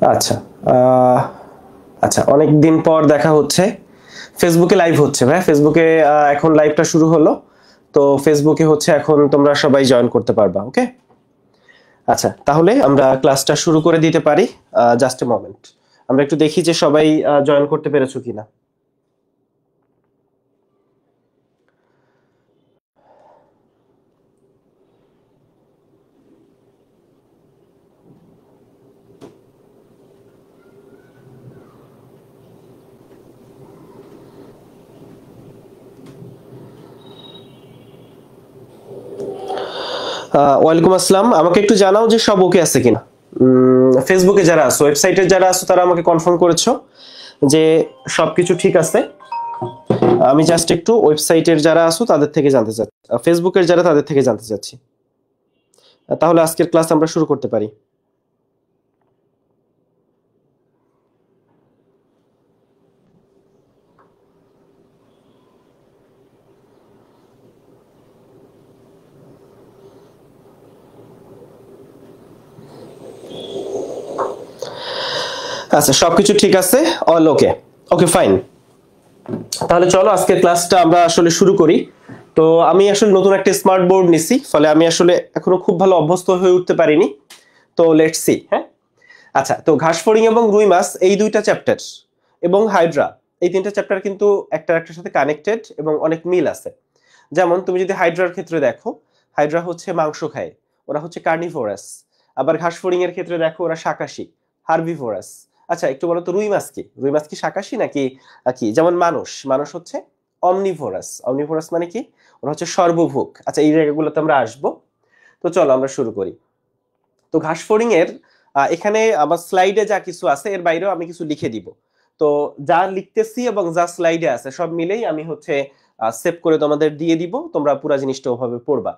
আচ্ছা আহ, আচ্ছা, অনেক দিন পর দেখা হচ্ছে। ফেসবুকে লাইভ হচ্ছে ভাই, ফেসবুকে এখন লাইভটা শুরু হলো। তো ফেসবুকে হচ্ছে এখন তোমরা সবাই জয়েন করতে পারবা, ওকে? আচ্ছা, তাহলে আমরা ক্লাসটা শুরু করে দিতে পারি। জাস্ট এ মোমেন্ট, আমরা একটু দেখি যে সবাই জয়েন করতে পেরেছো কিনা। ওয়ালাইকুম আসসালাম, আমাকে একটু জানাও যে সব ওকে আছে কিনা। ফেসবুকে যারা আছো, ওয়েবসাইটে যারা আছো, তারা আমাকে কনফার্ম করেছো যে সবকিছু ঠিক আছে। আমি জাস্ট একটু ওয়েবসাইটের যারা আছো তাদের থেকে জানতে চাচ্ছি, ফেসবুকের যারা তাদের থেকে জানতে চাচ্ছি। তাহলে আজকের ক্লাস আমরা শুরু করতে পারি। আচ্ছা, সবকিছু ঠিক আছে, অল ওকে। ওকে, ফাইন। তাহলে চলো আজকের ক্লাসটা আমরা আসলে শুরু করি। তো আমি আসলে নতুন একটা স্মার্ট বোর্ড নিছি, ফলে আমি আসলে এখনো খুব ভালো অভ্যস্ত হয়ে উঠতে পারিনি। তো লেটস সি। হ্যাঁ, আচ্ছা, তো ঘাসফড়িং এবং রুই মাছ এই দুইটা চ্যাপ্টার এবং হাইড্রা এই তিনটা চ্যাপ্টার কিন্তু একটা একটার সাথে কানেক্টেড এবং অনেক মিল আছে। যেমন তুমি যদি হাইড্রার ক্ষেত্রে দেখো, হাইড্রা হচ্ছে মাংস খায়, ওরা হচ্ছে কার্নিভোরাস। আবার ঘাসফড়িং এর ক্ষেত্রে দেখো, ওরা শাকাশী, হার্বিভোরাস। আচ্ছা, একটু বলো তো, রুই মাছ কি? রুই মাছ কি শাকাশী নাকি কি? যেমন মানুষ, মানুষ হচ্ছে অমনিভোরাস। অমনিভোরাস মানে কি? ওরা হচ্ছে সর্বভুক। আচ্ছা, এই জায়গাগুলোতে আমরা আসবো। তো চলো আমরা শুরু করি। তো ঘাসফড়িং এর এখানে আমার স্লাইডে যা কিছু আছে এর বাইরেও আমি কিছু লিখে দিব। তো যা লিখতেছি এবং যা স্লাইডে আছে সব মিলেই আমি হচ্ছে সেভ করে তোমাদের দিয়ে দিব, তোমরা পুরো জিনিসটা ওভাবে পড়বা।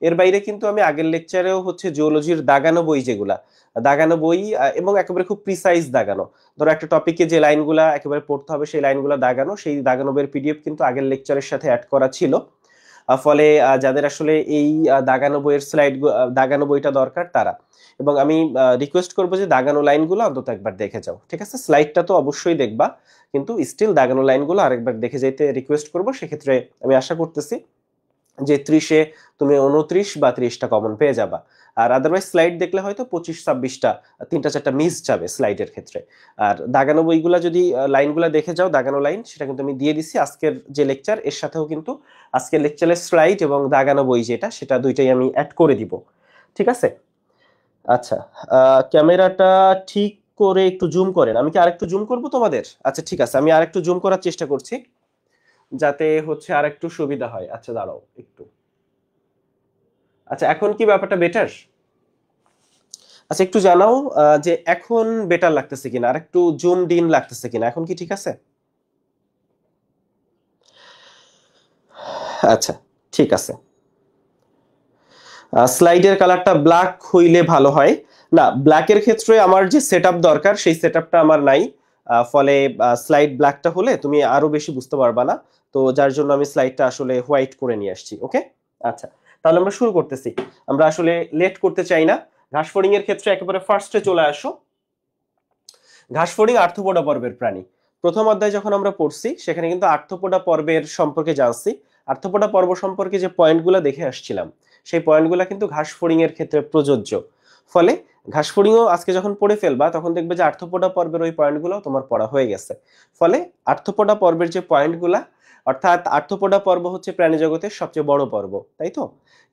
এর বাইরে কিন্তু আমি আগের লেকচারেও হচ্ছে জিওলজির দাগানো বই, যেগুলা দাগানো বই এবং একেবারে খুব প্রিসাইজ দাগানো, ধরো একটা টপিকে যে লাইনগুলা একেবারে পড়তে হবে সেই লাইনগুলা দাগানো, সেই দাগানো বইয়ের পিডিএফ কিন্তু আগের লেকচারের সাথে অ্যাড করা ছিল। ফলে যাদের আসলে এই দাগানো বইয়ের স্লাইড, দাগানো বইটা দরকার তারা, এবং আমি রিকোয়েস্ট করবো যে দাগানো লাইনগুলো অন্তত একবার দেখে যাও, ঠিক আছে? স্লাইডটা তো অবশ্যই দেখবা, কিন্তু স্টিল দাগানো লাইনগুলো আরেকবার দেখে যাইতে রিকোয়েস্ট করবো। সেক্ষেত্রে আমি আশা করতেছি যে 30-এ তুমি 29 বা 30টা কমন পেয়ে যাবা। আর আদারওয়াইজ স্লাইড দেখলে হয়তো 25-26টা, 3-4টা মিস যাবে স্লাইডের ক্ষেত্রে। আর দাগানো বইগুলা যদি লাইনগুলা দেখে যাও, দাগানো লাইন সেটা কিন্তু আমি দিয়ে দিছি আজকের যে লেকচার এর সাথেও, কিন্তু আজকের লেকচারের স্লাইড এবং দাগানো বই যেটা, সেটা দুইটাই আমি অ্যাড করে দিব, ঠিক আছে? আচ্ছা, ক্যামেরাটা ঠিক করে একটু জুম করেন। আমি কি আরেকটু জুম করব তোমাদের? আচ্ছা, ঠিক আছে, আমি আরেকটু জুম করার চেষ্টা করছি যাতে হচ্ছে আরেকটু সুবিধা হয়। আচ্ছা, দাঁড়াও একটু। আচ্ছা, এখন কি ব্যাপারটা বেটার? আচ্ছা, একটু জানাও যে এখন বেটার লাগতেছে কিনা, আর একটু জুম ইন লাগতেছে কিনা, এখন কি ঠিক আছে? আচ্ছা, ঠিক আছে। স্লাইডের কালারটা ব্ল্যাক হইলে ভালো হয়। না, ব্ল্যাকের ক্ষেত্রে আমার যে সেটআপ দরকার সেই সেটআপটা আমার নাই। ফলে স্লাইড ব্ল্যাকটা হলে তুমি আরো বেশি বুঝতে পারবা না। তো যার জন্য আমি স্লাইডটা আসলে হোয়াইট করে নিয়ে আসছি, ওকে? আচ্ছা, তাহলে আমরা শুরু করতেছি। আমরা আসলে লেট করতে চাই না। ঘাসফড়িং এর ক্ষেত্রে একেবারে ফার্স্টে চলে আসো। ঘাসফড়িং আর্থ্রোপোডা পর্বের প্রাণী। প্রথম অধ্যায় যখন আমরা পড়ছি সেখানে কিন্তু আর্থ্রোপোডা পর্বের সম্পর্কে জানছি। আর্থ্রোপোডা পর্ব সম্পর্কে যে পয়েন্টগুলো দেখে আসছিলাম, সেই পয়েন্টগুলো কিন্তু ঘাসফড়িং এর ক্ষেত্রে প্রযোজ্য। ফলে ঘাসফড়িংও আজকে যখন পড়ে ফেলবা তখন দেখবে যে আর্থ্রোপোডা পর্বের ওই পয়েন্টগুলো তোমার পড়া হয়ে গেছে। ফলে আর্থ্রোপোডা পর্বের যে পয়েন্টগুলা, অর্থাৎ আর্থ্রোপোডা পর্ব হচ্ছে প্রাণী জগতের সবচেয়ে বড় পর্ব, তাই তো?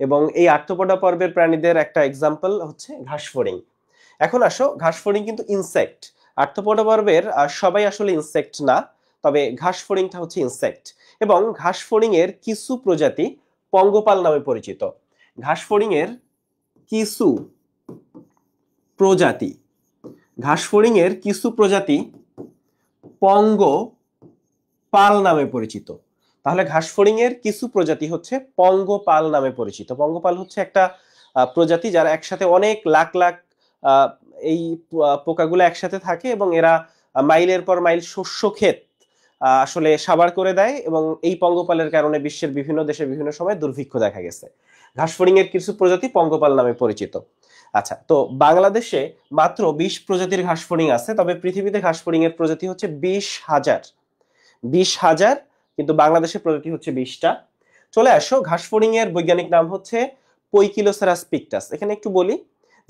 এবং এই আর্থ্রোপোডা পর্বের প্রাণীদের একটা এক্সাম্পল হচ্ছে ঘাসফড়িং। এখন আসো, ঘাসফড়িং কিন্তু ইনসেক্ট। আর্থ্রোপোডা পর্বের সবাই আসলে ইনসেক্ট না, তবে ঘাসফড়িংটা হচ্ছে ইনসেক্ট। এবং ঘাসফড়িং এর কিছু প্রজাতি পঙ্গপাল নামে পরিচিত। ঘাসফড়িং এর কিছু প্রজাতি, ঘাসফড়িং এর কিছু প্রজাতি পঙ্গপাল নামে পরিচিত। তাহলে ঘাসফড়িং এর কিছু প্রজাতি হচ্ছে পঙ্গপাল নামে পরিচিত। পঙ্গপাল হচ্ছে একটা প্রজাতি যারা একসাথে অনেক লাখ লাখ আহ, এই পোকাগুলো একসাথে থাকে এবং এরা মাইলের পর মাইল শস্য ক্ষেত আসলে সাবার করে দেয়, এবং এই পঙ্গপালের কারণে বিশ্বের বিভিন্ন দেশে বিভিন্ন সময় দুর্ভিক্ষ দেখা গেছে। ঘাসফড়িং এর কিছু প্রজাতি পঙ্গপাল নামে পরিচিত। আচ্ছা, তো বাংলাদেশে মাত্র 20 প্রজাতির ঘাসফড়িং আছে, তবে পৃথিবীতে ঘাসফড়িং এর প্রজাতি হচ্ছে 20,000। 20,000, কিন্তু বাংলাদেশের প্রজাতি হচ্ছে 20টা। চলে আসো, ঘাসফড়িং এর বৈজ্ঞানিক নাম হচ্ছে পৈকিলোসেরাস পিকটাস। এখানে একটু বলি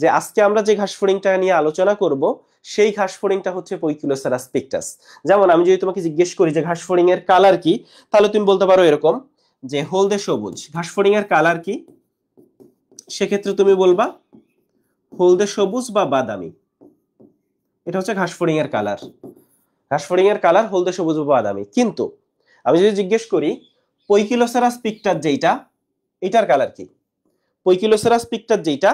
যে আজকে আমরা যে ঘাসফড়িংটা নিয়ে আলোচনা করব সেই ঘাসফড়িংটা হচ্ছে পৈকিলোসেরাস পিকটাস। যেমন আমি যদি তোমাকে জিজ্ঞেস করি যে ঘাসফড়িং এর কালার কি, তাহলে তুমি বলতে পারো এরকম যে হলদে সবুজ। ঘাসফড়িং এর কালার কি? সেক্ষেত্রে তুমি বলবা হলদে সবুজ বা বাদামি। এটা হচ্ছে ঘাসফড়িং এর কালার। ঘাসফড়িং এর কালার হলদে সবুজ বা বাদামি। কিন্তু আমি যদি জিজ্ঞেস করি পৈকিলোসেরাস পিকটাস যেইটা, এটার কালার কি? পৈকিলোসেরাস পিকটাস যেইটা,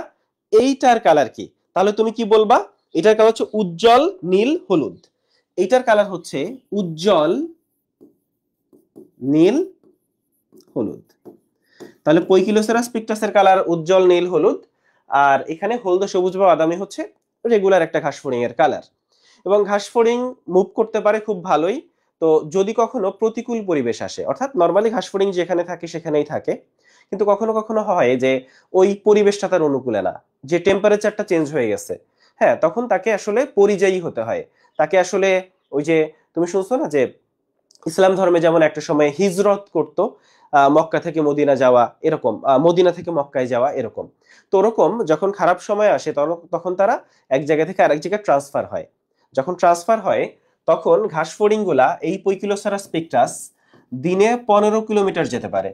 এইটার কালার কি? তাহলে তুমি কি বলবা? এটার কালার হচ্ছে উজ্জ্বল নীল হলুদ। এইটার কালার হচ্ছে উজ্জ্বল নীল হলুদ। তাহলে পৈকিলোসেরাস পিকটাসের কালার উজ্জ্বল নীল হলুদ, আর এখানে হলদে সবুজ বা বাদামি হচ্ছে রেগুলার একটা ঘাসফড়িং এর কালার। এবং ঘাসফড়িং মুভ করতে পারে খুব ভালোই। তো যদি কখনো প্রতিকূল পরিবেশ আসে, অর্থাৎ নরমালি ঘাসফড়িং যেখানে থাকে সেখানেই থাকে, কিন্তু কখনো কখনো হয় যে ওই পরিবেশটা তার অনুকূলে না, যে টেম্পারেচারটা চেঞ্জ হয়ে গেছে, হ্যাঁ, তখন তাকে আসলে পরিযায়ী হতে হয়। তাকে আসলে ওই যে তুমি শুনছো না যে ইসলাম ধর্মে যেমন একটা সময় হিজরত করতো, মক্কা থেকে মদিনা যাওয়া, এরকম মদিনা থেকে মক্কায় যাওয়া, এরকম। তো ওরকম যখন খারাপ সময় আসে তখন তারা এক জায়গা থেকে আরেক জায়গায় ট্রান্সফার হয়। যখন ট্রান্সফার হয় তখন ঘাসফড়িং গুলা, এই পৈকিলোসেরাস পিকটাস, দিনে 15 কিলোমিটার যেতে পারে।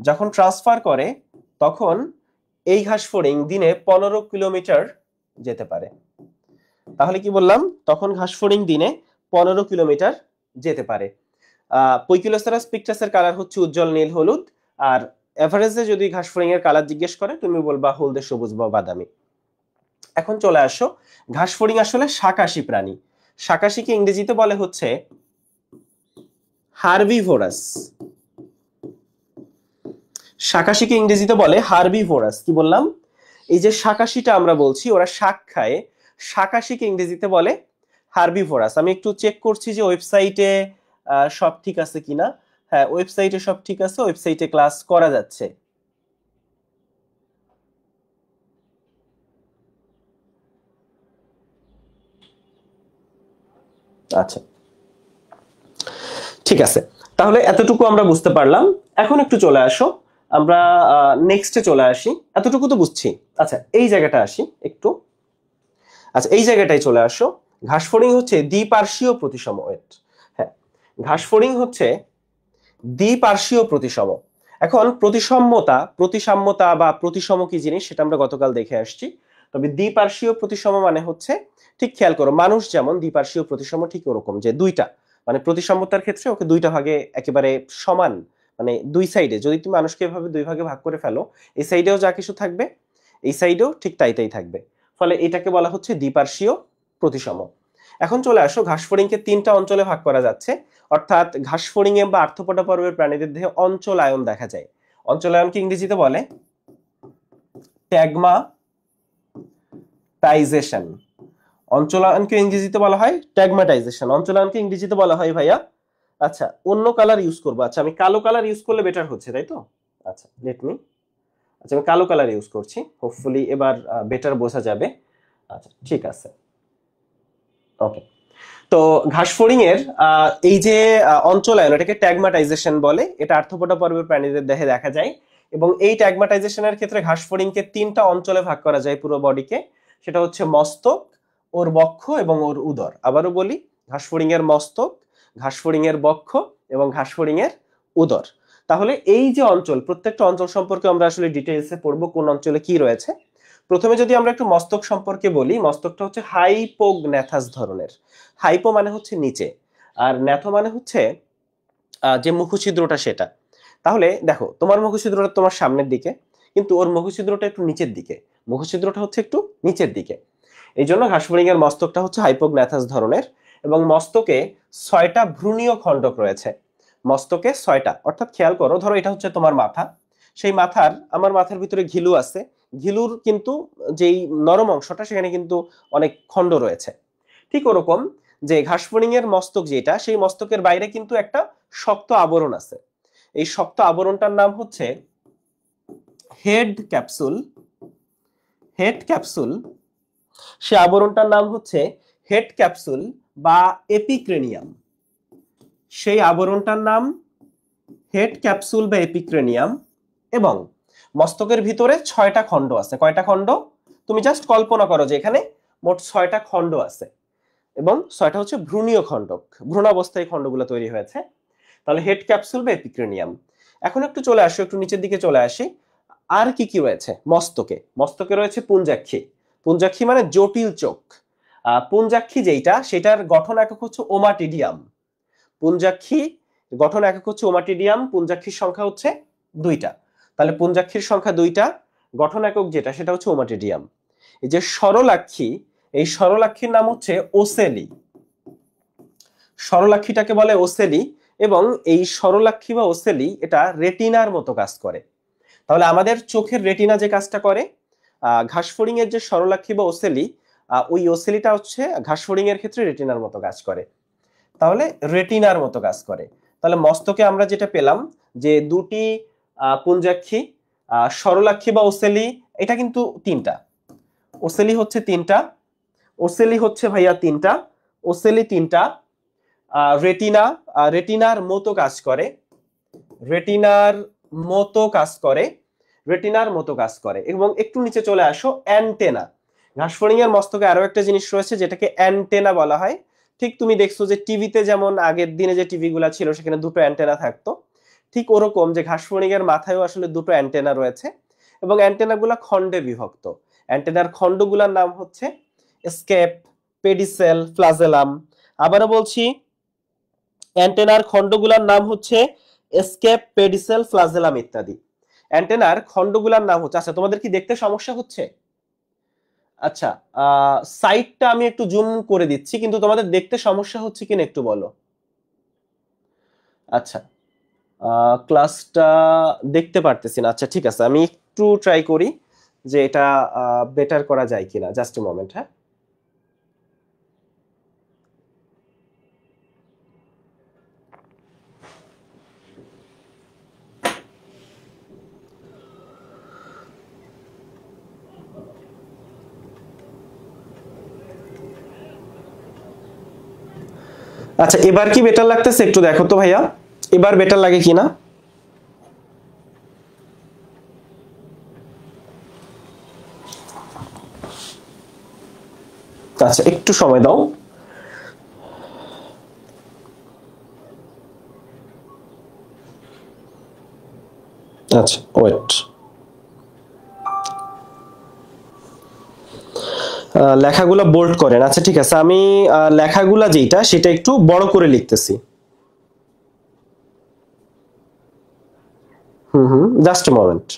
যখন ট্রান্সফার করে তখন এই ঘাসফড়িং দিনে 15 কিলোমিটার যেতে পারে। তাহলে কি বললাম? তখন ঘাসফড়িং দিনে 15 কিলোমিটার যেতে পারে। পৈকিলোসেরাস পিকটাসের কালার হচ্ছে উজ্জ্বল নীল হলুদ, আর এভারেজে যদি ঘাসফড়িং এর কালার জিজ্ঞেস করে তুমি বলবা হলদে সবুজ বা বাদামি। এখন চলে আসো, ঘাসফড়িং আসলে শাকাশী প্রাণী। শাকাশীকে ইংরেজিতে বলে হচ্ছে হার্বিভোরাস। শাকাশীকে ইংরেজিতে বলে হার্বিভোরাস। কি বললাম? এই যে শাকাশীটা আমরা বলছি ওরা শাক খায়, শাকাশীকে ইংরেজিতে বলে হার্বিভোরাস। আমি একটু চেক করছি যে ওয়েবসাইটে সব ঠিক আছে কিনা। হ্যাঁ, ওয়েবসাইটে সব ঠিক আছে, ওয়েবসাইটে ক্লাস করা যাচ্ছে। আচ্ছা, ঠিক আছে। তাহলে এতটুকু আমরা বুঝতে পারলাম। এখন একটু চলে আসো, আমরা নেক্সটে চলে আসি। এতটুকু তো বুঝছি। আচ্ছা, এই জায়গাটা আসি একটু। আচ্ছা, এই জায়গাটায় চলে আসো। ঘাসফড়িং হচ্ছে দ্বিপার্শ্বীয় প্রতিসম ওয়েট। হ্যাঁ, ঘাসফড়িং হচ্ছে দ্বিপার্শ্বীয় প্রতিসম। এখন প্রতিসাম্যতা বা প্রতিসম কি জিনিস সেটা আমরা গতকাল দেখে আসছি। তবে দ্বিপার্শ্বীয় প্রতিসম মানে হচ্ছে, ঠিক খেয়াল করো, মানুষ যেমন দ্বিপার্শ্বীয় প্রতিসম ঠিক ওরকম, যে দুইটা, মানে প্রতিসাম্যতার ক্ষেত্রে ওকে দুইটা ভাগে একেবারে সমান, মানে দুই সাইডে যদি তুমি মানুষকে এভাবে দুই ভাগে ভাগ করে ফেলো, এই সাইডেও যা কিছু থাকবে এই সাইডেও ঠিক তাই থাকবে। ফলে এটাকে বলা হচ্ছে দ্বিপার্শ্বীয় প্রতিসম। এখন চলে আসো, ঘাসফড়িংকে তিনটা অঞ্চলে ভাগ করা যাচ্ছে, অর্থাৎ ঘাসফড়িং বা আর্থ্রোপোডা পর্বের প্রাণীদের দেহে অঞ্চলায়ন দেখা যায়। অঞ্চলায়নকে ইংরেজিতে বলে ট্যাগমাটাইজেশন। অঞ্চলায়নকে ইংরেজিতে বলা হয় ট্যাগমাটাইজেশন। অঞ্চলায়নকে ইংরেজিতে বলা হয় ভাইয়া, আচ্ছা, অন্য কালার ইউজ করবো। আচ্ছা, আমি কালো কালার ইউজ করলে বেটার হচ্ছে, তাই তো? আচ্ছা, লেট মি। আচ্ছা, আমি কালো কালার ইউজ করছি, হোপফুলি এবার বেটার বোঝা যাবে। আচ্ছা, ঠিক আছে, ওকে। তো ঘাসফড়িং এর এই যে অঞ্চলায়ন, এটাকে ট্যাগমাটাইজেশন বলে। এটা আর্থ্রোপোডা পর্বের প্রাণীদের দেহে দেখা যায়, এবং এই ট্যাগমাটাইজেশনের ক্ষেত্রে ঘাসফড়িংকে তিনটা অঞ্চলে ভাগ করা যায় পুরো বডিকে। সেটা হচ্ছে মস্তক, ওর বক্ষ এবং ওর উদর। আবারও বলি, ঘাসফড়িং এর মস্তক, ঘাসফড়িং এর বক্ষ এবং ঘাসফড়িং এর উদর। তাহলে এই যে অঞ্চল, প্রত্যেকটা অঞ্চল সম্পর্কে আমরা আসলে ডিটেইলসে পড়বো, কোন অঞ্চলে কি রয়েছে। প্রথমে যদি আমরা একটু মস্তক সম্পর্কে বলি, মস্তকটা হচ্ছে হাইপোগন্যাথাস ধরনের। হাইপো মানে হচ্ছে নিচে, আর ন্যাথো মানে হচ্ছে যে মুখছিদ্রটা সেটা। তাহলে দেখো, তোমার মুখছিদ্রটা তোমার সামনের দিকে, কিন্তু ওর মুখছিদ্রটা একটু নিচের দিকে। মুখছিদ্রটা হচ্ছে একটু নিচের দিকে। এই জন্য ঘাসফড়িং এর মস্তকটা হচ্ছে হাইপোগন্যাথাস ধরনের, এবং মস্তকে 6টা ভ্রূণীয় খণ্ডক রয়েছে। মস্তকে 6টা, অর্থাৎ খেয়াল করো, ধরো এটা হচ্ছে তোমার মাথা, সেই আমার মাথার ভিতরে ঘিলু আছে। ঘিলুর কিন্তু যেই নরম অংশটা সেখানে কিন্তু অনেক খণ্ড রয়েছে। ঠিক ওরকম যে ঘাসফড়িং এর মস্তক যেটা, সেই মস্তকের বাইরে কিন্তু একটা শক্ত আবরণ আছে। এই শক্ত আবরণটার নাম হচ্ছে হেড ক্যাপসুল। হেড ক্যাপসুল, সে আবরণটার নাম হচ্ছে হেড ক্যাপসুল বা এপিক্রেনিয়াম। সেই আবরণটার নাম হেড ক্যাপসুল বা এপিক্রেনিয়াম। এবং মস্তকের ভিতরে 6টা খণ্ড আছে। কয়টা খণ্ড? তুমি জাস্ট কল্পনা করো যে এখানে মোট 6টা খণ্ড আছে এবং 6টা হচ্ছে ভ্রূণীয় খণ্ডক, ভ্রূণাবস্থায় খণ্ডগুলো তৈরি হয়েছে। তাহলে হেড ক্যাপসুল বা এপিক্রেনিয়াম। এখন একটু চলে আসো, একটু নিচের দিকে চলে আসি। আর কি কি রয়েছে মস্তকে? মস্তকে রয়েছে পুঞ্জাক্ষী। পুঞ্জাক্ষী মানে জটিল চোখ। পুঞ্জাক্ষী যেটা, সেটার গঠন একক হচ্ছে ওমাটিডিয়াম। পুঞ্জাক্ষী গঠন একক হচ্ছে ওমাটিডিয়াম। পুঞ্জাক্ষীর সংখ্যা হচ্ছে 2টা। তাহলে পুঞ্জাক্ষীর সংখ্যা 2টা, গঠন একক যেটা সেটা হচ্ছে ওমাটিডিয়াম। এই যে সরলাক্ষী, এই সরলাক্ষীর নাম হচ্ছে ওসেলি। সরলাক্ষীটাকে বলে ওসেলি। এবং এই সরলাক্ষী বা ওসেলি এটা রেটিনার মতো কাজ করে। তাহলে আমাদের চোখের রেটিনা যে কাজটা করে, ঘাসফড়িং এর যে সরলাক্ষী বা ওসেলি, ওই ওসেলিটা হচ্ছে ঘাসফড়িং এর ক্ষেত্রে রেটিনার মতো কাজ করে। তাহলে রেটিনার মতো কাজ করে। তাহলে মস্তকে আমরা যেটা পেলাম যে 2টি পুঞ্জাক্ষী, সরলাক্ষী বা ওসেলি, এটা কিন্তু 3টা। ওসেলি হচ্ছে 3টা, ওসেলি হচ্ছে ভাইয়া 3টা, ওসেলি 3টা। রেটিনা, রেটিনার মতো কাজ করে, রেটিনার মতো কাজ করে, রেটিনার মতো কাজ করে। এবং একটু নিচে চলে আসো, অ্যান্টেনা। ঘাসফড়িং এর মস্তকে আরো একটা জিনিস রয়েছে যেটাকে অ্যান্টেনা বলা হয়। ঠিক তুমি দেখছো যে টিভিতে যেমন আগের দিনে যে টিভি গুলা ছিল সেখানে 2টো অ্যান্টেনা থাকতো, ঠিক ওরকম যে ঘাসফড়িং এর মাথায়ও আসলে 2টো অ্যান্টেনা রয়েছে এবং অ্যান্টেনা গুলা খণ্ডে বিভক্ত। অ্যান্টেনার খণ্ডগুলোর নাম হচ্ছে স্কেপ, পেডিসেল, ফ্লাজেলাম। আবারও বলছি, অ্যান্টেনার খণ্ডগুলোর নাম হচ্ছে স্কেপ, পেডিসেল, ফ্লাজেলাম ইত্যাদি। অ্যান্টেনার খণ্ডগুলোর নাম হচ্ছে, আচ্ছা তোমাদের কি দেখতে সমস্যা হচ্ছে? আচ্ছা, সাইটটা আমি একটু জুম করে দিচ্ছি, কিন্তু তোমাদের দেখতে সমস্যা হচ্ছে কিনা একটু বলো। আচ্ছা, ক্লাসটা দেখতে পারতেছি না। আচ্ছা ঠিক আছে, আমি একটু ট্রাই করি যে এটা বেটার করা যায় কিনা। জাস্ট এ মোমেন্ট, হ্যাঁ। আচ্ছা, এবার কি বেটার লাগতেছে? একটু দেখো তো ভাইয়া, এবার বেটার লাগে কিনা। আচ্ছা, একটু সময় দাও। আচ্ছা, ওয়েট। লেখাগুলা বোল্ড করেন। আচ্ছা ঠিক আছে, আমি লেখাগুলা যেটা সেটা একটু বড় করে লিখতেছি। Just a moment.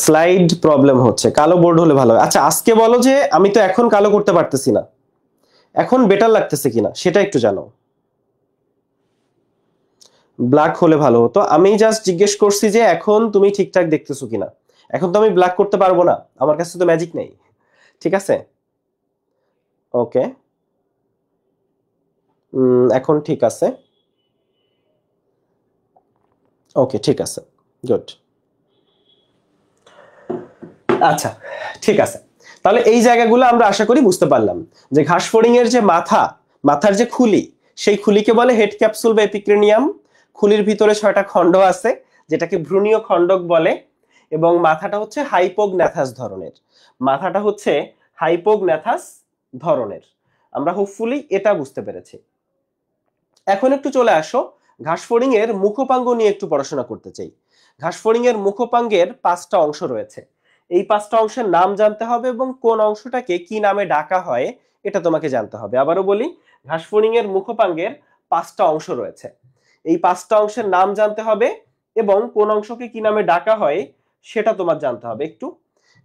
Slide problem হচ্ছে, কালো বোর্ড হলে ভালো হয়। আচ্ছা আজকে বলো যে আমি তো এখন কালো করতে পারতেছি না, এখন বেটার লাগতেছে কিনা সেটা একটু জানো। ব্ল্যাক হলে ভালো হতো। আমি জাস্ট জিজ্ঞেস করছি যে এখন তুমি ঠিকঠাক দেখতেছো কিনা। এখন তো আমি ব্ল্যাক করতে পারবো না, আমার কাছে তো ম্যাজিক নেই। ঠিক আছে, ওকে। এখন ঠিক আছে। ওকে ঠিক আছে, গুড। আচ্ছা ঠিক আছে, তাহলে এই জায়গাগুলো আমরা আশা করি বুঝতে পারলাম যে ঘাসফড়িং এর যে মাথা, মাথার যে খুলি, সেই খুলিকে বলে হেড ক্যাপসুল বা এপিক্রেনিয়াম। খুলির ভিতরে 6টা খণ্ড আছে যেটাকে ভ্রূণীয় খণ্ডক বলে। এবং মাথাটা হচ্ছে হাইপোগন্যাথাস ধরনের। মাথাটা হচ্ছে হাইপোগন্যাথাস ধরনের। আমরা হোপফুলি এটা বুঝতে পেরেছি। এখন একটু চলে আসো, ঘাসফড়িং এর মুখপাঙ্গ নিয়ে একটু পড়াশোনা করতে চাই। ঘাসফড়িং এর মুখপাঙ্গের 5টা অংশ রয়েছে। এই 5টা অংশের নাম জানতে হবে এবং কোন অংশটাকে কি নামে ডাকা হয় এটা তোমাকে জানতে হবে। আবারও বলি, ঘাসফড়িং এর মুখপাঙ্গের 5টা অংশ রয়েছে। এই 5টা অংশের নাম জানতে হবে এবং কোন অংশকে কি নামে ডাকা হয় সেটা তোমার জানতে হবে একটু।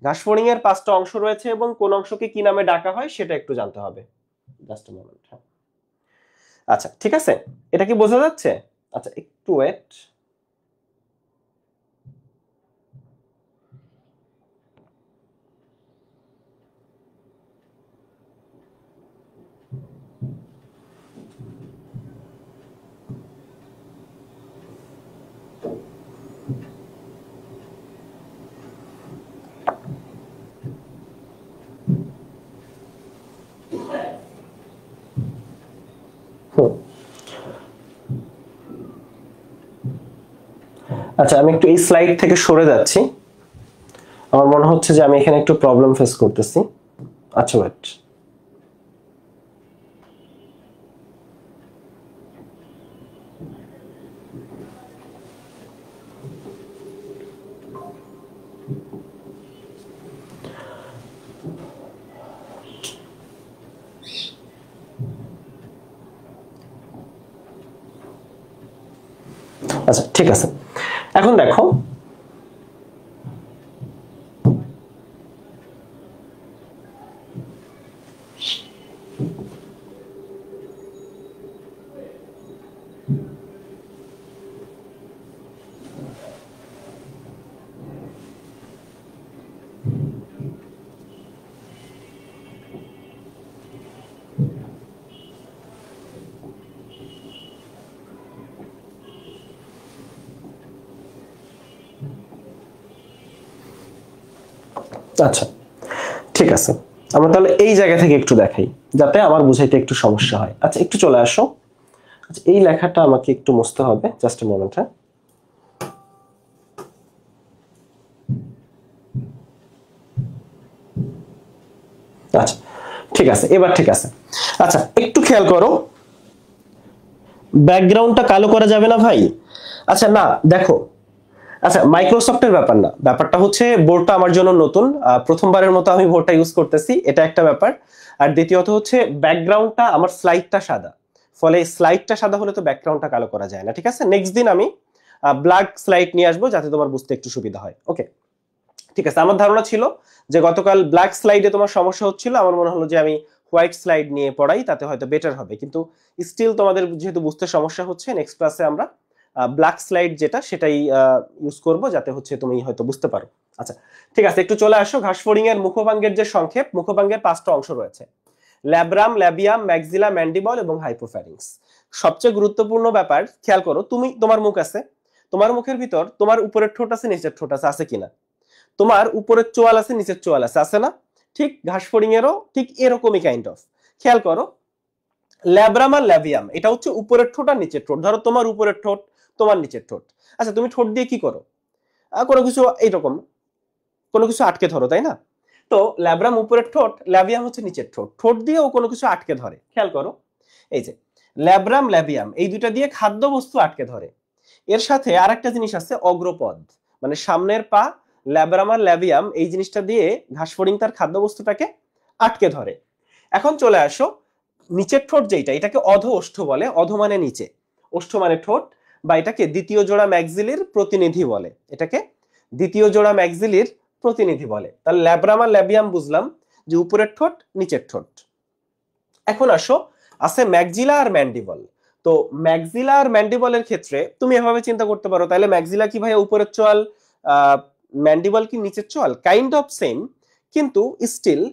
ঘাসফড়িং এর 5টা অংশ রয়েছে এবং কোন অংশকে কি নামে ডাকা হয় সেটা একটু জানতে হবে। জাস্ট আ মোমেন্ট, হ্যাঁ। আচ্ছা ঠিক আছে, এটা কি বোঝা যাচ্ছে? আচ্ছা একটু ওয়েট। আচ্ছা আমি একটু এই স্লাইড থেকে সরে যাচ্ছি, আমার মনে হচ্ছে যে আমি এখানে একটু প্রবলেম ফেস করতেছি। আচ্ছা ওয়েট, আচ্ছা ঠিক আছে। এখন দেখো আচ্ছা ঠিক আছে, আমরা তাহলে এই জায়গা থেকে একটু দেখাই যাতে আমার বুঝাইতে একটু সমস্যা হয়। আচ্ছা একটু চলে আসো। আচ্ছা এই লেখাটা আমাকে একটু মুছতে হবে, জাস্ট এ মোমেন্ট। হ্যাঁ আচ্ছা ঠিক আছে, এবার ঠিক আছে। আচ্ছা একটু খেয়াল করো, ব্যাকগ্রাউন্ডটা কালো করা যাবে না ভাই? আচ্ছা না দেখো, আচ্ছা মাইক্রোসফটের ব্যাপার না, ব্যাপারটা হচ্ছে বোর্ডটা আমার জন্য নতুন, প্রথমবারের মতো আমি বোর্ডটা ইউজ করতেছি, এটা একটা ব্যাপার। আর দ্বিতীয়ত হচ্ছে ব্যাকগ্রাউন্ডটা আমার স্লাইডটা সাদা, ফলে স্লাইডটা সাদা হলে তো ব্যাকগ্রাউন্ডটা কালো করা যায় না। ঠিক আছে, নেক্সট দিন আমি ব্ল্যাক স্লাইড নিয়ে আসবো যাতে তোমার বুঝতে একটু সুবিধা হয়। ওকে ঠিক আছে, আমার ধারণা ছিল যে গতকাল ব্ল্যাক স্লাইডে তোমার সমস্যা হচ্ছিল, আমার মনে হলো যে আমি হোয়াইট স্লাইড নিয়ে পড়াই, তাতে হয়তো বেটার হবে, কিন্তু স্টিল তোমাদের যেহেতু বুঝতে সমস্যা হচ্ছে, নেক্সট ক্লাসে আমরা ব্ল্যাক স্লাইড যেটা সেটাই ইউজ করব যাতে হচ্ছে তুমি হয়তো বুঝতে পারো। আচ্ছা ঠিক আছে, একটু চলে আসো। ঘাসফড়িং এর মুখভাঙ্গের যে সংক্ষেপ, মুখভাঙ্গের 5টা অংশ রয়েছে: ল্যাব্রাম, ল্যাবিয়াম, ম্যাক্সিলা, ম্যান্ডিবল এবং হাইপোফ্যারিংস। সবচেয়ে গুরুত্বপূর্ণ ব্যাপার খেয়াল করো, তোমার মুখ আছে, তোমার মুখের ভিতর তোমার উপরের ঠোঁট আছে, নিচের ঠোঁট আছে কিনা? তোমার উপরের চোয়াল আছে, নিচের চোয়াল আছে না? ঠিক ঘাসফড়িং এরও ঠিক এরকমই কাইন্ড অফ। খেয়াল করো, ল্যাব্রাম আর ল্যাবিয়াম এটা হচ্ছে উপরের ঠোঁট আর নিচের ঠোঁট। ধরো তোমার উপরের ঠোঁট, তোমার নিচের ঠোঁট। আচ্ছা তুমি ঠোঁট দিয়ে কি করো? কোনো কিছু এইরকম কোনো কিছু আটকে ধরো, তাই না? তো ল্যাব্রাম উপরের ঠোঁট, ল্যাবিয়াম হচ্ছে নিচের ঠোঁট, ঠোঁট দিয়ে ও কোনো কিছু আটকে ধরে। খেয়াল করো, এই যে ল্যাব্রাম ল্যাবিয়াম এই দুইটা দিয়ে খাদ্য বস্তু আটকে ধরে। এর সাথে আর একটা জিনিস আছে, অগ্রপদ, মানে সামনের পা। ল্যাব্রাম আর ল্যাবিয়াম এই জিনিসটা দিয়ে ঘাসফড়িং তার খাদ্য বস্তুটাকে আটকে ধরে। এখন চলে আসো, নিচের ঠোঁট যেটা, এটাকে অধ ওষ্ঠ বলে। অধ মানে নিচে, ওষ্ঠ মানে ঠোঁট, বা এটাকে দ্বিতীয় জোড়া ম্যাক্সিলির প্রতিনিধি বলে। এটাকে দ্বিতীয় জোড়া ম্যাক্সিলির প্রতিনিধি বলে। তাহলে ল্যাব্রাম আর ল্যাবিয়াম বুঝলাম যে উপরের ঠোঁট নিচের ঠোঁট। এখন আসো, আছে ম্যাক্সিলা আর ম্যান্ডিবল। তো ম্যাক্সিলা আর ম্যান্ডিবলের ক্ষেত্রে তুমি এভাবে চিন্তা করতে পারো, তাহলে ম্যাক্সিলা কি ভাই উপরের চোয়াল, ম্যান্ডিবল কি নিচের চোয়াল? কাইন্ড অফ সেম, কিন্তু স্টিল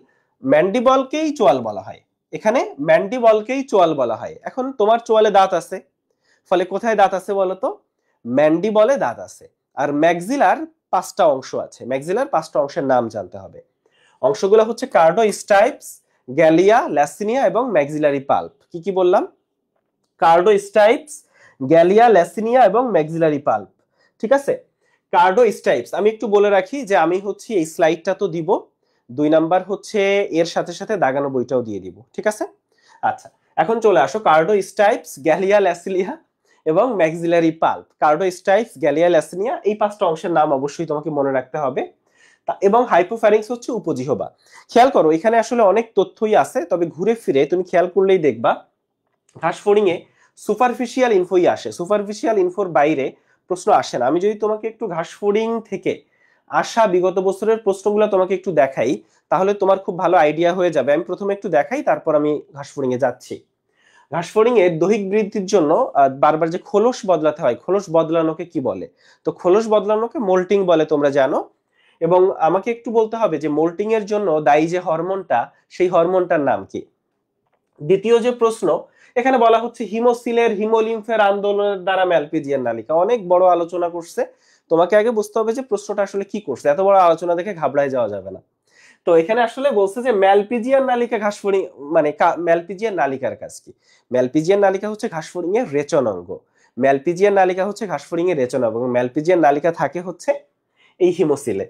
ম্যান্ডিবলকেই চোয়াল বলা হয়, এখানে ম্যান্ডিবলকেই চোয়াল বলা হয়। এখন তোমার চোয়ালে দাঁত আছে, ফলে কোথায় দাঁত আছে বলো তো? ম্যান্ডিবলে দাঁত আছে। আর ম্যাক্সিলার 5টা অংশ আছে, ম্যাক্সিলার 5টা অংশের নাম জানতে হবে। অংশগুলো হচ্ছে কার্ডোস্টাইপস, গ্যালিয়া, ল্যাসিনিয়া এবং ম্যাক্সিলারি পাল্প। কি কি বললাম? কার্ডোস্টাইপস, গ্যালিয়া, ল্যাসিনিয়া এবং ম্যাক্সিলারি পাল্প। ঠিক আছে, কার্ডোস্টাইপস আমি একটু বলে রাখি যে আমি হচ্ছে এই স্লাইডটা তো দিব, 2 নাম্বার হচ্ছে এর সাথে সাথে দাগানো বইটাও দিয়ে দিব। ঠিক আছে, আচ্ছা এখন চলে আসো, কার্ডোস্টাইপস, গ্যালিয়া, ল্যাসিলিয়া এবং ম্যাক্সিলারি পাল্প। কার্ডোস্টাইপস, গ্যালিয়া, ল্যাসিনিয়া এই 5টা অংশের নাম অবশ্যই তোমাকে মনে রাখতে হবে। এবং হাইপোফ্যারিংস হচ্ছে উপজিহ্বা। খেয়াল করো, এখানে আসলে অনেক তথ্যই আছে, তবে ঘুরে ফিরে তুমি খেয়াল করলেই দেখবা ঘাসফড়িং এ সুপারফিশিয়াল ইনফোই আসে, সুপারফিশিয়াল ইনফোর বাইরে প্রশ্ন আসে না। আমি যদি তোমাকে একটু ঘাসফড়িং থেকে আসা বিগত বছরের প্রশ্নগুলো তোমাকে একটু দেখাই, তাহলে তোমার খুব ভালো আইডিয়া হয়ে যাবে। আমি প্রথমে একটু দেখাই, তারপর আমি ঘাসফড়িং এ যাচ্ছি। ঘাসফড়িং এর দৈহিক বৃদ্ধির জন্য বারবার যে খোলস বদলাতে হয়, খোলস বদলানোকে কি বলে? তো খোলস বদলানোকে মোল্টিং বলে, তোমরা জানো। এবং আমাকে একটু বলতে হবে যে মোল্টিং এর জন্য দায়ী যে হরমোনটা, সেই হরমোনটার নাম কি? দ্বিতীয় যে প্রশ্ন, এখানে বলা হচ্ছে হিমোসিলের হিমোলিম্ফের আন্দোলনের দ্বারা ম্যালপিজিয়ান নালিকা। অনেক বড় আলোচনা করছে, তোমাকে আগে বুঝতে হবে যে প্রশ্নটা আসলে কি করছে। এত বড় আলোচনা দেখে ঘাবড়ায় যাওয়া যাবে না। তো এখানে আসলে বলছে যে ম্যালপিজিয়ান নালিকা ঘাসফড়িং, মানে ম্যালপিজিয়ান নালিকার কাজ কি? ম্যালপিজিয়ান নালিকা হচ্ছে ঘাসফড়িং এর রেচন অঙ্গ। ম্যালপিজিয়ান নালিকা হচ্ছে ঘাসফড়িং এর রেচনা এবং ম্যালপিজিয়ান নালিকা থাকে হচ্ছে এই হিমোসিলে।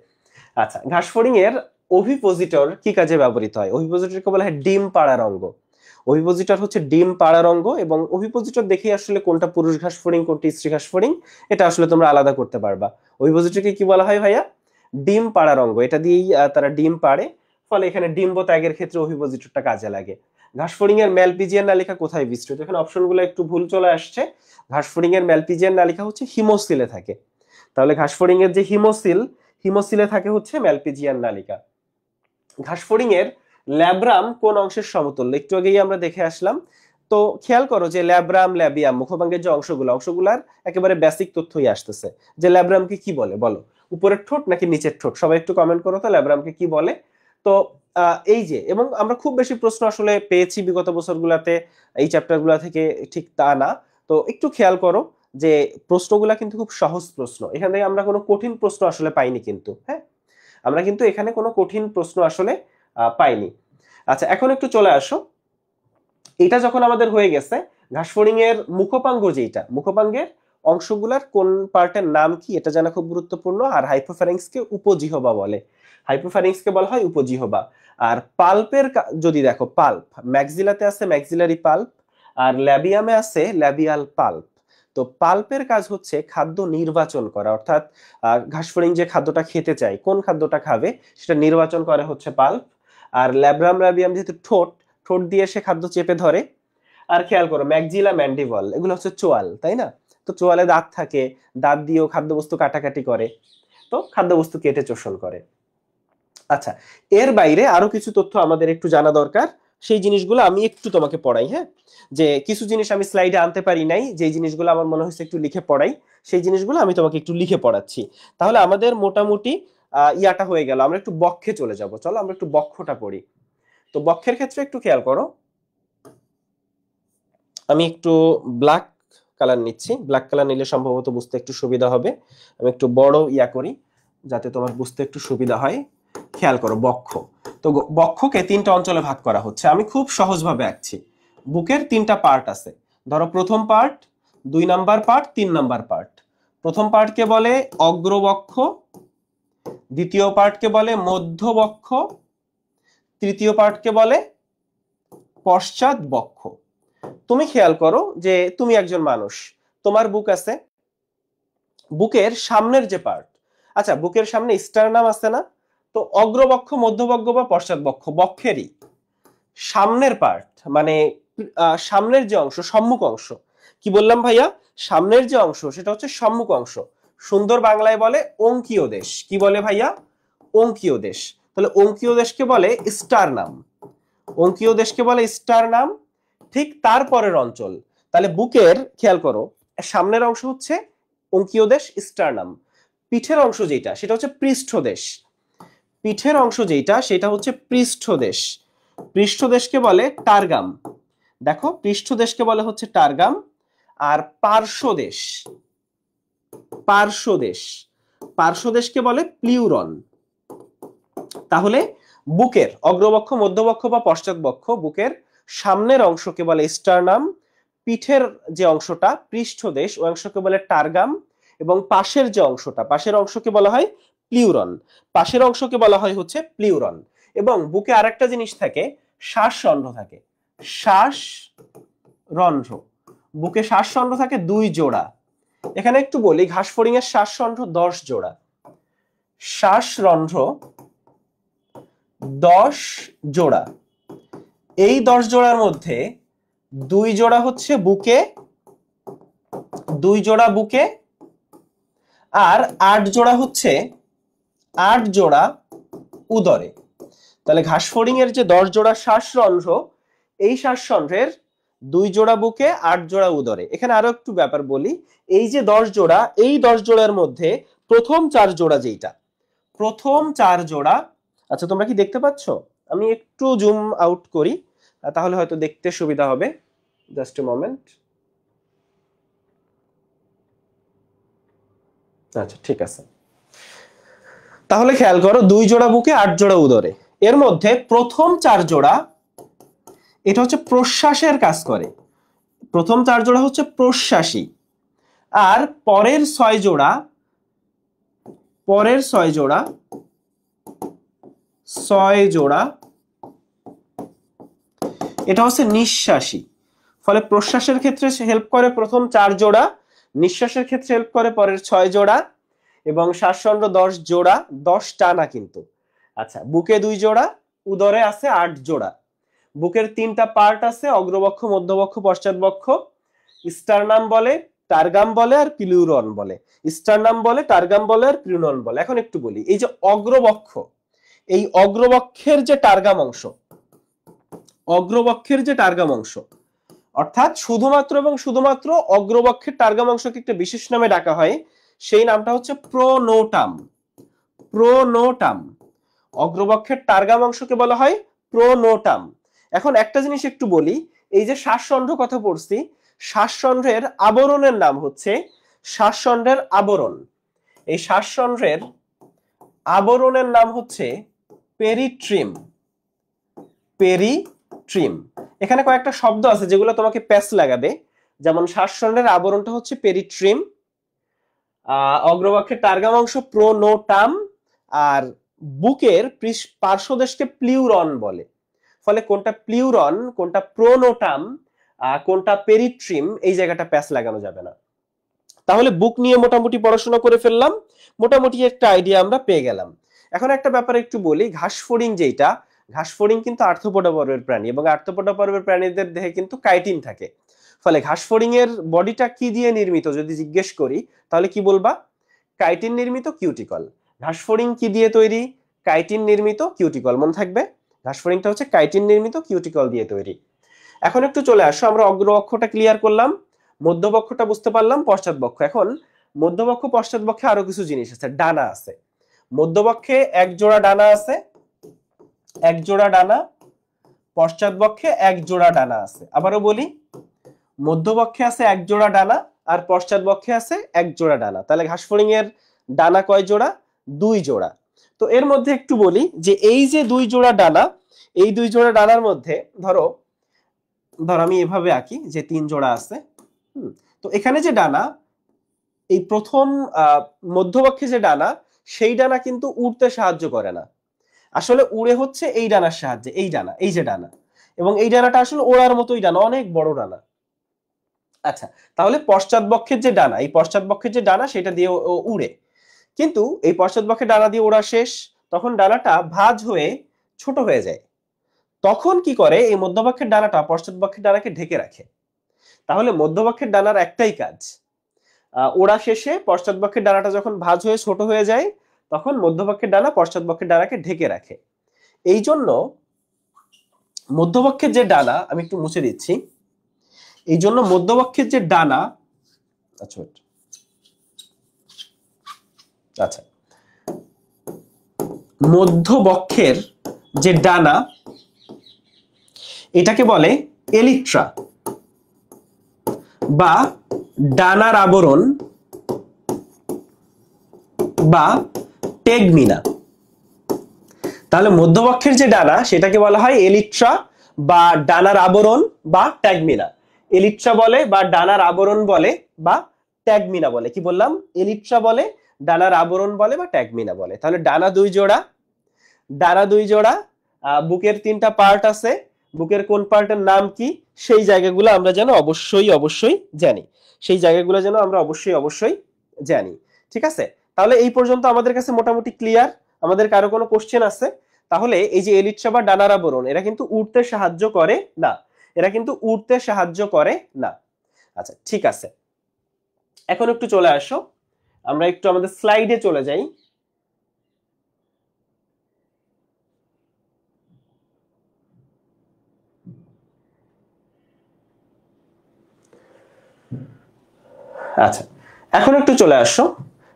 আচ্ছা, ঘাসফড়িং এর ওভিপোজিটর কি কাজে ব্যবহৃত হয়? ওভিপোজিটরকে বলা হয় ডিম পাড়ার অঙ্গ। ওভিপোজিটর হচ্ছে ডিম পাড়ার অঙ্গ, এবং ওভিপোজিটর দেখেই আসলে কোনটা পুরুষ ঘাসফড়িং কোনটা স্ত্রী ঘাসফড়িং এটা আসলে তোমরা আলাদা করতে পারবা। ওভিপোজিটরকে কি বলা হয় ভাইয়া? ডিম পাড়ার অঙ্গ। এটা দিয়েই তারা ডিম পাড়ে, ফলে এখানে ডিম্ব ত্যাগের ক্ষেত্রে ওভিপোজিটরটা কাজে লাগে। ঘাসফড়িং এর ম্যালপিজিয়ান নালিকা কোথায় বিস্তৃত? এখানে অপশনগুলো একটু ভুল চলে আসছে। ঘাসফড়িং এর ম্যালপিজিয়ান নালিকা হচ্ছে হিমোসিলে থাকে। তাহলে ঘাসফড়িং এর যে হিমোসিলে থাকে হচ্ছে ম্যালপিজিয়ান নালিকা। ঘাসফড়িং এর ল্যাব্রাম কোন অংশের সমতুল্য? একটু আগেই আমরা দেখে আসলাম। তো খেয়াল করো যে ল্যাব্রাম ল্যাবিয়াম মুখভাঙ্গের যে অংশগুলার একেবারে বেসিক তথ্যই আসতেছে। যে ল্যাব্রামকে কি বলে বলো? উপরের ঠোঁট নাকি নিচের ঠোঁট? সবাই একটু কমেন্ট করো তো ল্যাব্রামকে কি বলে। তো এই যে, এবং আমরা খুব বেশি প্রশ্ন আসলে পেয়েছি বিগত বছরগুলোতে এই চ্যাপ্টারগুলো থেকে, ঠিক তা না। তো একটু খেয়াল করো যে প্রশ্নগুলা কিন্তু খুব সহজ প্রশ্ন, এখান থেকে আমরা কোনো কঠিন প্রশ্ন আসলে পাইনি কিন্তু। হ্যাঁ, আমরা কিন্তু এখানে কোনো কঠিন প্রশ্ন আসলে পাইনি। আচ্ছা, এখন একটু চলে আসো, এটা যখন আমাদের হয়ে গেছে, ঘাসফড়িং এর মুখপাঙ্গ যেটা, মুখপাঙ্গের অংশগুলার কোন পার্টের নাম কি এটা জানা খুব গুরুত্বপূর্ণ। আর হাইপোফ্যারিংসকে উপজিহ্বা বলে, হাইপোফ্যারিংসকে বলা হয় উপজিহ্বা। আর পাল্পের যদি দেখো, পাল্প ম্যাক্সিলাতে আছে ম্যাক্সিলারি পাল্প, আর ল্যাবিয়ামে আছে ল্যাবিয়াল পাল্প। তো পাল্পের কাজ হচ্ছে খাদ্য নির্বাচন করা, অর্থাৎ ঘাসফড়িং যে খাদ্যটা খেতে চায়, কোন খাদ্যটা খাবে সেটা নির্বাচন করে হচ্ছে পাল্প। আর ল্যাব্রাম ল্যাবিয়াম যেহেতু ঠোঁট, ঠোঁট দিয়ে সে খাদ্য চেপে ধরে। আর খেয়াল করো ম্যাকজিলা ম্যান্ডিবল এগুলো হচ্ছে চোয়াল, তাই না? তো চোয়ালে দাঁত থাকে, দাঁত দিয়েও খাদ্যবস্তু কাটাকাটি করে, তো খাদ্যবস্তু কেটে চোষণ করে। আচ্ছা, এর বাইরে আরো কিছু তথ্য আমাদের একটু জানা দরকার, সেই জিনিসগুলো আমি একটু তোমাকে পড়াই। হ্যাঁ, যে কিছু জিনিস আমি স্লাইডে আনতে পারি নাই, যে জিনিসগুলো আমার মনে হয়েছে একটু লিখে পড়াই, সেই জিনিসগুলো আমি তোমাকে একটু লিখে পড়াচ্ছি। তাহলে আমাদের মোটামুটি ইয়াটা হয়ে গেল। আমরা একটু বক্ষে চলে যাব, চলো আমরা একটু বক্ষটা পড়ি। তো বক্ষের ক্ষেত্রে একটু খেয়াল করো, আমি একটু ব্ল্যাক কালার নিচ্ছি, ব্ল্যাক কালার নিলে সম্ভবত বুঝতে একটু সুবিধা হবে। আমি একটু বড় ইয়া করি যাতে তোমার বুঝতে একটু সুবিধা হয়। খেয়াল করো বক্ষ, তো বক্ষকে তিনটা অঞ্চলে ভাগ করা হচ্ছে, আমি খুব সহজভাবে আঁকছি। বুকের তিনটা পার্ট আছে, ধরো প্রথম part, 2 number part, 3 number part. প্রথম পার্টকে বলে অগ্রবক্ষ, দ্বিতীয় পার্টকে বলে মধ্যবক্ষ, তৃতীয় পার্টকে বলে পশ্চাৎ বক্ষ। তুমি খেয়াল করো যে তুমি একজন মানুষ, তোমার বুক আছে, বুকের সামনের যে পার্ট, আচ্ছা বুকের সামনে স্টারনাম আছে না? তো অগ্রবক্ষ, মধ্যবক্ষ বা পশ্চাৎবক্ষ, বক্ষেরই সামনের পার্ট, মানে সামনের যে অংশ, সম্মুখ অংশ। কি বললাম ভাইয়া? সামনের যে অংশ সেটা হচ্ছে সম্মুখ অংশ। সুন্দর বাংলায় বলে অঙ্কীয় দেশ। কি বলে ভাইয়া? অঙ্কীয় দেশ। তাহলে অঙ্কীয় দেশকে বলে স্টারনাম, অঙ্কীয় দেশকে বলে স্টারনাম। ঠিক তারপরের অঞ্চল, তাহলে বুকের খেয়াল করো, সামনের অংশ হচ্ছে অঙ্কীয় দেশ স্টারনাম, পিঠের অংশ যেটা সেটা হচ্ছে পৃষ্ঠদেশ, পিঠের অংশ যেটা সেটা হচ্ছে পৃষ্ঠদেশ, পৃষ্ঠদেশকে বলে টার্গাম। দেখো পৃষ্ঠদেশকে বলে হচ্ছে টার্গাম। আর পার্শ্বদেশ, পার্শ্বদেশ, পার্শ্বদেশকে বলে প্লিউরন। তাহলে বুকের অগ্রবক্ষ, মধ্যবক্ষ বা পশ্চাৎবক্ষ, বুকের সামনের অংশকে বলে স্টারনাম, পিঠের যে অংশটা পৃষ্ঠদেশ ওই অংশকে বলে টার্গাম, এবং পাশের যে অংশটা, পাশের অংশকে বলা হয় প্লিউরন, পাশের অংশকে বলা হয় হচ্ছে প্লিউরন। এবং বুকে আরেকটা জিনিস থাকে, শ্বাসরন্ধ্র থাকে, শ্বাসরন্ধ্র, বুকে শ্বাসরন্ধ্র থাকে 2 জোড়া। এখানে একটু বলি, ঘাসফড়িং এর শ্বাসরন্ধ্র 10 জোড়া, শ্বাসরন্ধ্র 10 জোড়া। এই 10 জোড়ার মধ্যে 2 জোড়া হচ্ছে বুকে, 2 জোড়া বুকে, আর 8 জোড়া হচ্ছে 8 জোড়া উদরে। তাহলে ঘাসফড়িং এর যে 10 জোড়া শ্বাসরন্ধ্র, এই শ্বাসরন্ধ্রের 2 জোড়া বুকে, 8 জোড়া উদরে। এখানে আরো একটু ব্যাপার বলি, এই যে 10 জোড়া, এই 10 জোড়ার মধ্যে প্রথম 4 জোড়া যেটা, প্রথম 4 জোড়া, আচ্ছা তোমরা কি দেখতে পাচ্ছ? আমি একটু জুম আউট করি, তাহলে হয়তো দেখতে সুবিধা হবে। Just a moment. আচ্ছা ঠিক আছে, তাহলে খেয়াল করো 2 জোড়া বুকে, 8 জোড়া উদরে। এর মধ্যে প্রথম 4 জোড়া এটা হচ্ছে প্রশ্বাসের কাজ করে, প্রথম 4 জোড়া হচ্ছে প্রশ্বাসী, আর পরের 6 জোড়া, পরের 6 জোড়া, 6 জোড়া এটা হচ্ছে নিঃশ্বাসী। ফলে প্রশ্বাসের ক্ষেত্রে হেল্প করে প্রথম 4 জোড়া, নিঃশ্বাসের ক্ষেত্রে হেল্প করে পরের 6 জোড়া, এবং শ্বাসচন্দ্র 10 জোড়া, 10 টানা কিন্তু। আচ্ছা, বুকে 2 জোড়া, উদরে আছে 8 জোড়া। বুকের 3টা পার্ট আছে, অগ্রবক্ষ, মধ্যবক্ষ, পশ্চাৎবক্ষ। স্টারনাম বলে, টার্গাম বলে আর পিলিউরন বলে। স্টারনাম বলে, টার্গাম বলে আর পিলিউরন বলে। এখন একটু বলি, এই যে অগ্রবক্ষ, এই অগ্রবক্ষের যে টার্গাম অংশ, অগ্রবক্ষের যে টার্গাম অংশ, অর্থাৎ শুধুমাত্র এবং শুধুমাত্র অগ্রবক্ষের টার্গাম অংশকে একটা বিশেষ নামে ডাকা হয়, সেই নামটা হচ্ছে প্রোনোটাম। প্রোনোটাম, অগ্রবক্ষের টার্গাম অংশকে বলা হয় প্রোনোটাম। এখন একটা জিনিস একটু বলি, এই যে শ্বাসচন্দ্র কথা পড়ছি, শ্বাসচন্দ্রের আবরণের নাম হচ্ছে শ্বাসচন্দ্রের আবরণ। এই শ্বাসচন্দ্রের আবরণের নাম হচ্ছে পেরিট্রিম। পেরিট্রিম। এখানে কয়েকটা শব্দ আছে যেগুলো তোমাকে প্যাচ লাগাবে, যেমন শ্বাসচন্দ্রের আবরণটা হচ্ছে পেরিট্রিম, অগ্রবক্ষের টার্গাম অংশ প্রোনোটাম, আর বুকের পার্শ্বদেশকে প্লিউরন বলে। ফলে কোনটা প্লিউরন, কোনটা প্রোনোটাম, কোনটা পেরিট্রিম, এই জায়গাটা প্যাচ লাগানো যাবে না। তাহলে বুক নিয়ে মোটামুটি পড়াশোনা করে ফেললাম, মোটামুটি একটা আইডিয়া আমরা পেয়ে গেলাম। এখন একটা ব্যাপার একটু বলি, ঘাসফড়িং যেটা, ঘাসফড়িং কিন্তু আর্থ্রোপোডা পর্বের প্রাণী, এবং আর্থ্রোপোডা পর্বের প্রাণীদের দেহে কিন্তু কাইটিন থাকে। ফলে ঘাসফড়িং এর বডিটা কি দিয়ে নির্মিত যদি জিজ্ঞেস করি, তাহলে কি বলবা? কাইটিন নির্মিত কিউটিকল। ঘাসফড়িং কি দিয়ে তৈরি? কাইটিন নির্মিত কিউটিকল। মনে থাকবে, ঘাসফড়িংটা হচ্ছে কাইটিন নির্মিত কিউটিকল দিয়ে তৈরি। এখন একটু চলে আসো, আমরা অগ্রবক্ষটা ক্লিয়ার করলাম, মধ্যবক্ষটা বুঝতে পারলাম, পশ্চাৎবক্ষ। এখন মধ্যবক্ষ পশ্চাৎবক্ষে আরো কিছু জিনিস আছে, ডানা আছে। মধ্যবক্ষে 1 জোড়া ডানা আছে, 1 জোড়া ডানা। পশ্চাৎবক্ষে 1 জোড়া ডানা আছে। আবারও বলি, মধ্যবক্ষে আছে 1 জোড়া ডানা, আর পশ্চাৎবক্ষে আছে 1 জোড়া ডানা। তাহলে ঘাসফড়িং এর ডানা কয় জোড়া? 2 জোড়া। তো এর মধ্যে একটু বলি যে এই যে 2 জোড়া ডানা, এই 2 জোড়া ডানার মধ্যে ধরো আমি এভাবে আঁকি যে 3 জোড়া আছে। তো এখানে যে ডানা, এই প্রথম মধ্যবক্ষে যে ডানা, সেই ডানা কিন্তু উড়তে সাহায্য করে না, আসলে উড়ে হচ্ছে এই ডানার সাহায্যে। এই ডানা, এই যে ডানা, এবং এই ডানাটা আসলে ওড়ার মতোই ডানা, অনেক বড় ডানা। আচ্ছা, তাহলে পশ্চাৎবক্ষের যে ডানা, এই পশ্চাৎবক্ষের যে ডানা সেটা দিয়ে উড়ে, কিন্তু এই পশ্চাৎবক্ষের ডানা দিয়ে ওড়া শেষ, তখন ডানাটা ভাঁজ হয়ে ছোট হয়ে যায়। তখন কি করে, এই মধ্যবক্ষের ডানাটা পশ্চাৎবক্ষের ডানাকে ঢেকে রাখে। তাহলে মধ্যবক্ষের ডানার একটাই কাজ, ওড়া শেষে পশ্চাৎবক্ষের ডানাটা যখন ভাঁজ হয়ে ছোট হয়ে যায়, তখন মধ্যবক্ষের ডানা পশ্চাৎবক্ষের ডানাকে ঢেকে রাখে। এই জন্য মধ্যবক্ষের যে ডানা, আমি একটু মুছে দিচ্ছি, এই জন্য মধ্যবক্ষের যে ডানা, আচ্ছা, মধ্যবক্ষের যে ডানা, এটাকে বলে এলিট্রা বা ডানার আবরণ বা টেগমিনা। তাহলে মধ্যবক্ষের যে ডানা সেটাকে বলা হয় এলিট্রা বা ডানার আবরণ বা ট্যাগমিনা। এলিট্রা বলে বা ডানার আবরণ বলে বা ট্যাগমিনা বলে। কি বললাম? এলিট্রা বলে, ডানার আবরণ বলে বা ট্যাগমিনা বলে। তাহলে ডানা 2 জোড়া, ডানা 2 জোড়া, বুকের 3টা পার্ট আছে, বুকের কোন পার্টের নাম কি, সেই জায়গাগুলো আমরা যেন অবশ্যই জানি, সেই জায়গাগুলো যেন আমরা অবশ্যই জানি। ঠিক আছে, তাহলে এই পর্যন্ত আমাদের কাছে মোটামুটি ক্লিয়ার। আমাদের কারো কোনো কোশ্চেন আছে? তাহলে এই যে এলিট্রা বা ডানার আবরণ, এরা কিন্তু উড়তে সাহায্য করে না, এরা কিন্তু উড়তে সাহায্য করে না। আচ্ছা, ঠিক আছে, এখন একটু চলে আসো, আমরা একটু আমাদের স্লাইডে চলে যাই। আচ্ছা, এখন একটু চলে আসো,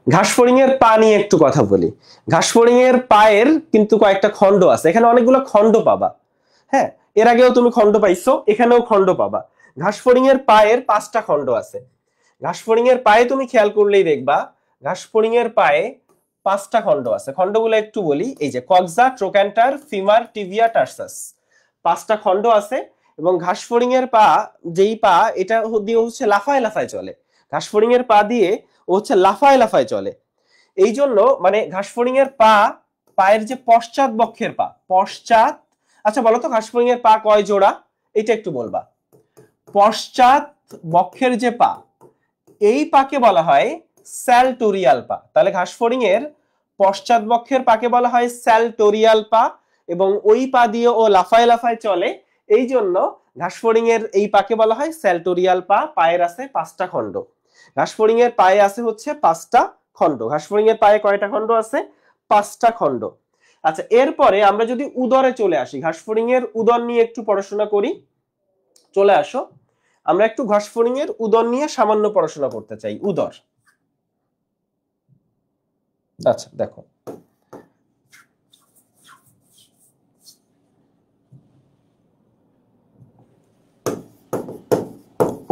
ঘাসফড়িং এর পা নিয়ে একটু কথা বলি। ঘাসফড়িং এর পায়ের কিন্তু কয়েকটা খণ্ড আছে, এখানে অনেকগুলো খণ্ড পাবা। হ্যাঁ, এর আগেও তুমি খণ্ড পাইছো, এখানেও খণ্ড পাবা। ঘাসফড়িং এর পায়ের 5টা খণ্ড আছে। ঘাসফড়িং এর পায়ে তুমি খেয়াল করলেই দেখবা ঘাসফড়িং এর পায়ে 5টা খণ্ড আছে। খণ্ডগুলো একটু বলি, এই যে কক্সা, ট্রোক্যান্টার, ফিমার, টিবিয়া, টার্সাস, 5টা খণ্ড আছে। এবং ঘাসফড়িং এর পা, যেই পা, এটা দিয়ে হচ্ছে লাফায় লাফায় চলে। ঘাসফড়িং এর পা দিয়ে ও হচ্ছে লাফায় লাফায় চলে। এই জন্য মানে ঘাসফড়িং এর পায়ের যে পশ্চাৎ বক্ষের পা, পশ্চাৎ, আচ্ছা বলো তো ঘাসফড়িং এর পা কয় জোড়া, এটা একটু বলবা। পশ্চাৎ বক্ষের যে পা, এই পাকে বলা হয় স্যালটোরিয়াল পা। তাহলে ঘাসফড়িং এর পশ্চাৎ বক্ষের পাকে বলা হয় স্যালটোরিয়াল পা, এবং ওই পা দিয়ে ও লাফায় লাফায় চলে, এই জন্য ঘাসফড়িং এর এই পাকে বলা হয় স্যালটোরিয়াল পা। পায়ের আছে 5টা খণ্ড, ঘাসফড়িং এর পায়ে আছে হচ্ছে 5টা খণ্ড। ঘাসফড়িং এর পায়ে কয়টা খণ্ড আছে? 5টা খণ্ড। আচ্ছা, এরপরে আমরা যদি উদরে চলে আসি, ঘাসফড়িং এর উদর নিয়ে একটু পড়াশোনা করি। চলে আসো, আমরা একটু ঘাসফড়িং এর উদর নিয়ে সামান্য পড়াশোনা করতে চাই। উদর, আচ্ছা দেখো,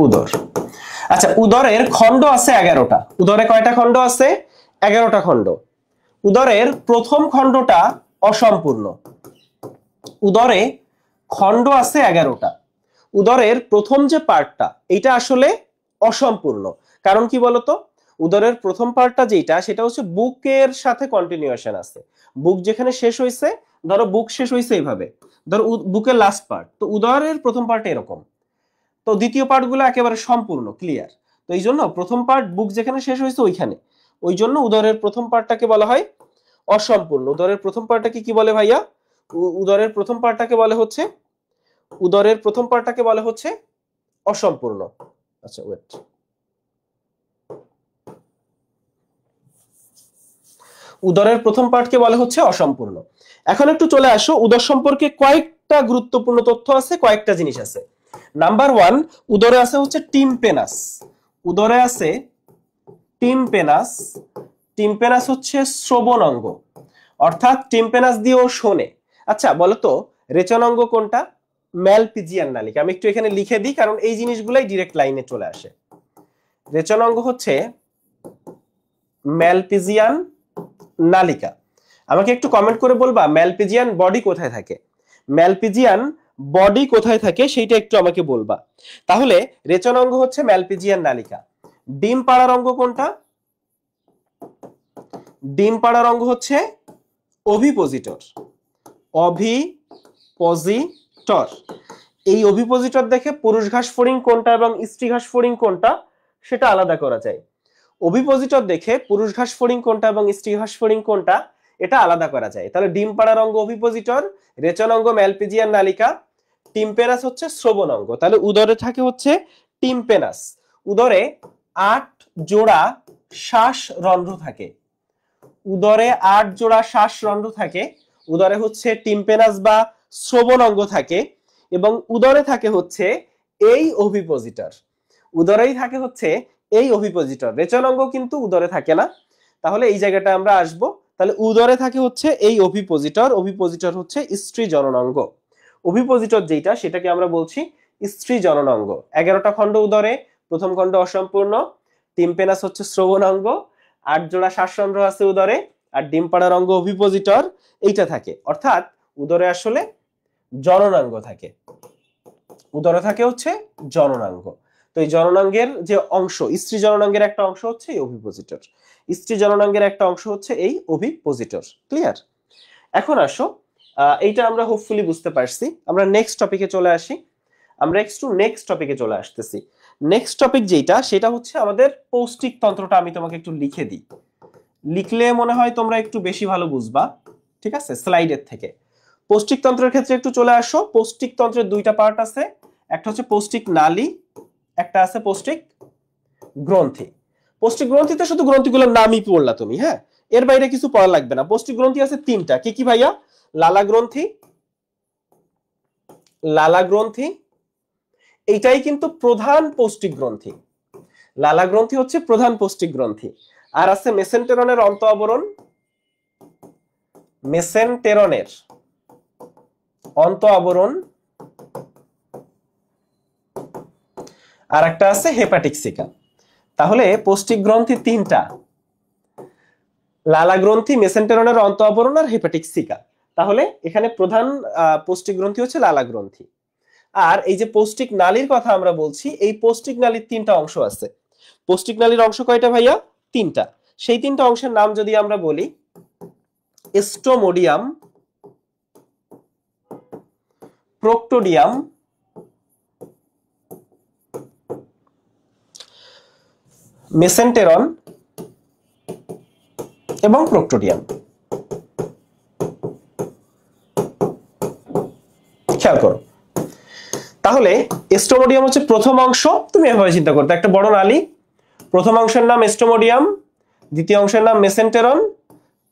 উদর। আচ্ছা, উদরের খণ্ড আছে 11টা। উদরে কয়টা খণ্ড আছে? 11টা খণ্ড। উদরের প্রথম খণ্ডটা অসম্পূর্ণ। উদরে খণ্ড আছে 11টা। উদরের প্রথম যে পার্টটা, এটা আসলে অসম্পূর্ণ। কারণ কি বলতো, উদরের প্রথম পার্টটা যেটা, সেটা হচ্ছে বুকের সাথে কন্টিনিউয়েশন আছে। বুক যেখানে শেষ হয়েছে, ধরো বুক শেষ হয়েছে এইভাবে, ধরো বুকের লাস্ট পার্ট, তো উদরের প্রথম পার্ট এরকম, তো দ্বিতীয় পার্টগুলো একেবারে সম্পূর্ণ ক্লিয়ার। তো এই জন্য প্রথম পার্ট বুক যেখানে শেষ হয়েছে ওইখানে, ওই জন্য উদরের প্রথম পার্টটাকে বলা হয় অসম্পূর্ণ। উদরের প্রথম পার্টটাকে কি বলে ভাইয়া? উদরের প্রথম পার্টটাকে বলে হচ্ছে, উদরের প্রথম পার্টটাকে বলে হচ্ছে অসম্পূর্ণ। আচ্ছা ওয়েট, উদরের প্রথম পার্টকে বলে হচ্ছে অসম্পূর্ণ। এখন একটু চলে আসো, উদর সম্পর্কে কয়েকটা গুরুত্বপূর্ণ তথ্য আছে, কয়েকটা জিনিস আছে। নাম্বার 1, উদরে আছে হচ্ছে টিম্পেনাস। উদরে আছে টিম্পেনাস। টিম্পেনাস হচ্ছে শ্রবণ অঙ্গ, অর্থাৎ টিম্পেনাস দিয়েও শোনে। আচ্ছা বলতো রেচন অঙ্গ কোনটা? ম্যালপিজিয়ান নালিকা। আমি একটু এখানে লিখে দিই, কারণ এই জিনিসগুলাই ডিরেক্ট লাইনে চলে আসে। রেচন অঙ্গ হচ্ছে ম্যালপিজিয়ান নালিকা। আমাকে একটু কমেন্ট করে বলবা ম্যালপিজিয়ান বডি কোথায় থাকে? ম্যালপিজিয়ান বডি কোথায় থাকে সেইটা একটু আমাকে বলবা। তাহলে রেচন অঙ্গ হচ্ছে ম্যালপিজিয়ান নালিকা। ডিম পাড়ার অঙ্গ কোনটা? ডিম পাড়ার অঙ্গ হচ্ছে ওভিপোজিটর। ওভিপোজিটর। এই ওভিপোজিটর দেখে পুরুষ ঘাসফড়িং কোনটা এবং স্ত্রী ঘাসফড়িং কোনটা সেটা আলাদা করা যায়। ওভিপোজিটর দেখে পুরুষ ঘাসফড়িং কোনটা এবং স্ত্রী ঘাসফড়িং কোনটা এটা আলাদা করা যায়। তাহলে ডিম পাড়ার অঙ্গ ওভিপোজিটর, রেচন অঙ্গ ম্যালপিজিয়ান নালিকা, টিম্পেনাস হচ্ছে শ্রবণ অঙ্গ। তাহলে উদরে থাকে হচ্ছে টিম্পেনাস। উদরে 8 জোড়া শ্বাস রন্ধ্র থাকে। উদরে 8 জোড়া শ্বাস রন্ধ্র থাকে। উদরে হচ্ছে টিম্পেনাস বা শ্রবণ অঙ্গ থাকে, এবং উদরে থাকে হচ্ছে এই ওভিপোজিটর। উদরেই থাকে হচ্ছে এই ওভিপোজিটর। রেচন অঙ্গ কিন্তু উদরে থাকে না। তাহলে এই জায়গাটা আমরা আসব। তাহলে উদরে থাকে হচ্ছে এই ওভিপোজিটর। ওভিপোজিটর হচ্ছে স্ত্রী জননাঙ্গ। ওভিপোজিটর যেটা, সেটাকে আমরা বলছি স্ত্রী জননাঙ্গ। 11টা খণ্ড উদরে, প্রথম খণ্ড অসম্পূর্ণ। টিম্পেনাস হচ্ছে শ্রবণাঙ্গ, 8 জোড়া শ্বাসরন্ধ্র আছে উদরে, আর ডিম পাড়ার অঙ্গ ওভিপোজিটর এইটা থাকে। অর্থাৎ উদরে আসলে জননাঙ্গ থাকে। উদরে থাকে হচ্ছে জননাঙ্গ। তো এই জননাঙ্গের যে অংশ, স্ত্রী জননাঙ্গের একটা অংশ হচ্ছে এই ওভিপোজিটর। স্ত্রী জননাঙ্গের একটা অংশ হচ্ছে এই ওভিপোজিটর। ক্লিয়ার? এখন আসো, এইটা আমরা হোপফুলি বুঝতে পারছি। আমরা নেক্সট টপিকে চলে আসি। আমরা নেক্সট টপিকে চলে আসতেছি। নেক্সট টপিক যেটা, সেটা হচ্ছে আমাদের পৌষ্টিক তন্ত্রটা। আমি তোমাকে একটু লিখে দিই, লিখলে মনে হয় তোমরা একটু বেশি ভালো বুঝবা। ঠিক আছে, স্লাইডের থেকে। পৌষ্টিক তন্ত্রের ক্ষেত্রে একটু চলে আসো। পৌষ্টিক তন্ত্রের 2টা পার্ট আছে, একটা হচ্ছে পৌষ্টিক নালী, একটা আছে পৌষ্টিক গ্রন্থি। পৌষ্টিক গ্রন্থিতে শুধু গ্রন্থিগুলোর নামই পড়লা তুমি, হ্যাঁ, এর বাইরে কিছু পড়া লাগবে না। পৌষ্টিক গ্রন্থি আছে 3টা। কি কি ভাইয়া? লালা গ্রন্থি, লালা গ্রন্থি এইটাই কিন্তু প্রধান পৌষ্টিক গ্রন্থি। লালা গ্রন্থি হচ্ছে প্রধান পৌষ্টিক গ্রন্থি। আর আছে মেসেন্টেরনের অন্ত আবরণ, মেসেন্টেরনের অন্ত আবরণ, আর একটা আছে হেপাটিক সিকা। তাহলে পৌষ্টিক গ্রন্থি 3টা, লালা গ্রন্থি, মেসেন্টেরনের অন্ত আবরণ আর হেপাটিক সিকা। তাহলে এখানে প্রধান পৌষ্টিক গ্রন্থি হচ্ছে লালা গ্রন্থি। আর এই যে পৌষ্টিক নালীর কথা আমরা বলছি, এই পৌষ্টিক নালীর 3টা অংশ আছে। পোস্টিক নালীর অংশ কয়টা ভাইয়া? তিনটা। সেই তিনটা অংশের নাম যদি আমরা বলি স্টোমোডিয়াম, প্রোক্টোডিয়াম, মেসেন্টেরন এবং প্রোক্টোডিয়াম। খেয়াল করো, তাহলে স্টোমোডিয়াম হচ্ছে প্রথম অংশ। তুমি এভাবে চিন্তা করতে, একটা বড় নালী, প্রথম অংশের নাম স্টোমোডিয়াম, দ্বিতীয় অংশের নাম মেসেন্টেরন,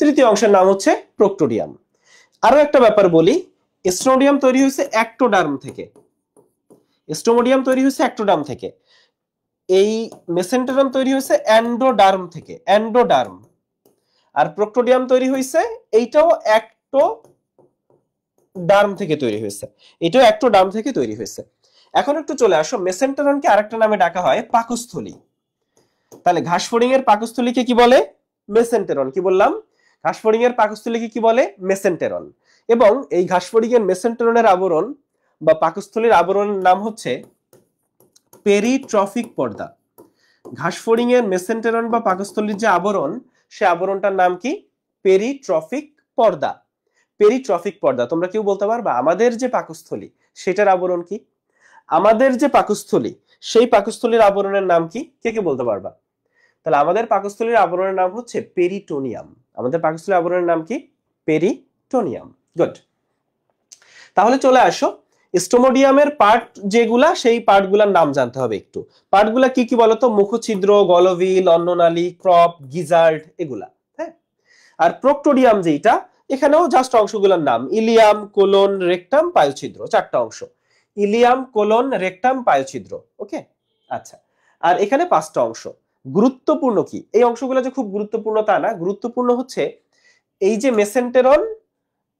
তৃতীয় অংশের নাম হচ্ছে প্রোক্টোডিয়াম। আরো একটা ব্যাপার বলি, স্টোমোডিয়াম তৈরি হয়েছে অ্যাক্টোডার্ম থেকে, স্টোমোডিয়াম তৈরি হয়েছে অ্যাক্টোডার্ম থেকে, এই মেসেন্টেরন তৈরি হয়েছে এন্ডোডার্ম থেকে, এন্ডোডার্ম। আর প্রোক্টোডিয়াম তৈরি হয়েছে, এইটাও ডার্ম থেকে তৈরি হয়েছে, এটাও ডার্ম থেকে তৈরি হয়েছে। এখন একটু চলে আসো, মেসেন্টেরনকে আরেকটা নামে ডাকা হয় পাকস্থলী। তাহলে ঘাসফড়িং এর পাকস্থলীকে কি বলে? মেসেন্টেরন। কি বললাম? ঘাসফড়িং এর পাকস্থলীকে কি বলে? মেসেন্টেরন। এবং এই ঘাসফড়িং এর মেসেন্টেরনের আবরণ বা পাকস্থলীর আবরণের নাম হচ্ছে পেরিট্রফিক পর্দা। ঘাসফড়িং এর মেসেন্টেরন বা পাকস্থলীর যে আবরণ, সে আবরণটার নাম কি? পেরিট্রফিক পর্দা। পেরিট্রফিক পর্দা। তোমরা কেউ বলতে পারবা আমাদের যে পাকস্থলী সেটার আবরণ কি? আমাদের যে পাকস্থলী, সেই পাকস্থলীর আবরণের নাম কি? কে কে বলতে পারবা? তাহলে আমাদের পাকস্থলীর আবরণের নাম হচ্ছে পেরিটোনিয়াম। আমাদের পাকস্থলীর আবরণের নাম কি? পেরিটোনিয়াম। গুড। তাহলে চলে আসো, স্টোমোডিয়ামের পার্ট যেগুলা, সেই পার্টগুলোর নাম জানতে হবে একটু। পার্টগুলা কি কি বলতো? মুখছিদ্র, গলবিল, অন্ননালী, ক্রপ, গিজার্ড, এগুলা। হ্যাঁ। আর প্রোক্টোডিয়াম যেটা, এখানেও জাস্ট অংশগুলোর নাম ইলিয়াম, কোলন, রেকটাম, পায়োছিদ্র, চারটা অংশ। ইলিয়াম, কোলন, রেকটাম, পায়োছিদ্র। ওকে, আচ্ছা। আর এখানে পাঁচটা অংশ। গুরুত্বপূর্ণ কি? এই অংশগুলো যে খুব গুরুত্বপূর্ণ তা না, গুরুত্বপূর্ণ হচ্ছে এই যে মেসেন্টেরন,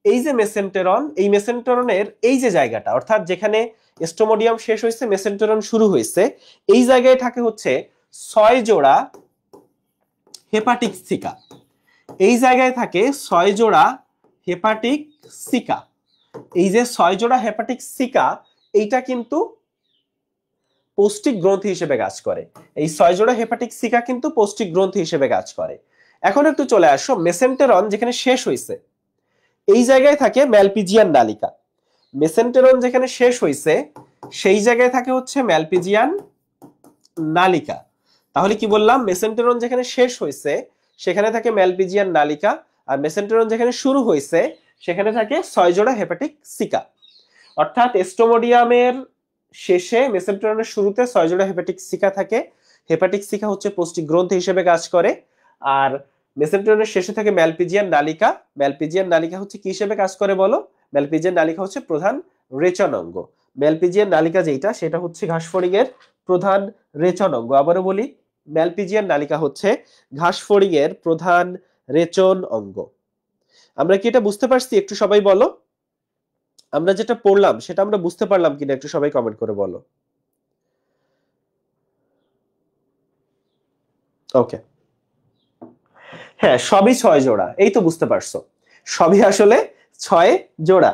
এই যে মেসেন্টেরন, এই মেসেন্টেরনের এই যে জায়গাটা, অর্থাৎ যেখানে স্টোমোডিয়াম শেষ হয়েছে মেসেন্টেরন শুরু হয়েছে, এই জায়গায় থাকে হচ্ছে 6 জোড়া হেপাটিক সিকা। এই জায়গায় থাকে 6 জোড়া হেপাটিক সিকা। এই যে 6 জোড়া হেপাটিক সিকা, এইটা কিন্তু পৌষ্টিক গ্রন্থি হিসেবে কাজ করে। এই 6 জোড়া হেপাটিক সিকা কিন্তু পৌষ্টিক গ্রন্থি হিসেবে কাজ করে। এখন একটু চলে আসো, মেসেন্টেরন যেখানে শেষ হয়েছে, এই জায়গায় থাকে ম্যালপিজিয়ান নালিকা। মেসেন্টেরন যেখানে শেষ হয়েছে, সেই জায়গায় থাকে হচ্ছে ম্যালপিজিয়ান নালিকা। তাহলে কি বললাম? মেসেন্টেরন যেখানে শেষ হয়েছে সেখানে থাকে ম্যালপিজিয়ান নালিকা, আর মেসেন্টেরন যেখানে শুরু হয়েছে সেখানে থাকে 6 জোড়া হেপাটিক সিকা। অর্থাৎ স্টোমোডিয়ামের শেষে মেসেন্টেরনের শুরুতে 6 জোড়া হেপাটিক সিকা থাকে। হেপাটিক সিকা হচ্ছে পৌষ্টিক গ্রন্থি হিসেবে কাজ করে। আর মেসেন্টেরনের শেষে থাকে ম্যালপিজিয়ান নালিকা। ম্যালপিজিয়ান নালিকা হচ্ছে কি হিসেবে কাজ করে বলো? ম্যালপিজিয়ান নালিকা হচ্ছে প্রধান রেচন অঙ্গ। ম্যালপিজিয়ান নালিকা যেটা, সেটা হচ্ছে ঘাসফড়িং এর প্রধান রেচন অঙ্গ। আবারও বলি, ম্যালপিজিয়ান নালিকা হচ্ছে ঘাসফড়িং এর প্রধান রেচন অঙ্গ। আমরা কি এটা বুঝতে পারছি? একটু সবাই বলো, আমরা যেটা পড়লাম সেটা আমরা বুঝতে পারলাম কিনা, একটু সবাই কমেন্ট করে বলো। ওকে, হ্যাঁ, সবই 6 জোড়া। এই তো বুঝতে পারছো, সবই আসলে 6 জোড়া।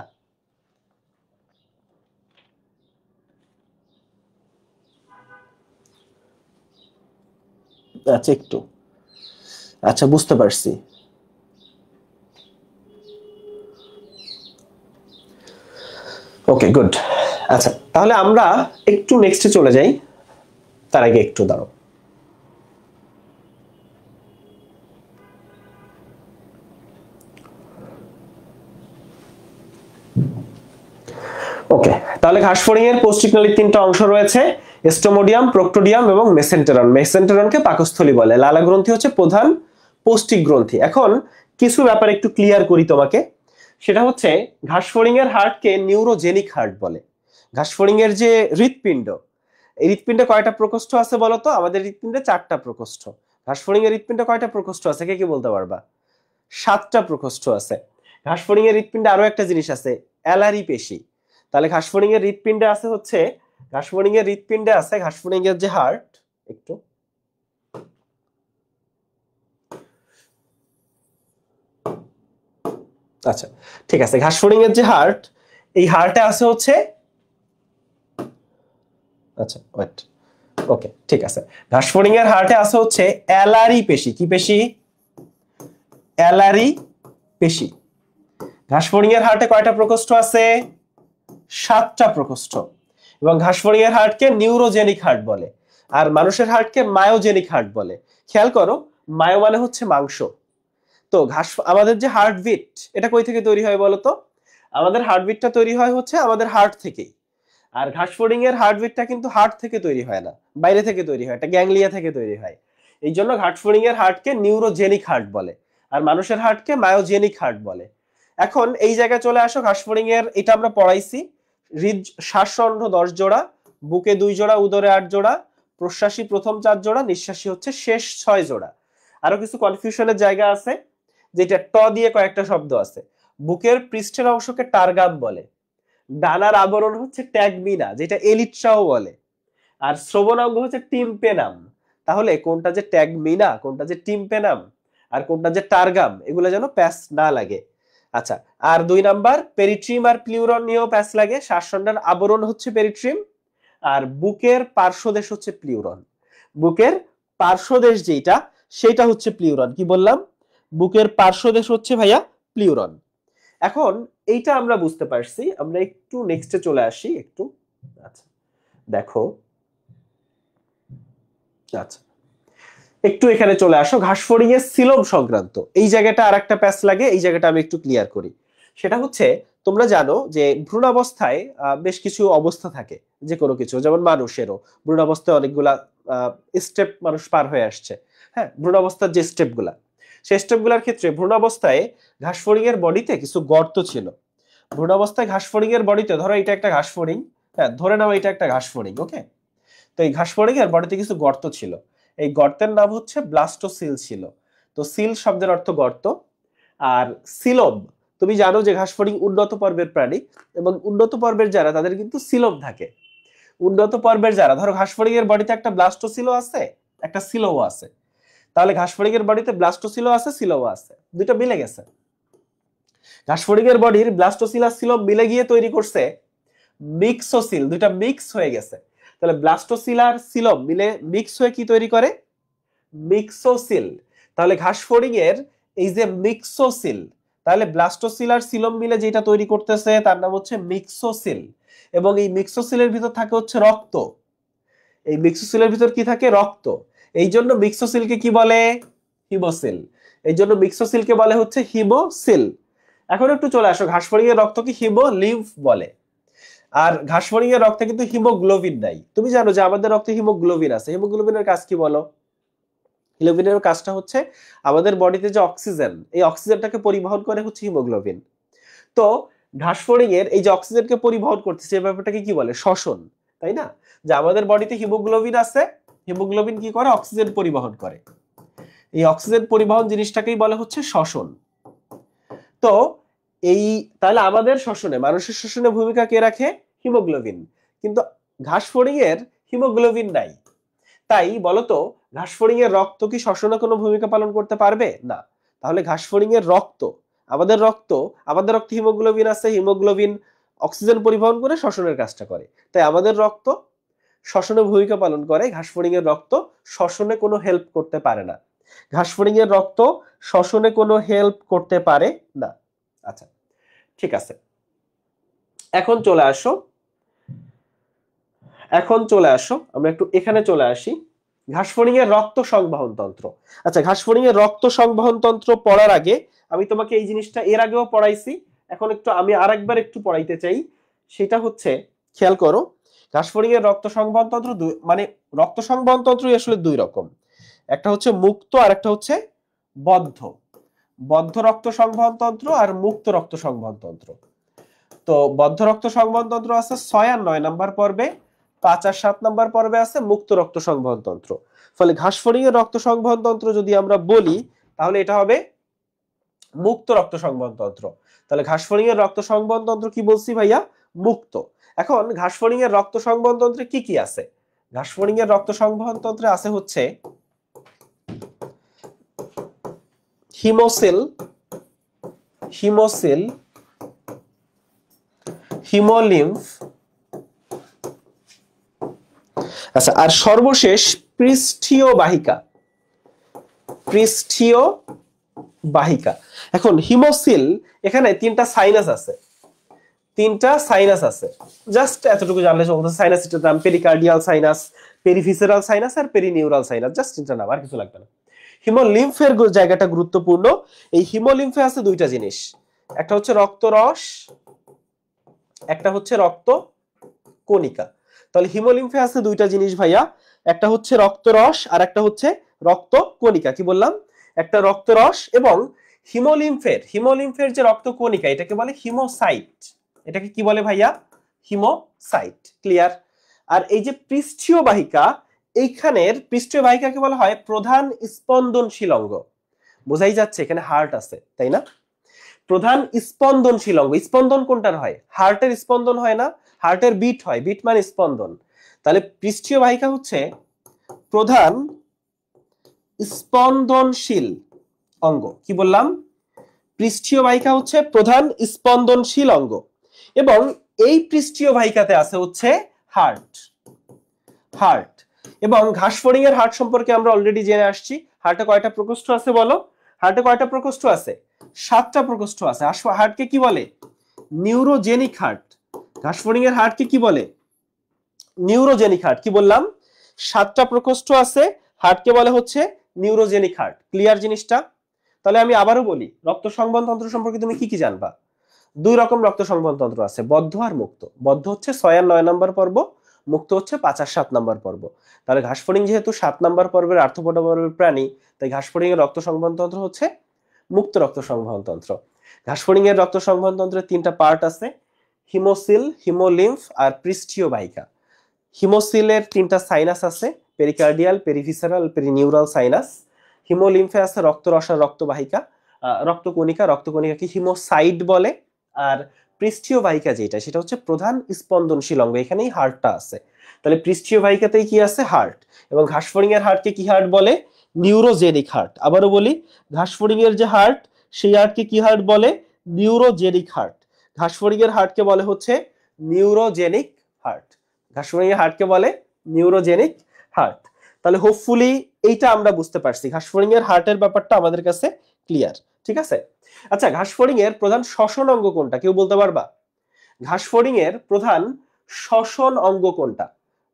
আচ্ছা, একটু, আচ্ছা, বুঝতে পারছি। ওকে, গুড। আচ্ছা, তাহলে আমরা একটু নেক্সটে চলে যাই। তার আগে একটু দাঁড়াও। ওকে, তাহলে ঘাসফড়িং এর পৌষ্টিক নালীর তিনটা অংশ রয়েছে, স্টোমোডিয়াম, প্রোক্টোডিয়াম এবং মেসেন্টেরন। মেসেন্টেরনকে পাকস্থলী বলে। লালা গ্রন্থি হচ্ছে প্রধান পৌষ্টিক গ্রন্থি। এখন কিছু ব্যাপার একটু ক্লিয়ার করি তোমাকে। সেটা হচ্ছে, ঘাসফড়িং এর হার্টকে নিউরোজেনিক হার্ট বলে। ঘাসফড়িং এর যে হৃৎপিণ্ড, এই হৃৎপিণ্ডে কয়টা প্রকোষ্ঠ আছে বলতো? আমাদের হৃৎপিণ্ডে 4টা প্রকোষ্ঠ। ঘাসফড়িং এর হৃৎপিণ্ডে কয়টা প্রকোষ্ঠ আছে? কে কি বলতে পারবা? 7টা প্রকোষ্ঠ আছে। ঘাসফড়িং এর হৃৎপিণ্ডে আরো একটা জিনিস আছে, অ্যালারি পেশি। তাহলে ঘাসফড়িং এর হৃৎপিণ্ডে আছে হচ্ছে, ঘাসফড়িং এর হৃৎপিণ্ডে আছে, ঘাসফড়িং এর যে হার্ট, একটু আচ্ছা, ঠিক আছে, ঘাসফড়িং এর যে হার্ট, এই হার্টে আছে হচ্ছে, আচ্ছা ওয়েট, ওকে, ঠিক আছে। ঘাস ফড়িং এর হার্টে আছে হচ্ছে অ্যালারি পেশি। কি পেশি? অ্যালারি পেশি। ঘাস ফড়িং এর হার্টে কয়টা প্রকোষ্ঠ আছে? 7টা প্রকোষ্ঠ। এবং ঘাস ফড়িং এর হার্টকে নিউরোজেনিক হার্ট বলে, আর মানুষের হার্টকে মায়োজেনিক হার্ট বলে। খেয়াল করো, মায়ো মানে হচ্ছে মাংস। তো আমাদের যে হার্টবিট, এটা কই থেকে তৈরি হয় বলো তো? আমাদের হার্টবিটটা তৈরি হয় হচ্ছে আমাদের হার্ট থেকেই। আর ঘাস ফড়িং এর হার্টবিটটা কিন্তু হার্ট থেকে তৈরি হয় না, বাইরে থেকে তৈরি হয়, এটা গ্যাংলিয়া থেকে তৈরি হয়। এই জন্য ঘাস ফড়িং এর হার্টকে নিউরোজেনিক হার্ট বলে, আর মানুষের হার্টকে মায়োজেনিক হার্ট বলে। এখন এই জায়গায় চলে আসো, ঘাস ফড়িং এর এটা আমরা পড়াইছি। শ্বাসরন্ধ্র 10 জোড়া, বুকে 2 জোড়া, উদরে 8 জোড়া, প্রশ্বাসী প্রথম 4 জোড়া, নিঃশ্বাসী হচ্ছে শেষ 6 জোড়া। আরো কিছু কনফিউশনের জায়গা আছে, যেটা ট দিয়ে কয়েকটা শব্দ আছে। বুকের পৃষ্ঠের অংশকে টারগাম বলে, ডানার আবরণ হচ্ছে ট্যাগমিনা, যেটা এলিট্রাও বলে, আর শ্রবণাঙ্গ হচ্ছে টিম্পেনাম। তাহলে কোনটা যে ট্যাগমিনা, কোনটা যে টিম্পেনাম, আর কোনটা যে টারগাম, এগুলো যেন প্যাস না লাগে। আচ্ছা, আর 2 নাম্বার, পেরিট্রিম আর প্লিউরন নিয়েও প্যাস লাগে। শ্বাসরন্ধ্রের আবরণ হচ্ছে পেরিট্রিম, আর বুকের পার্শ্বদেশ হচ্ছে প্লিউরন। বুকের পার্শ্বদেশ যেটা, সেটা হচ্ছে প্লিউরন। কি বললাম? বুকের পার্শ্বদেশ হচ্ছে ভাইয়া প্লিউরন। এখন এইটা আমরা বুঝতে পারছি, আমরা একটু নেক্সটে চলে আসি একটু। আচ্ছা দেখো, আচ্ছা একটু এখানে চলে আসো, ঘাস ফড়িং এর সিলোম সংক্রান্ত এই জায়গাটা আর একটা প্যাচ লাগে, এই জায়গাটা আমি একটু ক্লিয়ার করি। সেটা হচ্ছে, তোমরা জানো যে ভ্রূণাবস্থায় বেশ কিছু অবস্থা থাকে, যে কোনো কিছু, যেমন মানুষেরও ভ্রূণাবস্থায় অনেকগুলা স্টেপ মানুষ পার হয়ে আসছে। হ্যাঁ, ভ্রূণাবস্থার যে স্টেপগুলা, সেই স্টেপগুলার ক্ষেত্রে ভ্রূণাবস্থায় ঘাস ফড়িং এর বডিতে কিছু গর্ত ছিল। ভ্রূণাবস্থায় ঘাস ফড়িং এর বডিতে, ধরো এটা একটা ঘাস ফড়িং, হ্যাঁ ধরে নাও এটা একটা ঘাস ফড়িং, ওকে। তো এই ঘাস ফড়িং এর বডিতে কিছু গর্ত ছিল, এই গর্তের নাম হচ্ছে ব্লাস্টোসিল ছিল। তো সিল শব্দের অর্থ গর্ত। আর সিলোম, তুমি জানো যে ঘাস ফড়িং উন্নত পর্বের প্রাণী, এবং উন্নত পর্বের যারা, তাদের কিন্তু সিলোম থাকে। উন্নত পর্বের যারা, ধরো ঘাস ফড়িং এর বডিতে একটা ব্লাস্টোসিলও আছে, একটা সিলোও আছে। তাহলে ঘাস ফড়িং এর বডিতে ব্লাস্টোসিলও আছে, সিলোও আছে, দুটো মিলে গেছে। ঘাস ফড়িং এর বডির ব্লাস্টোসিল আর সিলোম মিলে গিয়ে তৈরি করছে মিক্সোসিল, দুইটা মিক্স হয়ে গেছে। তাহলে ব্লাস্টোসিল আর সিলোম মিলে মিক্স হয়ে কি তৈরি করে? মিক্সোসিল। তাহলে ঘাস ফড়িং এর এই যে মিক্সোসিল, তাহলে ব্লাস্টোসিল আর সিলোম মিলে যেটা তৈরি করতেছে তার নাম হচ্ছে মিক্সোসিল। এবং এই মিক্সোসিলের ভিতর থাকে হচ্ছে রক্ত। এই মিক্সোসিলের ভিতর কি থাকে? রক্ত। এই জন্য মিক্সোসিলকে কি বলে? হিমোসিল। এই জন্য মিক্সোসিলকে বলে হচ্ছে হিমোসিল। এখন একটু চলে আসো, ঘাস ফড়িং এর রক্ত কি হিমোলিম্ফ বলে। আর ঘাস ফড়িং এর রক্তে কিন্তু হিমোগ্লোবিন নাই। তুমি জানো যে আমাদের রক্তে হিমোগ্লোবিন আছে। হিমোগ্লোবিনের কাজ কি বলো? হিমোগ্লোবিনের কাজটা হচ্ছে আমাদের বডিতে যে অক্সিজেন, এই অক্সিজেনটাকে পরিবহন করে হচ্ছে হিমোগ্লোবিন। তো ঘাস ফড়িং এর এই যে অক্সিজেনকে পরিবহন করতেছে, এই ব্যাপারটাকে কি বলে? শ্বসন, তাই না? যে আমাদের বডিতে হিমোগ্লোবিন আছে, হিমোগ্লোবিন কি করে? অক্সিজেন পরিবহন করে। এই অক্সিজেন পরিবহন জিনিসটাকেই বলে হচ্ছে শ্বসন। তো এই, তাহলে আমাদের শ্বসনে, মানুষের শ্বসনে ভূমিকা কে রাখে? হিমোগ্লোবিন। কিন্তু ঘাস ফড়িং এর হিমোগ্লোবিন নাই। তাই বলতো, ঘাস ফড়িং এর রক্ত কি শ্বসনে কোনো ভূমিকা পালন করতে পারবে না? তাহলে ঘাস ফড়িং এর রক্ত, আমাদের রক্তে হিমোগ্লোবিন আছে, হিমোগ্লোবিন অক্সিজেন পরিবহন করে শ্বসনের কাজটা করে। তাই আমাদের রক্ত শ্বসনে ভূমিকা পালন করে, ঘাস ফড়িং এর রক্ত শ্বসনে কোনো হেল্প করতে পারে না। ঘাস ফড়িং এর রক্ত শ্বসনে কোনো হেল্প করতে পারে না। আচ্ছা, ঠিক আছে। এখন চলে আসো, আমরা একটু এখানে চলে আসি, ঘাস ফড়িং এর রক্ত সংবহন তন্ত্র। আচ্ছা, ঘাস ফড়িং এর রক্ত সংবহন তন্ত্র পড়ার আগে আমি তোমাকে এই জিনিসটা এর আগেও পড়াইছি, এখন একটু আমি আরেকবার একটু পড়াইতে চাই। সেটা হচ্ছে, খেয়াল করো, ঘাস ফড়িং এর রক্ত সংবহন তন্ত্র মানে রক্ত সংবহন তন্ত্রই আসলে 2 রকম। একটা হচ্ছে মুক্ত, আর একটা হচ্ছে বদ্ধ। বদ্ধ রক্ত সংবহন তন্ত্র আর মুক্ত রক্ত সংবহন তন্ত্র। তো বদ্ধ রক্ত সংবহন তন্ত্র আছে 6 আর 9 নাম্বার পর্বে, 5 আর 7 নাম্বার পর্বে আছে মুক্ত রক্ত সংবহন তন্ত্র। ফলে ঘাস ফড়িং এর রক্ত সংবহন তন্ত্র যদি আমরা বলি, তাহলে এটা হবে মুক্ত রক্ত সংবহন তন্ত্র। তাহলে ঘাস ফড়িং এর রক্ত সংবহন তন্ত্র কি বলছি ভাইয়া? মুক্ত। এখন ঘাস ফড়িং এর রক্ত সংবহন তন্ত্রে কি কি আছে? ঘাস ফড়িং এর রক্ত সংবহন তন্ত্রে আছে হচ্ছে হিমোসিল, হিমোলিম্ফ, আচ্ছা, আর সর্বশেষ পৃষ্ঠীয় বাহিকা। পৃষ্ঠীয় বাহিকা। এখন হিমোসিল, এখানে তিনটা সাইনাস আছে, তিনটা সাইনাস আছে, জাস্ট এতটুকু জানলে চলবে। সাইনাস এটার নাম পেরিকার্ডিয়াল সাইনাস, পেরিভিসেরাল সাইনাস আর পেরিনিউরাল সাইনাস, জাস্ট তিনটা নাম, আর কিছু লাগবে না। হিমোলিম্ফের জায়গাটা গুরুত্বপূর্ণ। এই হিমোলিম্ফে আছে দুইটা জিনিস, একটা হচ্ছে রক্তরস, একটা হচ্ছে রক্ত কণিকা। তাহলে হিমোলিম্ফে আছে দুইটা জিনিস ভাইয়া, একটা হচ্ছে রক্তরস আর একটা হচ্ছে রক্ত কণিকা। কি বললাম? একটা রক্তরস এবং হিমোলিম্ফের যে রক্ত কণিকা এটাকে বলে হিমোসাইট। এটাকে কি বলে ভাইয়া? হিমোসাইট। ক্লিয়ার? আর এই যে পৃষ্ঠীয় বাহিকা, এইখানের পৃষ্ঠীয় বাহিকাকে বলা হয় প্রধান স্পন্দনশীল অঙ্গ। বোঝাই যাচ্ছে এখানে হার্ট আছে, তাই না? প্রধান স্পন্দনশীল অঙ্গ। স্পন্দন কোনটার হয়? হার্টের স্পন্দন হয় না, হার্টের বিট হয়, বিট মানে স্পন্দন। তাহলে পৃষ্ঠীয় বাহিকা হচ্ছে প্রধান স্পন্দনশীল অঙ্গ। কি বললাম? পৃষ্ঠীয় বাহিকা হচ্ছে প্রধান স্পন্দনশীল অঙ্গ এবং এই পৃষ্ঠীয় বাহিকাতে আছে হচ্ছে হার্ট। হার্ট এবং ঘাসফড়িং এর হার্ট সম্পর্কে আমরা অলরেডি জেনে আসছি। হার্টে কয়টা প্রকোষ্ঠ আছে বলো? হার্টে কয়টা প্রকোষ্ঠ আছে? 7টা প্রকোষ্ঠ আছে। হার্টকে কি বলে? Neurogenic heart. ঘাসফড়িং এর হার্টকে কি বলে? Neurogenic heart. কি বললাম? 7টা প্রকোষ্ঠ আছে, হার্টকে বলে হচ্ছে নিউরোজেনিক হার্ট। ক্লিয়ার জিনিসটা? তাহলে আমি আবারও বলি, রক্ত সংবহন তন্ত্র সম্পর্কে তুমি কি কি জানবা? দুই রকম রক্ত সংবহন তন্ত্র আছে, বদ্ধ আর মুক্ত। বদ্ধ হচ্ছে 6 আর 9 নম্বর পর্ব, মুক্ত হচ্ছে 5 আর 7 নম্বর পর্ব। তাহলে ঘাসফড়িং যেহেতু 7 নম্বর পর্বের আর্থ্রোপোডা পর্বের প্রাণী, তাই ঘাসফড়িং এর রক্ত সংবহন তন্ত্র হচ্ছে মুক্ত রক্ত সংবহন তন্ত্র। ঘাসফড়িং এর রক্ত সংবহন তন্ত্রের 3টা পার্ট আছে, হিমোসিল, হিমোলিম্ফ আর পৃষ্ঠীয় বাহিকা। হিমোসিলের 3টা সাইনাস আছে, পেরিকার্ডিয়াল, পেরিভিসেরাল, পেরিনিউরাল সাইনাস। হিমোলিম্ফে আছে রক্তরস আর রক্তবাহিকা, রক্তকণিকা। রক্তকণিকাকে হিমোসাইট বলে। আর পৃষ্ঠীয় বাহিকা যেটা, সেটা হচ্ছে প্রধান স্পন্দনশীল অঙ্গ, এখানেই হার্টটা আছে। তাহলে পৃষ্ঠীয় বাহিকাতেই কি আছে? হার্ট। এবং ঘাসফড়িং এর হার্টকে কি হার্ট বলে? Neurogenic heart. আবারও বলি, ঘাসফড়িং এর যে হার্ট, সেই হার্টকে কি হার্ট বলে? Neurogenic heart. ঘাসফড়িং এর হার্টকে বলে হচ্ছে নিউরোজেনিক হার্ট। ঘাসফড়িং এর হার্টকে বলে নিউরোজেনিক হার্ট। তাহলে হোপফুলি এইটা আমরা বুঝতে পারছি, ঘাসফড়িং এর হার্টের ব্যাপারটা আমাদের কাছে ক্লিয়ার। ঠিক আছে? আচ্ছা, ঘাসফড়িং এর প্রধান শ্বসন অঙ্গ কোনটা? কেউ বলতে পারবা? ঘাসফড়িং এর প্রধান শ্বসন অঙ্গ কোনটা?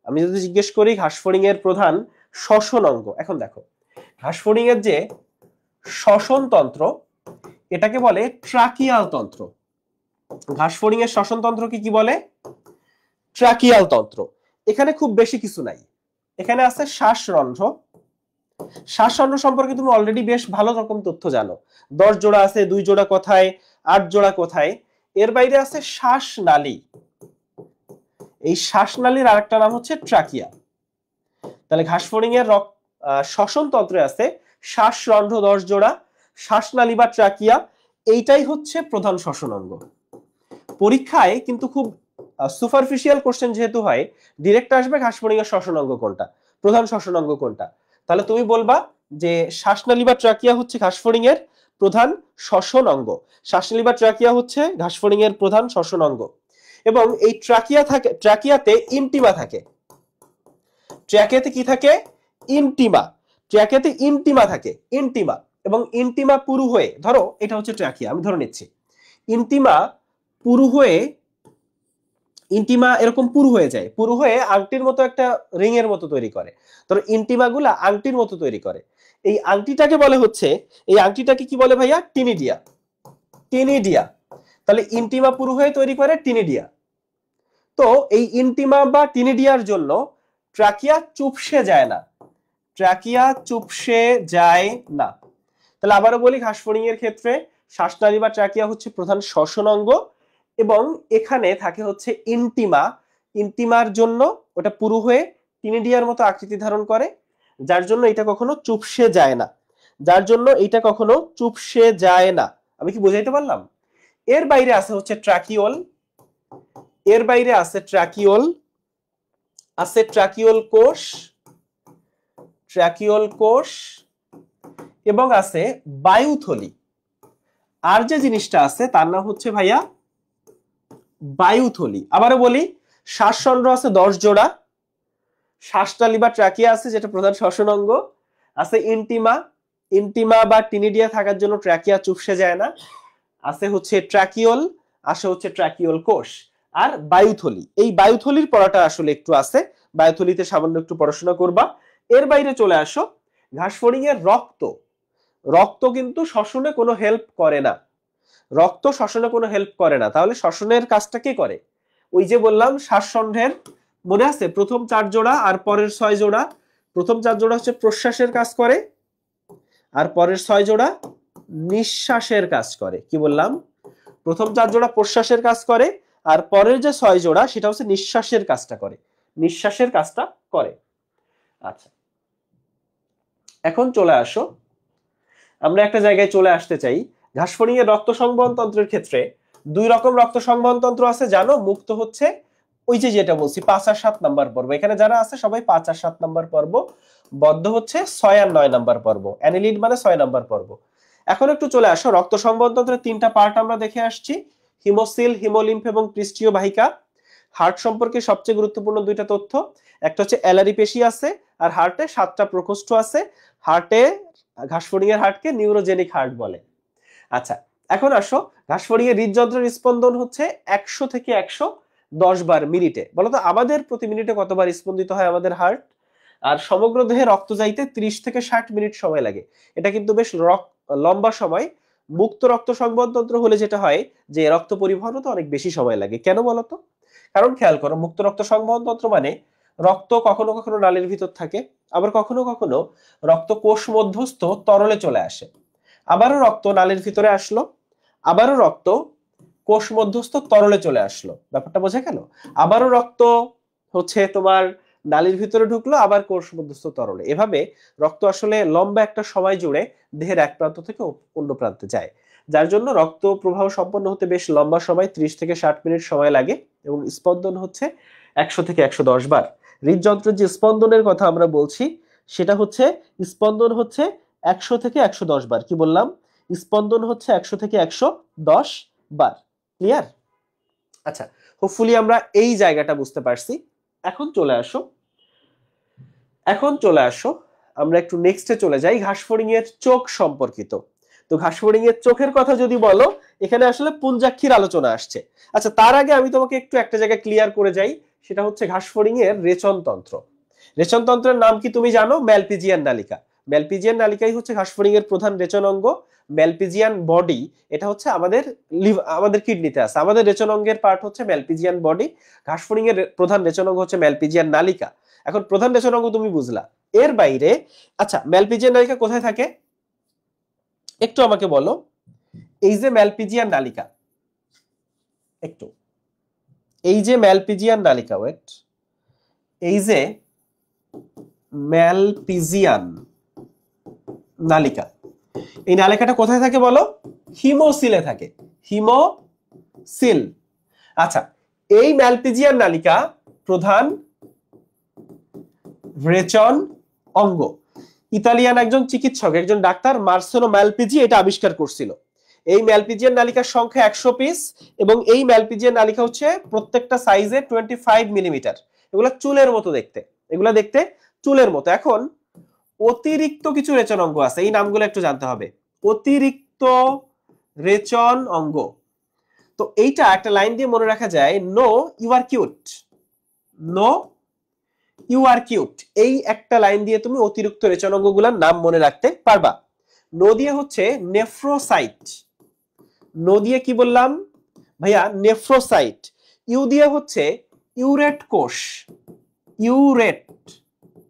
আমি যদি জিজ্ঞেস করি ঘাসফড়িং এর প্রধান শ্বসন অঙ্গ, এখন দেখো, ঘাসফড়িং এর যে শ্বসন তন্ত্র এটাকে বলে ট্রাকিয়াল তন্ত্র। ঘাসফড়িং এর শ্বসন তন্ত্রকে কি বলে? ট্রাকিয়াল তন্ত্র। এখানে খুব বেশি কিছু নাই, এখানে আছে শ্বাসরন্ধ্র। শ্বাসরন্ধ্র সম্পর্কে তুমি অলরেডি বেশ ভালো রকম তথ্য জানো। 10 জোড়া আছে, 2 জোড়া কোথায়, 8 জোড়া কোথায়। এর বাইরে আছে শ্বাসনালী। এই শ্বাসনালীর আরেকটা নাম হচ্ছে ট্রাকিয়া। তাহলে ঘাসফড়িং এর শ্বসন তন্ত্রে আছে শ্বাসরন্ধ্র 10 জোড়া, শ্বাসনালী বা ট্রাকিয়া, এইটাই হচ্ছে প্রধান শ্বসন অঙ্গ। পরীক্ষায় কিন্তু খুব সুপারফিশিয়াল কোশ্চেন যেহেতু হয়, ডিরেক্ট আসবে ঘাসফড়িং এর শ্বসন অঙ্গ কোনটা, প্রধান শ্বসন অঙ্গ কোনটা। তাহলে তুমি বলবা যে শ্বাসনালী বা ট্রাকিয়া হচ্ছে ঘাসফড়িং এর প্রধান শ্বসন অঙ্গ। শ্বাসনালী বা ট্রাকিয়া হচ্ছে ঘাসফড়িং এর প্রধান শ্বসন অঙ্গ। এবং এই ট্রাকিয়াতে ইনটিমা থাকে। ট্রাকিয়াতে কি থাকে? ইনটিমা। ট্রাকিয়াতে ইনটিমা থাকে, ইনটিমা। এবং ইনটিমা পুরু হয়ে, ধরো এটা হচ্ছে ট্রাকিয়া, আমি ধরে নিচ্ছি, ইনটিমা পুরু হয়ে, ইনটিমা এরকম পুরু হয়ে যায়, পুরু হয়ে আংটির মতো একটা রিং এর মতো তৈরি করে। ধরো ইনটিমা গুলা আংটির মতো তৈরি করে। এই আংটিটাকে বলে হচ্ছে, এই আংটিটাকে কি বলে ভাইয়া? টিনিডিয়া। টিনিডিয়া। তাহলে ইনটিমা পুরু হয়ে তৈরি করে টিনিডিয়া। তো এই ইনটিমা বা টিনিডিয়ার জন্য ট্রাকিয়া চুপসে যায় না। ট্রাকিয়া চুপসে যায় না। তাহলে আবারও বলি, ঘাসফড়িং এর ক্ষেত্রে শ্বাসনালী বা ট্রাকিয়া হচ্ছে প্রধান শ্বসন অঙ্গ এবং এখানে থাকে হচ্ছে ইনটিমা। ইনটিমার জন্য ওটা পুরু হয়ে টিনিডিয়ার মতো আকৃতি ধারণ করে, যার জন্য এটা কখনো চুপসে যায় না। যার জন্য এটা কখনো চুপসে যায় না। আমি কি বোঝাইতে পারলাম? এর বাইরে আছে হচ্ছে ট্রাকিওল। এর বাইরে আছে ট্রাকিওল, আছে ট্রাকিওল কোষ, ট্রাকিওল কোষ এবং আছে বায়ুথলি। আর যে জিনিসটা আছে তার নাম হচ্ছে ভাইয়া বায়ুথলি। আবারও বলি, শ্বাসরন্ধ্র আছে 10 জোড়া, শ্বাসনালী বা ট্রাকিয়া আছে যেটা প্রধান শ্বসন অঙ্গ, আছে ইন্টিমা, ইন্টিমা বা টিনিডিয়া থাকার জন্য ট্রাকিয়া চুপসে যায় না, আছে হচ্ছে ট্রাকিওল, আসে হচ্ছে ট্রাকিওল কোষ, আর বায়ুথলি। এই বায়ুথলির পড়াটা আসলে একটু আছে, বায়ুথলিতে সামান্য একটু পড়াশোনা করবা। এর বাইরে চলে আসো, ঘাসফড়িং এর রক্ত, রক্ত কিন্তু শ্বসনে কোনো হেল্প করে না, রক্ত শ্বসনে কোনো হেল্প করে না। তাহলে শ্বসনের কাজটা কে করে? ওই যে বললাম শ্বাসসন্ধের, মনে আছে প্রথম 4 জোড়া আর পরের 6 জোড়া, প্রথম 4 জোড়া হচ্ছে প্রশ্বাসের কাজ করে, আর পরের 6 জোড়া নিঃশ্বাসের কাজ করে। কি বললাম? প্রথম 4 জোড়া প্রশ্বাসের কাজ করে, আর পরের যে 6 জোড়া সেটা হচ্ছে নিঃশ্বাসের কাজটা করে, নিঃশ্বাসের কাজটা করে। আচ্ছা, এখন চলে আসো, আমরা একটা জায়গায় চলে আসতে চাই। ঘাসফড়িং এর রক্ত সংবহন তন্ত্রের ক্ষেত্রে 2 রকম রক্ত সংবহন তন্ত্র আছে জানো? মুক্ত হচ্ছে ওই যে যেটা বলছি 5 আর 7 নাম্বার পর্ব, এখানে যারা আছে সবাই 5 আর 7 নাম্বার পর্ব, বদ্ধ হচ্ছে 6 আর 9 নাম্বার পর্ব, অ্যানিলিড মানে 6 নাম্বার পর্ব। এখন একটু চলে আসো, রক্ত সংবহন তন্ত্রের 3টা পার্ট আমরা দেখে আসছি, হিমোসিল, হিমোলিম্ফ এবং পৃষ্ঠীয় বাহিকা। হার্ট সম্পর্কে সবচেয়ে গুরুত্বপূর্ণ 2টা তথ্য, একটা হচ্ছে অ্যালারি পেশি আছে, আর হার্টে 7টা প্রকোষ্ঠ আছে। হার্টে, ঘাসফড়িং এর হার্টকে নিউরোজেনিক হার্ট বলে। আচ্ছা, এখন আসো, ঘাসফড়িং এর হৃদযন্ত্রের স্পন্দন হচ্ছে 100 থেকে 110 বার মিনিটে। বলতো আমাদের প্রতি মিনিটে কতবার স্পন্দিত হয় আমাদের হার্ট? আর সমগ্র দেহে রক্ত যাইতে 30 থেকে 60 মিনিট সময় লাগে। এটা কিন্তু বেশ লম্বা সময়। মুক্ত রক্ত সংবহন তন্ত্র হলে যেটা হয় যে রক্ত পরিবহনও তো অনেক বেশি সময় লাগে। কেন বলতো? কারণ খেয়াল করো, মুক্ত রক্ত সংবহন তন্ত্র মানে রক্ত কখনো কখনো নালীর ভিতর থাকে, আবার কখনো কখনো রক্ত কোষ মধ্যস্থ তরলে চলে আসে, আবারও রক্ত নালীর ভিতরে আসলো, আবারও রক্ত কোষ মধ্যস্থ তরলে চলে আসলো। ব্যাপারটা বোঝা গেল? আবারও রক্ত হচ্ছে তোমার নালীর ভিতরে ঢুকলো, আবার কোষ মধ্যস্থ তরলে। এভাবে রক্ত আসলে লম্বা একটা সময় জুড়ে দেহের এক প্রান্ত থেকে অন্য প্রান্তে যায়, যার জন্য রক্ত প্রবাহ সম্পন্ন হতে বেশ লম্বা সময় 30 থেকে 60 মিনিট সময় লাগে, এবং স্পন্দন হচ্ছে 100 থেকে 110 বার। হৃদযন্ত্রের যে স্পন্দনের কথা আমরা বলছি সেটা হচ্ছে, স্পন্দন হচ্ছে 100 থেকে 110 বার। কি বললাম? স্পন্দন হচ্ছে 100 থেকে 110 বার। ক্লিয়ার? আচ্ছা, হোপফুলি আমরা এই জায়গাটা বুঝতে পারছি। এখন চলে আসো, এখন চলে আসো, আমরা একটু নেক্সটে চলে যাই, ঘাসফড়িং এর চোখ সম্পর্কিত। তো ঘাসফড়িং এর চোখের কথা যদি বলো, এখানে আসলে পুঞ্জাক্ষীর আলোচনা আসছে। আচ্ছা, তার আগে আমি তোমাকে একটু একটা জায়গা ক্লিয়ার করে যাই, সেটা হচ্ছে ঘাসফড়িং এর রেচনতন্ত্র। রেচনতন্ত্রের নাম কি তুমি জানো? ম্যালপিজিয়ান নালিকা। ম্যালপিজিয়ান নালিকাই হচ্ছে ঘাসফড়িং এর প্রধান রেচন অঙ্গ। ম্যালপিজিয়ান বডি, এটা হচ্ছে আমাদের কিডনিতে আছে। আমাদের রেচন অঙ্গের পার্ট হচ্ছে ম্যালপিজিয়ান বডি, ঘাসফড়িং এর প্রধান রেচন অঙ্গ হচ্ছে ম্যালপিজিয়ান নালিকা। এখন প্রধান রেচন অঙ্গ তুমি বুঝলা, এর বাইরে আচ্ছা ম্যালপিজিয়ান নালিকা কোথায় থাকে একটু আমাকে বলো। এই যে ম্যালপিজিয়ান নালিকা, একটু এই যে ম্যালপিজিয়ান নালিকা, ওয়েট, এই যে ম্যালপিজিয়ান নালিকা, এই নালিকাটা কোথায় থাকে বলো? হিমোসিলে থাকে, হিমোসিল। আচ্ছা, এই ম্যালপিজিয়ান নালিকা প্রধান রেচন অঙ্গ। ইতালিয়ান একজন চিকিৎসক, একজন ডাক্তার মার্সেলো ম্যালপিজি এটা আবিষ্কার করছিল। এই ম্যালপিজিয়ান নালিকার সংখ্যা 100 পিস, এবং এই ম্যালপিজিয়ান নালিকা হচ্ছে প্রত্যেকটা সাইজে 25 মিলিমিটার। এগুলা চুলের মতো দেখতে, এগুলা দেখতে চুলের মতো। এখন অতিরিক্ত কিছু রেচন অঙ্গ আছে, এই নামগুলো একটু জানতে হবে। অতিরিক্ত রেচন অঙ্গ, তো এইটা একটা লাইন দিয়ে মনে রাখা যায়, no you are cute, no you are cute, এই একটা লাইন দিয়ে তুমি অতিরিক্ত রেচন অঙ্গগুলোর নাম মনে রাখতে পারবা। নো দিয়ে হচ্ছে নেফ্রোসাইট, নো দিয়ে কি বললাম ভাইয়া? নেফ্রোসাইট। ইউ দিয়ে হচ্ছে ইউরেট কোষ, ইউরেট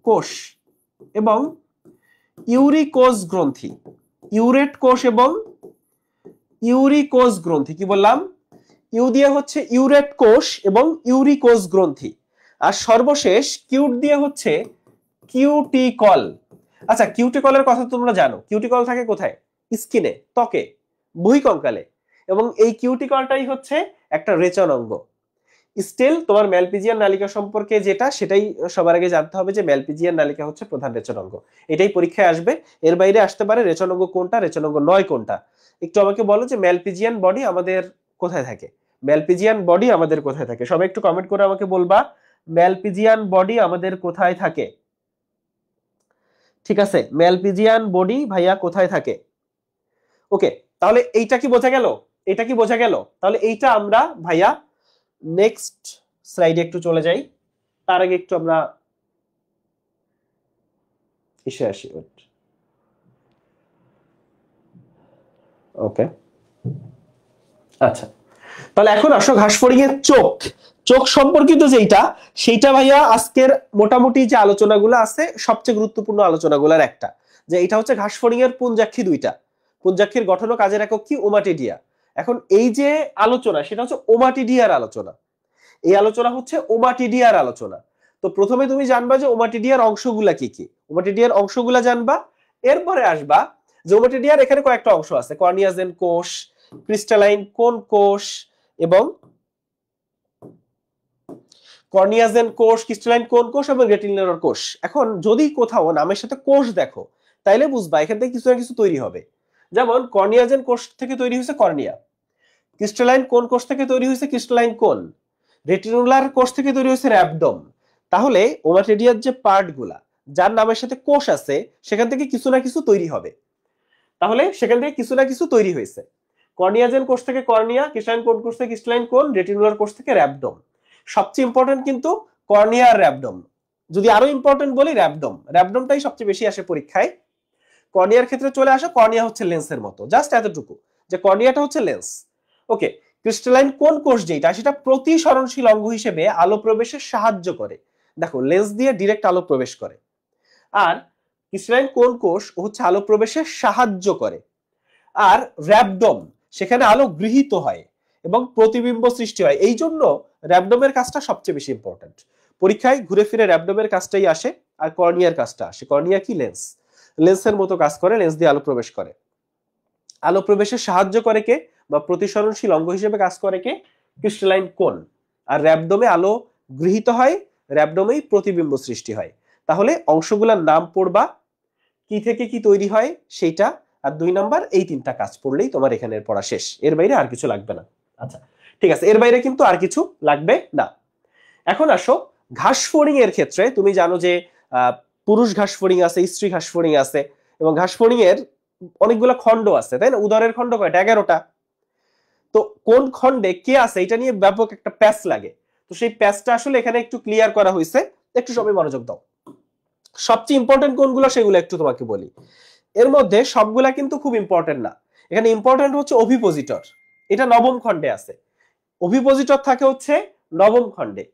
কোষ এবং ইউরিকোজ গ্রন্থি, ইউরেট কোষ এবং ইউরিকোজ গ্রন্থি। কি বললাম? ইউ দিয়ে হচ্ছে ইউরেট কোষ এবং ইউরিকোজ গ্রন্থি। আর সর্বশেষ কিউট দিয়ে হচ্ছে কিউটিকল। আচ্ছা, কিউটিকলের কথা তোমরা জানো, কিউটিকল থাকে কোথায়? স্কিনে, ত্বকে, বহিঃকঙ্কালে, এবং এই কিউটিকলটাই হচ্ছে একটা রেচন অঙ্গ। স্টিল তোমার ম্যালপিজিয়ান নালিকা সম্পর্কে যেটা, সেটাই সবার আগে জানতে হবে যে ম্যালপিজিয়ান নালিকা হচ্ছে প্রধান রেচন অঙ্গ। এটাই পরীক্ষায় আসবে। এর বাইরে আসতে পারে রেচন অঙ্গ কোনটা, রেচন অঙ্গ নয় কোনটা। একটু আমাকে বলো যে ম্যালপিজিয়ান বডি আমাদের কোথায় থাকে, ম্যালপিজিয়ান বডি আমাদের কোথায় থাকে? সবাই একটু কমেন্ট করে আমাকে বলবা ম্যালপিজিয়ান বডি আমাদের কোথায় থাকে? ঠিক আছে, ম্যালপিজিয়ান বডি ভাইয়া কোথায় থাকে? ওকে, তাহলে এইটা কি বোঝা গেল? এটা কি বোঝা গেল? তাহলে এইটা আমরা ভাইয়া নেক্সট স্লাইডে একটু চলে যাই, তার আগে একটু আমরা এসে আসি। ওকে, আচ্ছা, তাহলে এখন আসো ঘাসফড়িং এর চোখ। চোখ সম্পর্কিত যেটা, সেইটা ভাইয়া আজকের মোটামুটি যে আলোচনাগুলো আছে সবচেয়ে গুরুত্বপূর্ণ আলোচনাগুলোর একটা, যে এটা হচ্ছে ঘাসফড়িং এর পুঞ্জাক্ষী দুইটা। পুঞ্জাক্ষীর গঠন ও কাজের একক কি? ওমাটিডিয়া। এখন এই যে আলোচনা সেটা হচ্ছে ওমাটিডিয়ার আলোচনা। এই আলোচনা হচ্ছে ওমাটিডিয়ার আলোচনা। তো প্রথমে তুমি জানবা যে ওমাটিডিয়ার অংশগুলা কি কি, ওমাটিডিয়ার অংশগুলা জানবা। এরপরে আসবা যে ওমাটিডিয়ার এখানে কয়েকটা অংশ আছে, কর্নিয়াজেন কোষ, ক্রিস্টালাইন কোন কোষ এবং কর্নিয়াজেন কোষ, ক্রিস্টালাইন কোন কোষ এবং রেটিকুলার কোষ। এখন যদি কোথাও নামের সাথে কোষ দেখো তাইলে বুঝবা এখান থেকে কিছু না কিছু তৈরি হবে। যেমন কর্নিয়াজেন কোষ থেকে তৈরি হয়েছে কর্নিয়া, ক্রিস্টালাইন কোন কোষ থেকে তৈরি হয়েছে ক্রিস্টালাইন কোন, রেটিকুলার কোষ থেকে তৈরি হয়েছে র‍্যাবডম। তাহলে ওমাটিডিয়ার যে পার্টগুলা যার নামের সাথে কোষ আছে সেখান থেকে কিছু না কিছু তৈরি হবে। তাহলে সেখান থেকে কিছু না কিছু তৈরি হয়েছে। কর্নিয়াজেন কোষ থেকে কর্নিয়া, ক্রিস্টালাইন কোন কোষ থেকে ক্রিস্টালাইন কোন, রেটিকুলার কোষ থেকে র‍্যাবডম। সবচেয়ে ইম্পর্টেন্ট কিন্তু কর্নিয়া আর র‍্যাবডম। যদি আরো ইম্পর্টেন্ট বলি র‍্যাবডম, র‍্যাবডমটাই সবচেয়ে বেশি আসে পরীক্ষায়। কর্নিয়ার ক্ষেত্রে চলে আসো, কর্নিয়া হচ্ছে লেন্সের মতো, জাস্ট এতটুকু যে কর্নিয়াটা হচ্ছে লেন্স। ওকে, ক্রিস্টালাইন কোন কোষ যেটা সেটা প্রতিসরণশীল অঙ্গ হিসেবে আলো প্রবেশে সাহায্য করে। দেখো লেন্স দিয়ে ডিরেক্ট আলো প্রবেশ করে। আর ক্রিস্টালাইন কোন কোষ হচ্ছে আলো প্রবেশে সাহায্য করে। আর র‍্যাবডম সেখানে আলো গৃহীত হয় এবং প্রতিবিম্ব সৃষ্টি হয়। এই জন্য র‍্যাবডমের কাজটা সবচেয়ে বেশি ইম্পর্টেন্ট। পরীক্ষায় ঘুরে ফিরে র‍্যাবডমের কাজটাই আসে আর কর্নিয়ার কাজটা আসে। কর্নিয়া কি? লেন্স। লেন্সের মতো কাজ করে, লেন্স দিয়ে আলো প্রবেশ করে। আলো প্রবেশে সাহায্য করে কে বা প্রতিসরণশীল অঙ্গ হিসেবে কাজ করে কে? ক্রিস্টালাইন কোন। আর র‍্যাবডমে আলো গৃহীত হয়, র‍্যাবডমেই প্রতিবিম্ব সৃষ্টি হয়। তাহলে অংশগুলোর নাম পড়বা, কি থেকে কি তৈরি হয় সেইটা, আর 2 নাম্বার এই তিনটা কাজ পড়লেই তোমার এখানের পড়া শেষ। এর বাইরে আর কিছু লাগবে না। আচ্ছা ঠিক আছে, এর বাইরে কিন্তু আর কিছু লাগবে না। এখন আসো ঘাসফড়িং এর ক্ষেত্রে, তুমি জানো যে পুরুষ ঘাসফড়িং আছে, স্ত্রী ঘাসফড়িং আছে, এবং ঘাসফড়িং এর অনেকগুলো খণ্ড আছে, তাই না? উদরের খণ্ড কয়টা? 11টা। তো কোন খণ্ডে কে আছে এটা নিয়ে ব্যাপক একটা প্যাচ লাগে। তো সেই প্যাচটা আসলে এখানে একটু ক্লিয়ার করা হয়েছে, একটু সবাই মনোযোগ দাও। সবচেয়ে ইম্পর্টেন্ট কোনগুলো সেগুলো একটু তোমাকে বলি। এর মধ্যে সবগুলা কিন্তু খুব ইম্পর্টেন্ট না। এখানে ইম্পর্টেন্ট হচ্ছে অভিপোজিটর, এটা নবম খণ্ডে আছে। অভিপোজিটর থাকে হচ্ছে নবম খণ্ডে,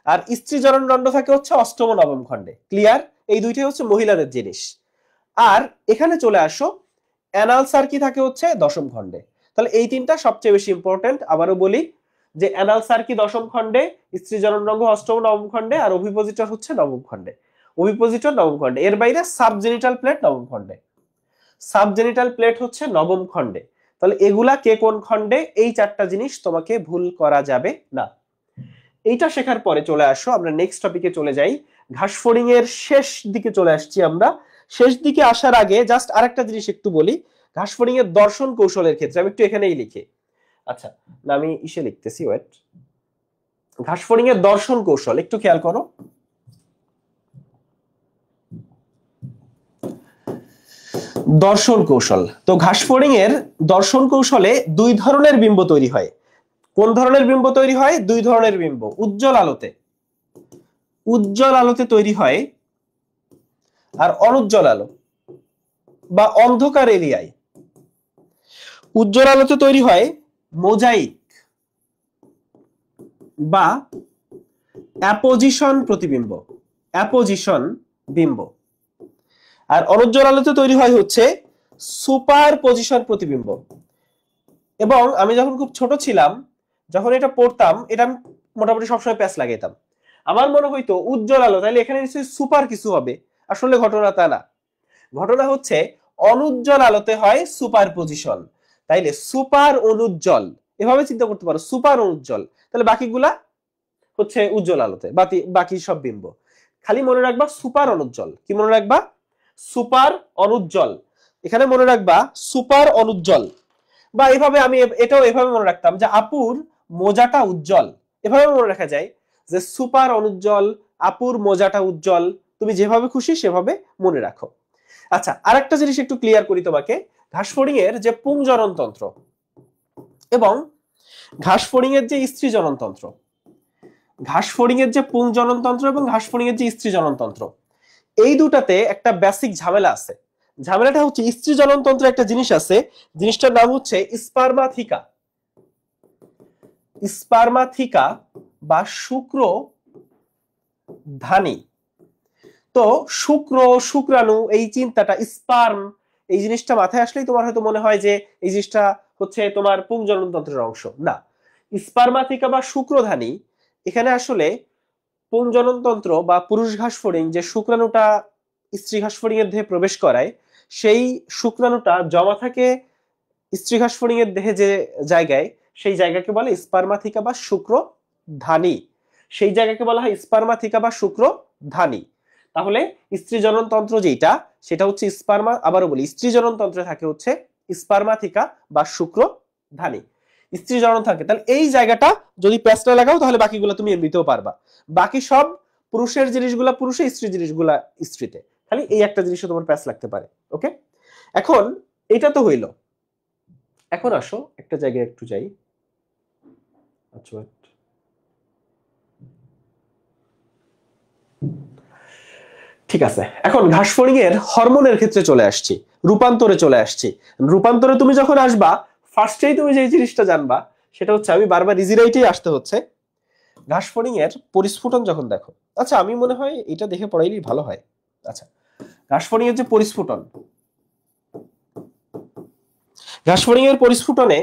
আর স্ত্রী জননদণ্ড থাকে হচ্ছে অষ্টম ও নবম খণ্ডে। ক্লিয়ার? এই দুইটাই হচ্ছে মহিলাদের জিনিস। আর এখানে চলে আসো, অ্যানাল সার্কি থাকে হচ্ছে দশম খণ্ডে। তাহলে এই তিনটা সবচেয়ে বেশি ইম্পর্টেন্ট। আবারও বলি যে অ্যানাল সার্কি দশম খণ্ডে, স্ত্রী জননরঙ্গ অষ্টম নবম খণ্ডে, আর অভিপোজিটর হচ্ছে নবম খণ্ডে। অভিপোজিটর নবম খণ্ডে। এর বাইরে সাবজেনিটাল প্লেট নবম খণ্ডে। সাবজেনিটাল প্লেট হচ্ছে নবম খণ্ডে। তাহলে এগুলা কে কোন খণ্ডে, এই চারটা জিনিস তোমাকে ভুল করা যাবে না। এইটা শেখার পরে চলে আসো, আমরা নেক্সট টপিকে চলে যাই। ঘাসফড়িং এর শেষ দিকে চলে আসছি আমরা। শেষ দিকে আসার আগে জাস্ট আরেকটা জিনিস একটু বলি। ঘাসফড়িং এর দর্শন কৌশলের ক্ষেত্রে আমি একটু এখানেই লিখি। আচ্ছা না, আমি ইসে লিখতেছি, ওয়েট। ঘাসফড়িং এর দর্শন কৌশল একটু খেয়াল করো। দর্শন কৌশল। তো ঘাসফড়িং এর দর্শন কৌশলে 2 ধরনের বিম্ব তৈরি হয়। কোন ধরনের বিম্ব তৈরি হয়? 2 ধরনের বিম্ব। উজ্জ্বল আলোতে, উজ্জ্বল আলোতে তৈরি হয়, আর অনুজ্জ্বল আলো বা অন্ধকার এরিয়ায়। উজ্জ্বল আলোতে তৈরি হয় মোজাইক বা অ্যাপোজিশন প্রতিবিম্ব, অ্যাপোজিশন বিম্ব। আর অনুজ্জ্বল আলোতে তৈরি হয় হচ্ছে সুপার পজিশন প্রতিবিম্ব। এবং আমি যখন খুব ছোট ছিলাম, যখন এটা পড়তাম, এটা আমি মোটামুটি সবসময় প্যাচ লাগাইতাম। আমার মনে হইতো উজ্জ্বল আলো, তাহলে এখানে নিশ্চয়ই সুপার কিছু হবে। আসলে ঘটনা তা না। ঘটনা হচ্ছে অনুজ্জ্বল আলোতে হয় সুপার পজিশন। তাইলে সুপার অনুজ্জ্বল, এভাবে চিন্তা করতে পারো, সুপার অনুজ্জ্বল। তাহলে বাকিগুলা হচ্ছে উজ্জ্বল আলোতে, বাকি সব বিম্ব। খালি মনে রাখবা সুপার অনুজ্জ্বল। কি মনে রাখবা? সুপার অনুজ্জ্বল। এখানে মনে রাখবা সুপার অনুজ্জ্বল। বা এভাবে আমি এটাও এভাবে মনে রাখতাম যে আপুর মোজাটা উজ্জ্বল, এভাবে মনে রাখা যায়। যে সুপার অনুজ্জ্বল, আপুর মোজাটা উজ্জ্বল, তুমি যেভাবে খুশি সেভাবে মনে রাখো। আচ্ছা, আরেকটা জিনিস একটু ক্লিয়ার করি তোমাকে। ঘাসফড়িং এর যে পুংজনন তন্ত্র এবং ঘাসফড়িং এর যে স্ত্রী জননতন্ত্র, ঘাসফড়িং এর যে পুংজনন তন্ত্র এবং ঘাসফড়িং এর যে স্ত্রী জননতন্ত্র, এই দুটাতে একটা বেসিক ঝামেলা আছে। ঝামেলাটা হচ্ছে স্ত্রী জননতন্ত্রে একটা জিনিস আছে, জিনিসটার নাম হচ্ছে স্পার্মাথিকা। স্পার্মাথিকা বা শুক্র ধানী। তো শুক্র, শুক্রাণু, এই চিন্তাটা, স্পার্ম, এই জিনিসটা মাথায় আসলেই তোমার হয়তো মনে হয় যে এই জিনিসটা হচ্ছে তোমার পুংজননতন্ত্রের অংশ। না, স্পার্মাথিকা বা শুক্রধানী এখানে আসলে পুংজননতন্ত্র বা পুরুষ ঘাসফড়িং যে শুক্রাণুটা স্ত্রী ঘাসফড়িং এর দেহে প্রবেশ করায়, সেই শুক্রাণুটা জমা থাকে স্ত্রী ঘাসফড়িং এর দেহে যে জায়গায়, সেই জায়গাকে বলে স্পার্মাথিকা বা শুক্রধানী। সেই জায়গাকে বলা হয় স্পার্মাথিকা বা শুক্রধানী। তাহলে স্ত্রী জননতন্ত্র যেটা, সেটা হচ্ছে স্পার্মা, আবারও বলি, স্ত্রী জননতন্ত্রে থাকে হচ্ছে স্পার্মাথিকা বা শুক্রধানী। স্ত্রী জনন থাকে, তাহলে এই জায়গাটা যদি প্যাচটা লাগাও তাহলে বাকিগুলো তুমি এমনিতেও পারবা। বাকি সব পুরুষের জিনিসগুলা পুরুষে, স্ত্রী জিনিসগুলা স্ত্রীতে, খালি এই একটা জিনিসও তোমার প্যাচ লাগতে পারে। ওকে, এখন এটা তো হইলো। এখন আসো একটা জায়গায় একটু যাই। আচ্ছা, ঠিক আছে, এখন ঘাসফড়িং এর হরমোনের ক্ষেত্রে চলে আসছি, রূপান্তরে চলে আসছি। রূপান্তরে তুমি যখন আসবা, ফার্স্টেই তুমি যে জিনিসটা জানবা সেটা হচ্ছে, আমি বারবার ইজি রাইটেই আসতে হচ্ছে, ঘাসফড়িং এর পরিস্ফুটন যখন দেখো। আচ্ছা, আমি মনে হয় এটা দেখে পড়াইলেই ভালো হয়। আচ্ছা, ঘাসফড়িং এর যে পরিস্ফুটন, ঘাসফড়িং এর পরিস্ফুটনে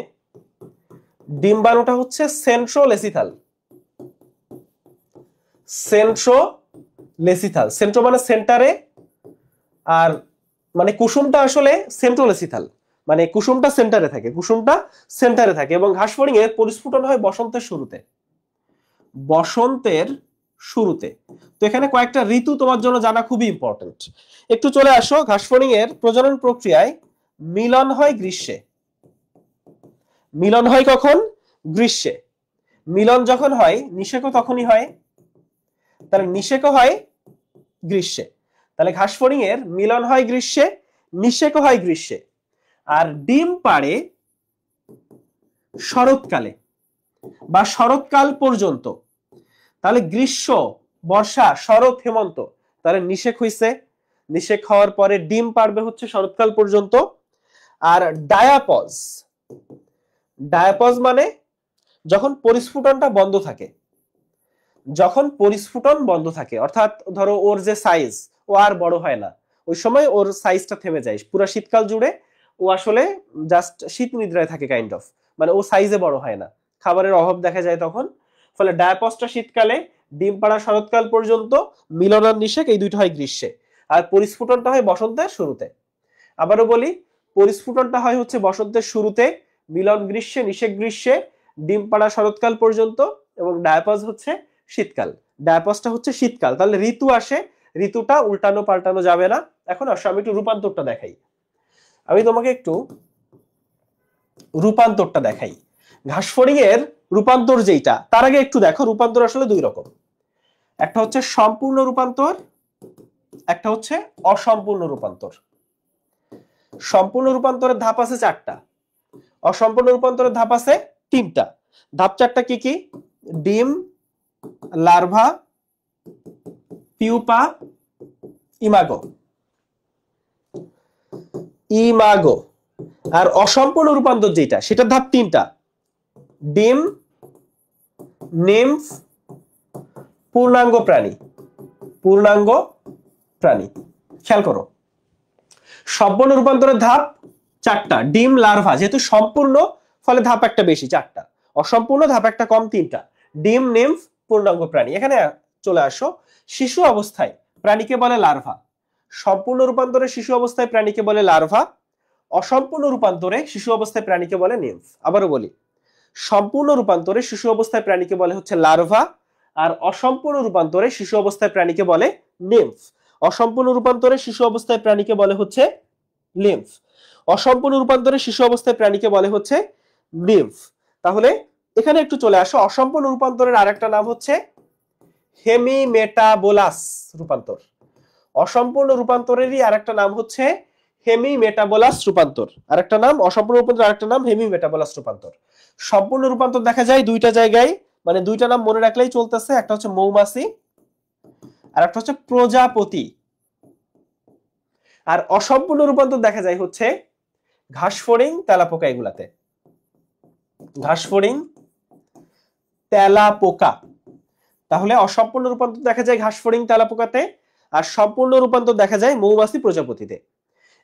ডিম্বাণুটা হচ্ছে সেন্ট্রোলেসিথাল। সেন্ট্রোলেসিথাল, সেন্ট্রো মানে সেন্টারে, আর মানে কুসুমটা আসলে সেন্ট্রোলেসিথাল, মানে কুসুমটা সেন্টারে থাকে, কুসুমটা সেন্টারে থাকে। এবং ঘাসফড়িং এর পরিস্ফুটন হয় বসন্তের শুরুতে, বসন্তের শুরুতে। তো এখানে কয়েকটা ঋতু তোমার জন্য জানা খুবই ইম্পর্টেন্ট। একটু চলে আসো, ঘাসফড়িং এর প্রজনন প্রক্রিয়ায় মিলন হয় গ্রীষ্মে। মিলন হয় কখন? গ্রীষ্মে। মিলন যখন হয়, নিষেকও তখনই হয়, তাহলে নিষেকও হয় গ্রীষ্মে। তাহলে ঘাসফড়িং এর মিলন হয় গ্রীষ্মে, নিষেকও হয় গ্রীষ্মে, আর ডিম পাড়ে শরৎকালে বা শরৎকাল পর্যন্ত। তাহলে গ্রীষ্ম, বর্ষা, শরৎ, হেমন্ত, তাহলে নিষেক হইছে। নিষেক হওয়ার পরে ডিম পাড়বে হচ্ছে শরৎকাল পর্যন্ত। আর ডায়াপজ, ডায়াপজ মানে যখন পরিস্ফুটনটা বন্ধ থাকে, যখন পরিস্ফুটন বন্ধ থাকে, অর্থাৎ ধরো ওর যে সাইজ, ও আর বড় হয় না, ওই সময় ওর সাইজটা থেমে যায়। পুরো শীতকাল জুড়ে ও আসলে জাস্ট শীত নিদ্রায় থাকে, কাইন্ড অফ, মানে ও সাইজে বড় হয় না, খাবারের অভাব দেখা যায় তখন। ফলে ডায়াপসটা শীতকালে, ডিম পাড়া শরৎকাল পর্যন্ত, মিলন আর নিষেক এই দুইটা হয় গ্রীষ্মে, আর পরিস্ফুটনটা হয় বসন্তের শুরুতে। আবারও বলি, পরিস্ফুটনটা হয় হচ্ছে বসন্তের শুরুতে, মিলন গ্রীষ্মে, নিষেক গ্রীষ্মে, ডিম পাড়া শরৎকাল পর্যন্ত, এবং ডায়াপস হচ্ছে শীতকাল। ডায়াপসটা হচ্ছে শীতকাল। তাহলে ঋতু আসে, ঋতুটা উল্টানো পাল্টানো যাবে না। এখন আসো আমি একটু রূপান্তরটা দেখাই, আমি তোমাকে একটু রূপান্তরটা দেখাই। ঘাসফড়িং এর রূপান্তর যেটা, তার আগে একটু দেখো, রূপান্তর আসলে দুই রকম, একটা হচ্ছে সম্পূর্ণ রূপান্তর, একটা হচ্ছে অসম্পূর্ণ রূপান্তর। সম্পূর্ণ রূপান্তরের ধাপ আছে চারটা, অসম্পূর্ণ রূপান্তরের ধাপ আছে তিনটা। ধাপ চারটা কি কি? ডিম, লার্ভা, পিউপা, ইমাগো। ইমাগো। আর অসম্পূর্ণ রূপান্তর যেটা, সেটার ধাপ তিনটা, ডিম, নিম্ফ, পূর্ণাঙ্গ প্রাণী। পূর্ণাঙ্গ প্রাণী। খেয়াল করো, সম্পূর্ণ রূপান্তরের ধাপ চারটা, ডিম, লার্ভা, যেহেতু সম্পূর্ণ ফলে ধাপ একটা বেশি, চারটা। অসম্পূর্ণ ধাপ একটা কম, তিনটা, ডিম, নিম্ফ, পূর্ণাঙ্গ প্রাণী। এখানে চলে আসো, শিশু অবস্থায় প্রাণীকে বলে লার্ভা। সম্পূর্ণ রূপান্তরে শিশু অবস্থায় প্রাণীকে বলে লার্ভা, অসম্পূর্ণ রূপান্তরে শিশু অবস্থায় প্রাণীকে বলে নিম্ফ। আবারও বলি, সম্পূর্ণ রূপান্তরে শিশু অবস্থায় প্রাণীকে বলে হচ্ছে লার্ভা, আর অসম্পূর্ণ রূপান্তরে শিশু অবস্থায় প্রাণীকে বলে নিম্ফ। অসম্পূর্ণ রূপান্তরে শিশু অবস্থায় প্রাণীকে বলে হচ্ছে লিম্ফ, অসম্পূর্ণ রূপান্তরে শিশু অবস্থায় প্রাণীকে বলে হচ্ছে নিম্ফ। তাহলে এখানে একটু চলে আসো, অসম্পূর্ণ রূপান্তরের আরেকটা নাম হচ্ছে হেমিমেটাবোলাস রূপান্তর। অসম্পূর্ণ রূপান্তরেরই আরেকটা নাম হচ্ছে হেমিমেটাবোলাস রূপান্তর। আরেকটা নাম অসম্পূর্ণ রূপান্তর, আরেকটা নাম হেমিমেটাবোলাস রূপান্তর। সম্পূর্ণ রূপান্তর দেখা যায় দুইটা জায়গায়, মানে দুইটা নাম মনে রাখলেই চলতেছে, একটা হচ্ছে মৌমাছি আর একটা হচ্ছে প্রজাপতি। আর অসম্পূর্ণ রূপান্তর দেখা যায় হচ্ছে ঘাসফড়িং, তেলাপোকা, এগুলাতে। ঘাসফড়িং, তেলাপোকা। তাহলে অসম্পূর্ণ রূপান্তর দেখা যায় ঘাসফড়িং, তেলাপোকাতে, আর সম্পূর্ণ রূপান্তর দেখা যায় মৌমাছি, প্রজাপতিতে।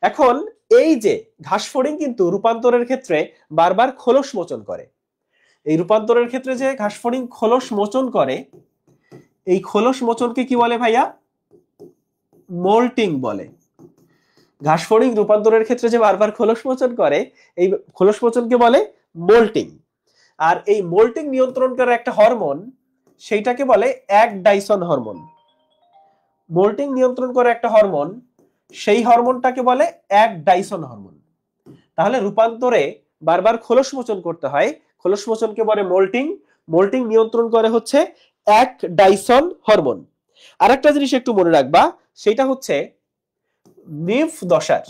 এখন এই যে ঘাসফড়িং কিন্তু রূপান্তরের ক্ষেত্রে বারবার খোলস মোচন করে। এই রূপান্তরের ক্ষেত্রে যে ঘাসফড়িং খোলস মোচন করে, এই খোলস মোচনকে কি বলে ভাইয়া? মোল্টিং বলে। ঘাসফড়িং রূপান্তরের ক্ষেত্রে যে বারবার খোলস মোচন করে, এই খোলস মোচনকে বলে মোল্টিং। আর এই মোল্টিং নিয়ন্ত্রণ করে একটা হরমোন, সেইটাকে বলে একডাইসন হরমোন। মোল্টিং নিয়ন্ত্রণ করে একটা হরমোন, সেই হরমোনটাকে বলে একডাইসন হরমোন। তাহলে রূপান্তরে বারবার খোলস মোচন করতে হয়, খোলস মোচনকে বলে মোল্টিং। মোল্টিং নিয়ন্ত্রণ করে হচ্ছে একডাইসন হরমোন। আরেকটা জিনিস একটু মনে রাখবা, সেটা হচ্ছে নিম্ফ দশার,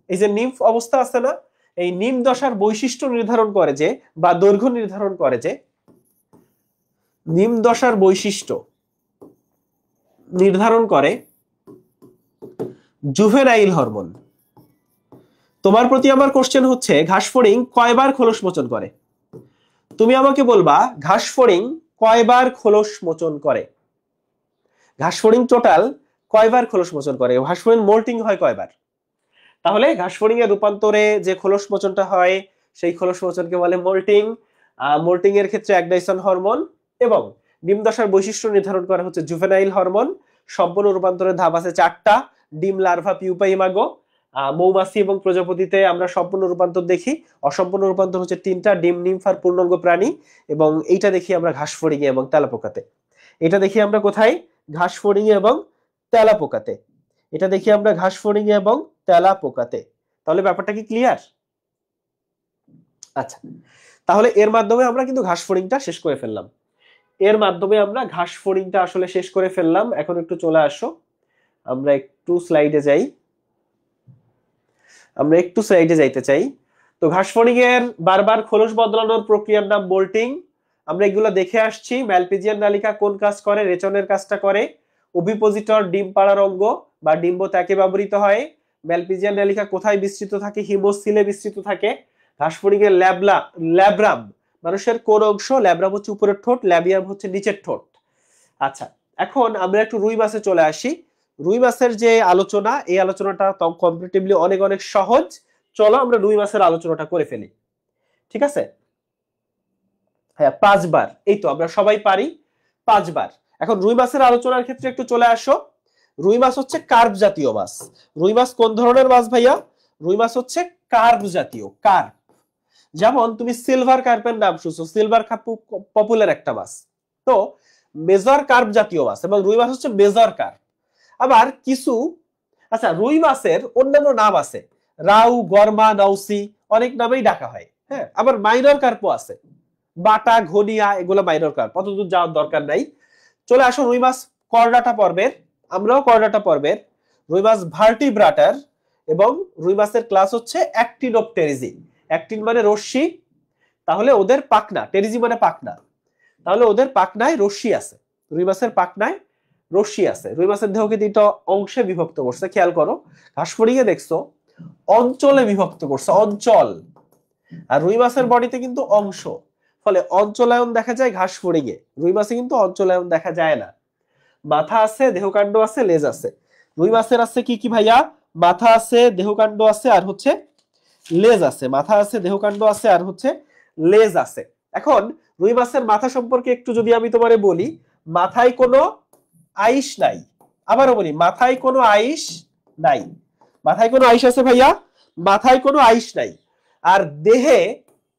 এই যে নিম্ফ অবস্থা আছে না, এই নিম্ফ দশার বৈশিষ্ট্য নির্ধারণ করে যে, বা দৈর্ঘ্য নির্ধারণ করে যে, নিম্ফ দশার বৈশিষ্ট্য নির্ধারণ করে জুভেনাইল হরমোন। তোমার প্রতি আমার কোশ্চেন হচ্ছে, ঘাসফড়িং কয়বার খোলস মোচন করে? তুমি আমাকে বলবা ঘাসফড়িং কয়বার খোলস মোচন করে। ঘাসফড়িং টোটাল কয়বার খোলস মোচন করে, ঘাসফড়িং মোল্টিং হয় কয়বার। তাহলে ঘাসফড়িং এর রূপান্তরে যে খোলস মোচনটা হয়, সেই খোলস মোচনকে বলে মোল্টিং। মোল্টিং এর ক্ষেত্রে একডাইসন হরমোন, এবং ডিম দশার বৈশিষ্ট্য নির্ধারণ করা হচ্ছে জুভেনাইল হরমোন। সম্পূর্ণ রূপান্তরের ধাপ আছে 4টা: ডিম, লার্ভা, পিউপা, ইমাগো। মৌমাছি এবং প্রজাপতিতে আমরা সম্পূর্ণ রূপান্তর দেখি। অসম্পূর্ণ রূপান্তর হচ্ছে 3টা: ডিম, নিম্ফ আর পূর্ণাঙ্গ প্রাণী। এবং এইটা দেখি আমরা ঘাসফড়িং এবং তেলাপোকাতে। এটা দেখি আমরা কোথায়? ঘাসফড়িং এবং তেলাপোকাতে। এটা দেখি আমরা ঘাসফড়িং এবং তেলাপোকাতে। তাহলে ব্যাপারটা কি ক্লিয়ার? আচ্ছা, তাহলে এর মাধ্যমে আমরা কিন্তু ঘাসফড়িংটা শেষ করে ফেললাম। এর মাধ্যমে আমরা ঘাসফড়িংটা আসলে শেষ করে ফেললাম। এখন একটু চলে আসো, আমরা একটু স্লাইডে যাই। আমরা একটু স্লাইডে যাইতে চাই। তো ঘাসফড়িং এর বারবার খোলস বদলানোর প্রক্রিয়ার নাম বোল্টিং। আমরা এগুলো দেখে আসছি। ম্যালপিজিয়ান নালিকা কোন কাজ করে? রেচনের কাজটা করে। ওভিপোজিটর ডিম পাড়ার অঙ্গ বা ডিম্ব ত্যাগে ব্যবহৃত হয়। ম্যালপিজিয়ান নালিকা কোথায় বিস্তৃত থাকে? হিমোসিলে বিস্তৃত থাকে। ঘাসফড়িং এর ল্যাব্রাম মানুষের কোন অংশ? ল্যাব্রাম হচ্ছে উপরের ঠোঁট, ল্যাবিয়াম হচ্ছে নিচের ঠোঁট। আচ্ছা, এখন আমরা একটু রুই মাছে চলে আসি। রুই মাছের যে আলোচনা, এই আলোচনাটা কম্পারেটিভলি অনেক অনেক সহজ। চলো আমরা রুই মাছের আলোচনাটা করে ফেলি, ঠিক আছে? হ্যাঁ, 5 বার, এই তো আমরা সবাই পারি 5 বার। এখন রুই মাছের আলোচনার ক্ষেত্রে একটু চলে আসো। রুই মাছ হচ্ছে কার্প জাতীয় মাছ। রুই মাছ কোন ধরনের মাছ ভাইয়া? রুই মাছ হচ্ছে কার্প জাতীয়, কার্প। যেমন তুমি সিলভার কার্পের নাম শুনছো, সিলভার কার্প পপুলার একটা মাছ। তো মেজর কার্প জাতীয় মাছ, এবং রুই মাছ হচ্ছে মেজর কার্প। আবার কিছু, আচ্ছা, রুই মাছের অন্যান্য নাম আছে, রাউ, গরমা, নাউসি, অনেক নামেই ডাকা হয়। হ্যাঁ, আবার মাইনর কার্পও আছে, বাটা, ঘনিয়া, এগুলো মাইনর কার্প। অতদূর যাওয়ার দরকার নাই। চলে আসো রুই মাছ করডাটা পর্বের। আমরাও করডাটা পর্বের। রুই মাছ ভার্টিব্রাটার, এবং রুই মাছের ক্লাস হচ্ছে অ্যাক্টিনোপটেরিজি। অ্যাক্টিন মানে রশ্মি, তাহলে ওদের পাখনা, টেরিজি মানে পাখনা, তাহলে ওদের পাখনায় রশ্মি আছে। রুই মাছের পাখনায় রশ্মি আছে। রুই মাছের দেহকে 2টা অংশে বিভক্ত করছে, খেয়াল করো। ঘাসফড়িং এ দেখছো অঞ্চলে বিভক্ত করছে, অঞ্চল। আর রুই মাছের বডিতে কিন্তু অংশ, ফলে অঞ্চলায়ন দেখা যায় ঘাসফড়িং এ। রুই মাছে কিন্তু অঞ্চলায়ন দেখা যায় না। মাথা আছে, দেহকাণ্ড আছে, লেজ আছে। রুই মাছের আছে কি কি ভাইয়া? মাথা আছে, দেহকাণ্ড আছে, আর হচ্ছে লেজ আছে। মাথা আছে, দেহকাণ্ড আছে, আর হচ্ছে লেজ আছে। এখন রুই মাছের মাথা সম্পর্কে একটু যদি আমি তোমারে বলি, মাথায় কোনো আইস নাই। আবারও বলি, মাথায় কোনো আইস নাই। মাথায় কোনো আইস আছে ভাইয়া? মাথায় কোনো আইস নাই। আর দেহে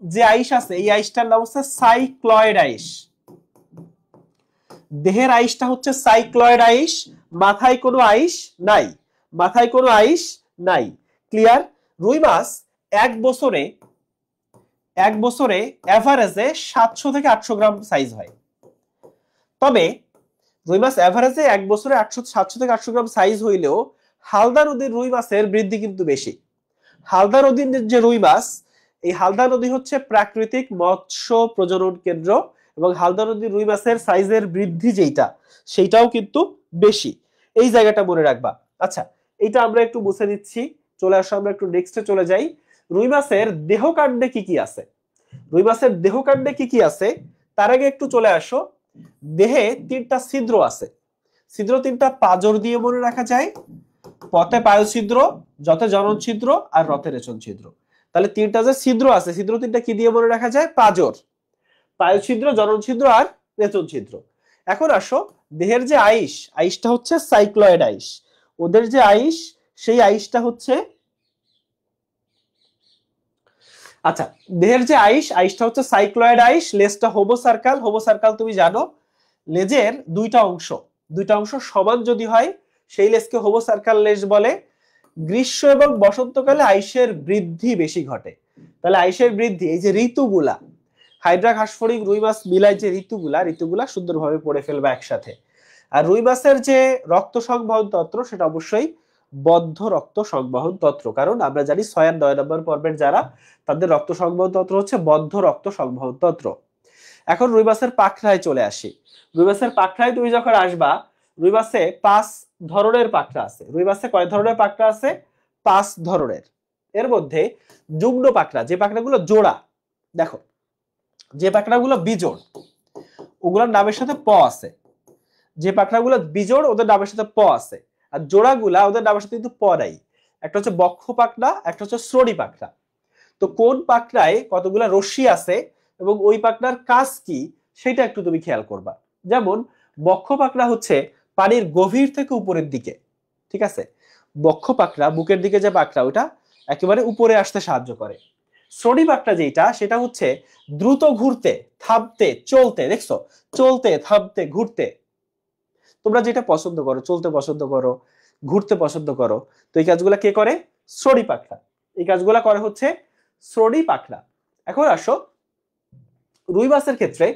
যে আইস আছে, এই আইসটার নাম হচ্ছে সাইক্লয়েড আইস। দেহের আইসটা হচ্ছে সাইক্লয়েড আইস। মাথায় কোনো আইস নাই, মাথায় কোনো আইস নাই। ক্লিয়ার? রুই মাছ এক বছরে এভারেজে 700 থেকে 800 গ্রাম সাইজ হয়। তবে রুই মাছ এভারেজে এক বছরে 700 থেকে 800 গ্রাম সাইজ হইলেও হালদা নদীর রুই মাছের বৃদ্ধি কিন্তু বেশি। হালদা নদীর যে রুই মাছ, এই হালদা নদী হচ্ছে প্রাকৃতিক মৎস্য প্রজনন কেন্দ্র, এবং হালদা নদীর রুই মাছের সাইজের বৃদ্ধি যেটা সেইটাও কিন্তু বেশি। এই জায়গাটা মনে রাখবা। আচ্ছা, এটা আমরা একটু মুছে দিচ্ছি, চলে আসো আমরা একটু নেক্সটে চলে যাই। রুই মাছের দেহকাণ্ডে কি কি আছে? রুই মাছের দেহকাণ্ডে কি কি আছে তার আগে একটু চলে আসো। দেহে 3টা ছিদ্র আছে। ছিদ্র 3টা পাঁজর দিয়ে মনে রাখা যায়। পথে পায়ু ছিদ্র, যথে জনন ছিদ্র, আর রথে রেচন ছিদ্র। তাহলে 3টা যে ছিদ্র আছে, ছিদ্র 3টা কি দিয়ে মনে রাখা যায়? পাঁজর, পায়ু ছিদ্র, জনন ছিদ্র আর রেচন ছিদ্র। এখন আসো, দেহের যে আইস, আইসটা হচ্ছে সাইক্লয়েড আইস। ওদের যে আইস, সেই আইসটা হচ্ছে, আচ্ছা, দেহের যে আইস, আইসটা হচ্ছে সাইক্লয়েড আইস। লেজটা হোমো সার্কাল। হোমো সার্কাল তুমি জানো, লেজের দুইটা অংশ সমান যদি হয় সেই লেজকে হোমো সার্কাল লেজ বলে। গ্রীষ্ম এবং বসন্তকালে আইসের বৃদ্ধি বেশি ঘটে। তাহলে আইসের বৃদ্ধি, এই যে ঋতুগুলা, হাইড্রা, ঘাসফড়িং, রুই মাছ মিলাই যে ঋতুগুলা সুন্দরভাবে পড়ে ফেলবে একসাথে। আর রুই মাছের যে রক্ত সংবহন তন্ত্র, সেটা অবশ্যই বদ্ধ রক্ত সংবহন তন্ত্র। কারণ আমরা জানি 6 আর 9 নম্বর পর্বের যারা, তাদের রক্ত সংবহন তন্ত্র হচ্ছে বদ্ধ রক্ত সংবহন তন্ত্র। এখন রুই মাছের পাখরায় চলে আসি। রুই মাছের পাখরায় তুমি যখন আসবা, রুই মাছে 5 ধরনের পাখরা আছে। রুই মাছে কয় ধরনের পাখরা আছে? 5 ধরনের। এর মধ্যে যুগ্ম পাখরা, যে পাখরাগুলো জোড়া, দেখো যে পাখরাগুলো বিজোড় ওগুলোর নামের সাথে প আছে। যে পাখরাগুলো বিজোড় ওদের নামের সাথে প আছে, আর জোড়াগুলা ওদের নামের সাথে কিন্তু প নাই। একটা হচ্ছে বক্ষ পাখরা, একটা হচ্ছে শ্রোণী পাখরা। তো কোন পাখরায় কতগুলা রশ্মি আছে এবং ওই পাখরার কাজ কি সেটা একটু তুমি খেয়াল করবা। যেমন বক্ষ পাখরা হচ্ছে পানির গভীর থেকে উপরের দিকে, ঠিক আছে? বক্ষ পাখরা বুকের দিকে যে পাখরা, ওটা একেবারে উপরে আসতে সাহায্য করে। শ্রোণী পাখরা যেটা, সেটা হচ্ছে দ্রুত ঘুরতে, থামতে, চলতে। দেখছো, চলতে, থামতে, ঘুরতে। তোমরা যেটা পছন্দ করো, চলতে পছন্দ করো, ঘুরতে পছন্দ করো, তো এই কাজগুলা কে করে? শ্রোণী পাখরা। এই কাজগুলা করে হচ্ছে শ্রোণী পাখরা। এখন আসো, রুই মাছের ক্ষেত্রে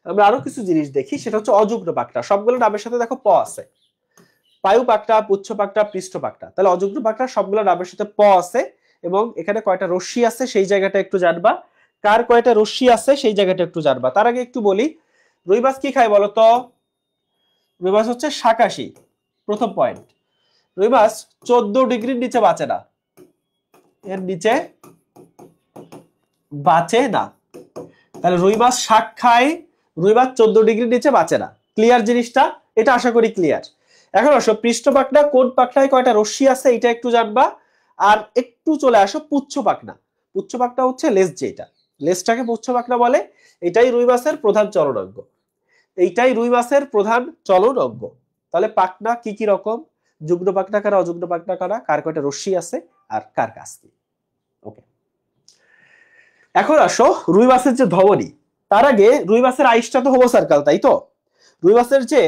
আমরা আরো কিছু জিনিস দেখি, সেটা হচ্ছে অযুগ্ম পাখরা। সবগুলো নামের সাথে দেখো প আছে। পায়ু পাখরা, পুচ্ছ পাখরা, পৃষ্ঠ পাখরা। তাহলে অযুগ্ম পাখরা সবগুলো নামের সাথে প আছে, এবং এখানে কয়টা রশ্মি আছে সেই জায়গাটা একটু জানবা। কার কয়টা রশ্মি আছে সেই জায়গাটা একটু জানবা। তার আগে একটু বলি, রুই মাছ কি খায় বলতো? রুই মাছ হচ্ছে শাকাশি। প্রথম পয়েন্ট, রুই মাছ 14 ডিগ্রির নিচে বাঁচে না। এর নিচে বাঁচে না। তাহলে রুই মাছ শাক খায়, রুই মাছ 14 ডিগ্রির নিচে বাঁচে না। ক্লিয়ার জিনিসটা? এটা আশা করি ক্লিয়ার। এখন আসো, পৃষ্ঠ পাখনা, কোন পাখনায় কয়টা রশ্মি আছে এটা একটু জানবা। আর একটু চলে আসো পুচ্ছ পাখনা। পুচ্ছ পাখনা হচ্ছে লেজ, যেটা লেজটাকে পুচ্ছ পাখনা বলে। এটাই রুই মাছের প্রধান চলন অঙ্গ। এইটাই রুই মাছের প্রধান চলন অঙ্গ। তাহলে পাখনা কি কি রকম, যুগ্ম পাখনা কারা, অযুগ্ম পাখনা কারা, কার কয়টা রশ্মি আছে, আর কার কাজ কি। ওকে, এখন আসো রুই মাছের যে ধমনী। তার আগে রুই মাছের আইসটা তো হোমো সার্কাল, তাই তো? রুই মাছের যে,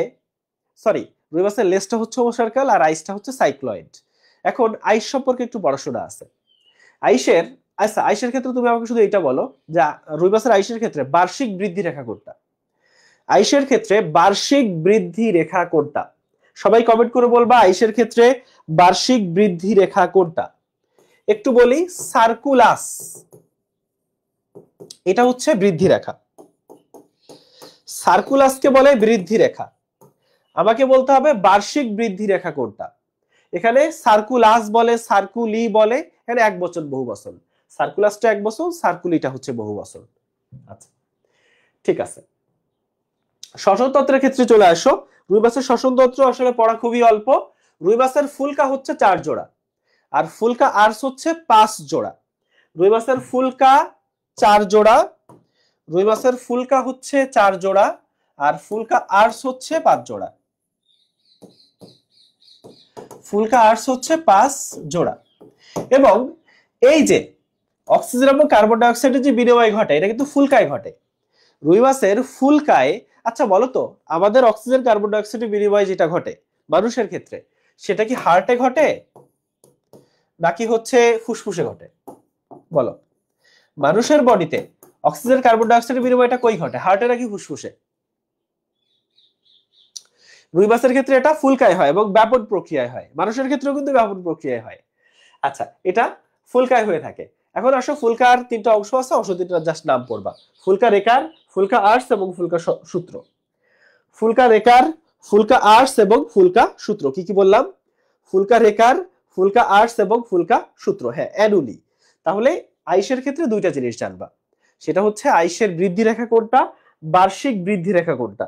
সরি, রুই মাছের লেজটা হচ্ছে হোমো সার্কাল আর আইসটা হচ্ছে সাইক্লয়েড। এখন আইস সম্পর্কে একটু পড়াশোনা আছে। আইসের, আচ্ছা, আইসের ক্ষেত্রে তুমি আমাকে শুধু এটা বলো যে রুই মাছের আইসের ক্ষেত্রে বার্ষিক বৃদ্ধি রেখা কোনটা? আইসের ক্ষেত্রে বার্ষিক বৃদ্ধি রেখা কোনটা? সবাই কমেন্ট করে বলবা আইসের ক্ষেত্রে বার্ষিক বৃদ্ধি রেখা কোনটা। একটু বলি, সার্কুলাস, এটা হচ্ছে বৃদ্ধি রেখা। সার্কুলাসকে বলে বৃদ্ধি রেখা। আমাকে বলতে হবে বার্ষিক বৃদ্ধি রেখা কোনটা। এখানে সার্কুলাস বলে, সার্কুলি বলে, এখানে এক বচন বহু বচন। সার্কুলাসটা এক বচন, সার্কুলিটা হচ্ছে বহু বচন। আচ্ছা, ঠিক আছে। শ্বসন তন্ত্রের ক্ষেত্রে চলে আসো। রুই মাছের শ্বসন তন্ত্র আসলে পড়া খুবই অল্প। রুই মাছের ফুলকা হচ্ছে 4 জোড়া, আর ফুলকা আর্স হচ্ছে 5 জোড়া। রুই মাছের ফুলকা 4 জোড়া, রুই মাছের ফুলকা হচ্ছে 4 জোড়া, আর ফুলকা আর্স হচ্ছে 5 জোড়া। ফুলকা আর্স হচ্ছে 5 জোড়া। এবং এই যে অক্সিজেন এবং কার্বন ডাই অক্সাইডের যে বিনিময় ঘটে, এটা কিন্তু ফুলকায় ঘটে। রুই মাছের ফুলকায়, আচ্ছা বলো তো, আমাদের অক্সিজেন কার্বন ডাই অক্সাইডের বিনিময় যেটা ঘটে মানুষের ক্ষেত্রে, সেটা কি হার্টে ঘটে নাকি হচ্ছে ফুসফুসে ঘটে? বলো, মানুষের বডিতে অক্সিজেন কার্বন ডাই অক্সাইডের বিনিময়টা কই ঘটে, হার্টে নাকি ফুসফুসে? রুই মাছের ক্ষেত্রে এটা ফুলকায় হয় এবং ব্যাপন প্রক্রিয়ায় হয়, মানুষের ক্ষেত্রেও কিন্তু ব্যাপন প্রক্রিয়ায় হয়। আচ্ছা, এটা ফুলকায় হয়ে থাকে। এখন আসো ফুলকার তিনটা অংশ আছে, অংশ তিনটা জাস্ট নাম পড়বা। ফুলকা রেকার, ফুলকা আর্টস এবং ফুলকা সূত্র। ফুলকা রেকার, ফুলকা আর্টস এবং ফুলকা সূত্র। কি কি বললাম? ফুলকা রেকার, ফুলকা আর্টস এবং ফুলকা সূত্র। হ্যাঁ, অ্যানুয়ালি। তাহলে আইসের ক্ষেত্রে দুইটা জিনিস জানবা, সেটা হচ্ছে আইসের বৃদ্ধি রেখা কোনটা, বার্ষিক বৃদ্ধি রেখা কোনটা।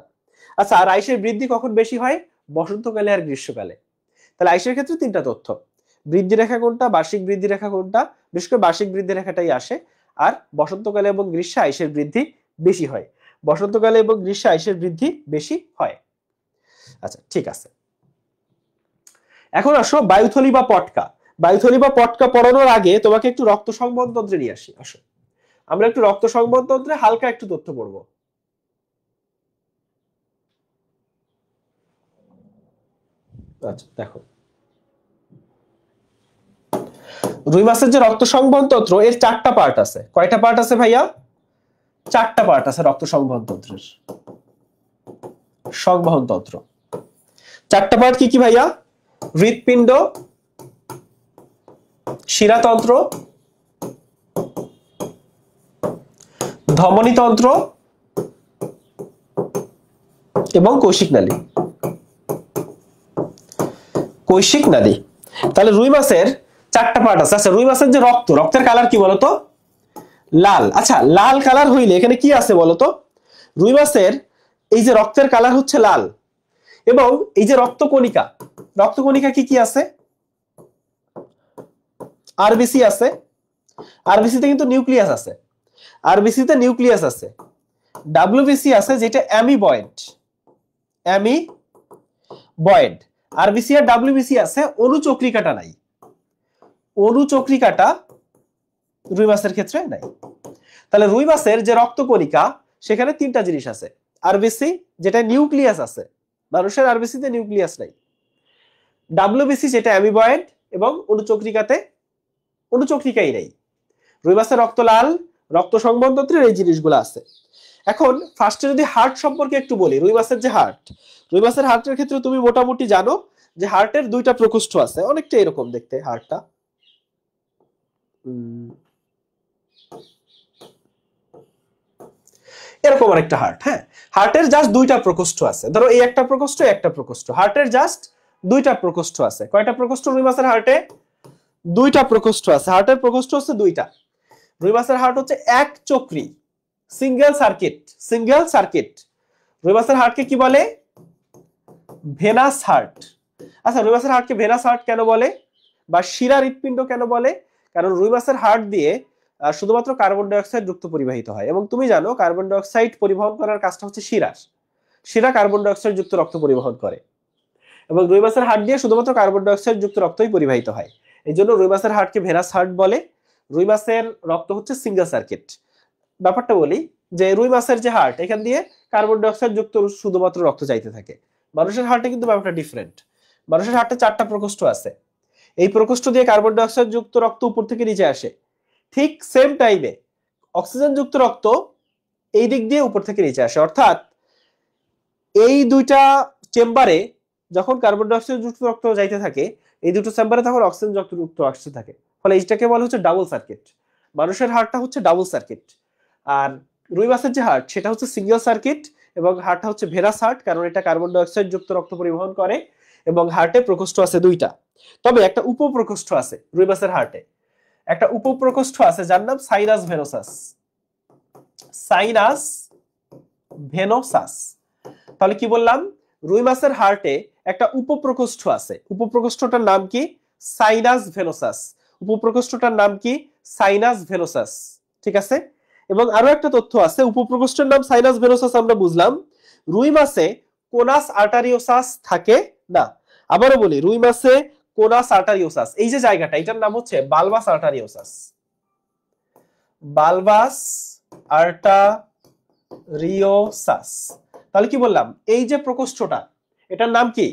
আচ্ছা, আর আইসের বৃদ্ধি কখন বেশি হয়? বসন্তকালে আর গ্রীষ্মকালে। তাহলে আইসের ক্ষেত্রে তিনটা তথ্য, বৃদ্ধি রেখা কোনটা, বার্ষিক বৃদ্ধি রেখা কোনটা, বিশেষ করে বার্ষিক বৃদ্ধি রেখাটাই আসে। আর বসন্তকালে এবং গ্রীষ্মে আইসের বৃদ্ধি বেশি হয়, বসন্তকালে এবং গ্রীষ্মে আইসের বৃদ্ধি বেশি হয়। আচ্ছা, ঠিক আছে। এখন আসো বায়ুথলি বা পটকা। বায়ুথলি বা পটকা পড়ানোর আগে তোমাকে একটু রক্ত সংবহন তন্ত্রে নিয়ে আসি। আসো আমরা একটু রক্ত সংবহন তন্ত্রে হালকা একটু তথ্য পড়বো। আচ্ছা দেখো, রুই মাছের যে রক্ত সংবহন তন্ত্র, এর চারটা পার্ট আছে। কয়টা পার্ট আছে ভাইয়া? চারটা পার্ট আছে রক্ত সংবহন তন্ত্রের। সংবহন তন্ত্র চারটা পার্ট কি কি ভাইয়া? হৃৎপিণ্ড, শিরাতন্ত্র, ধমনীতন্ত্র এবং কৈশিক নালী। কৈশিক নালী। তাহলে রুই মাছের চারটা পার্ট আছে। আচ্ছা, রুই মাছের যে রক্ত, রক্তের কালার কি বলতো? লাল। আচ্ছা, লাল কালার হইলে এখানে কি আছে বলতো? রুই মাছের এই যে রক্তের কালার হচ্ছে লাল, এবং এই যে রক্তকণিকা, রক্তকণিকা কি কি আছে? আরবিসি আছে। আরবিসিতে কিন্তু নিউক্লিয়াস আছে, আরবিসিতে নিউক্লিয়াস আছে। ডাব্লিউবিসি আছে যেটা অ্যামিবয়েড, অ্যামিবয়েড। আরবিসি আর ডাব্লিউবিসি আছে, অনুচক্রিকাটা নাই। অনুচক্রিকাটা রুই মাছের ক্ষেত্রে নাই। তাহলে রুই মাছের যে রক্তকণিকা, সেখানে তিনটা জিনিস আছে। আরবিসি যেটা নিউক্লিয়াস আছে, মানুষের আরবিসিতে নিউক্লিয়াস নাই। ডাব্লিউবিসি যেটা অ্যামিবয়েড, এবং অনুচক্রিকাতে অনুচক্রিকাই নেই। রুই মাছের রক্ত লাল, রক্ত সংবহন তন্ত্রের এই জিনিসগুলো আছে। এখন ফার্স্টে যদি হার্ট সম্পর্কে একটু বলি, রুই মাছের যে হার্ট, রুই মাছের হার্টের ক্ষেত্রে তুমি মোটামুটি জানো যে হার্টের দুইটা প্রকোষ্ঠ আছে, অনেকটা এরকম দেখতে হার্টটা। এরকম আরেকটা হার্ট। হ্যাঁ, হার্টের জাস্ট দুইটা প্রকোষ্ঠ আছে। ধরো এই একটা প্রকোষ্ঠ, একটা প্রকোষ্ঠ, হার্টের জাস্ট দুইটা প্রকোষ্ঠ আছে। কয়টা প্রকোষ্ঠ রুই মাছের হার্টে? দুইটা প্রকোষ্ঠ আছে। হার্টের প্রকোষ্ঠ হচ্ছে দুইটা। রুই মাছের হার্ট হচ্ছে এক চক্রী, সিঙ্গেল সার্কিট, সিঙ্গেল সার্কিট। রুই মাছের হার্টকে কি বলে? Venous heart. আচ্ছা, রুই মাছের হার্টকে ভেনাস হার্ট কেন বলে, বা শিরা হৃৎপিণ্ড কেন বলে? কারণ রুই মাছের হার্ট দিয়ে শুধুমাত্র কার্বন ডাই অক্সাইড রক্ত পরিবাহিত হয়, এবং তুমি জানো কার্বন ডাই অক্সাইড পরিবহন করার কাজটা হচ্ছে শিরার। শিরা কার্বন ডাই অক্সাইড যুক্ত রক্ত পরিবহন করে, এবং রুই মাছের হার্ট দিয়ে শুধুমাত্র কার্বন ডাই অক্সাইড যুক্ত রক্তই পরিবাহিত হয়। এই জন্য রুই মাছের হার্টকে ভেনাস হার্ট বলে। রুই মাছের রক্ত হচ্ছে সিঙ্গেল সার্কিট। ব্যাপারটা বলি যে রুই মাছের যে হার্ট, এখান দিয়ে কার্বন ডাই অক্সাইড যুক্ত শুধুমাত্র রক্ত যাইতে থাকে। মানুষের হার্টে কিন্তু ব্যাপারটা ডিফারেন্ট। মানুষের হার্টে চারটা প্রকোষ্ঠ আছে, এই প্রকোষ্ঠ দিয়ে কার্বন ডাই অক্সাইড যুক্ত রক্ত উপর থেকে নিচে আসে। ঠিক সেম টাইমে অক্সিজেন যুক্ত রক্ত এই দিক দিয়ে উপর থেকে নিচে আসে। অর্থাৎ এই দুইটা চেম্বারে যখন কার্বন ডাই অক্সাইড যুক্ত রক্ত যাইতে থাকে, এই দুটো চেম্বারে তখন অক্সিজেন যুক্ত আসতে থাকে। ফলে এইটাকে বলা হচ্ছে ডাবল সার্কিট। মানুষের হার্টটা হচ্ছে ডাবল সার্কিট, আর রুই মাছের যে হার্ট সেটা হচ্ছে সিঙ্গেল সার্কিট, এবং হার্টটা হচ্ছে ভেনাস হার্ট, কারণ এটা কার্বন ডাই অক্সাইড যুক্ত রক্ত পরিবহন করে, এবং হার্টে প্রকোষ্ঠ আছে দুইটা। তবে একটা উপপ্রকোষ্ঠ আছে রুই মাছের হার্টে, একটা উপপ্রকোষ্ঠ আছে যার নাম সাইনাস ভেনোসাস। Sinus venosus. তাহলে কি বললাম? রুই মাছের হার্টে একটা উপপ্রকোষ্ঠ আছে, উপপ্রকোষ্ঠটার নাম কি? Sinus venosus. উপপ্রকোষ্ঠটার নাম কি? Sinus venosus. ঠিক আছে। এবং আরো একটা তথ্য আছে, উপপ্রকোষ্ঠের নাম সাইনাস ভেনোসাস আমরা বুঝলাম। রুই মাছে কোনাস আর্টারিওসাস থাকে না। আবারও বলি, রুই মাছে কোনাস আর্টারিওসাস, এই যে জায়গাটা, এটার নাম হচ্ছে বালবাস আর্টারিওসাস। বালবাস আর্টারিওসাস। তাহলে কি বললাম? এই যে প্রকোষ্ঠটা, এটার নাম কি?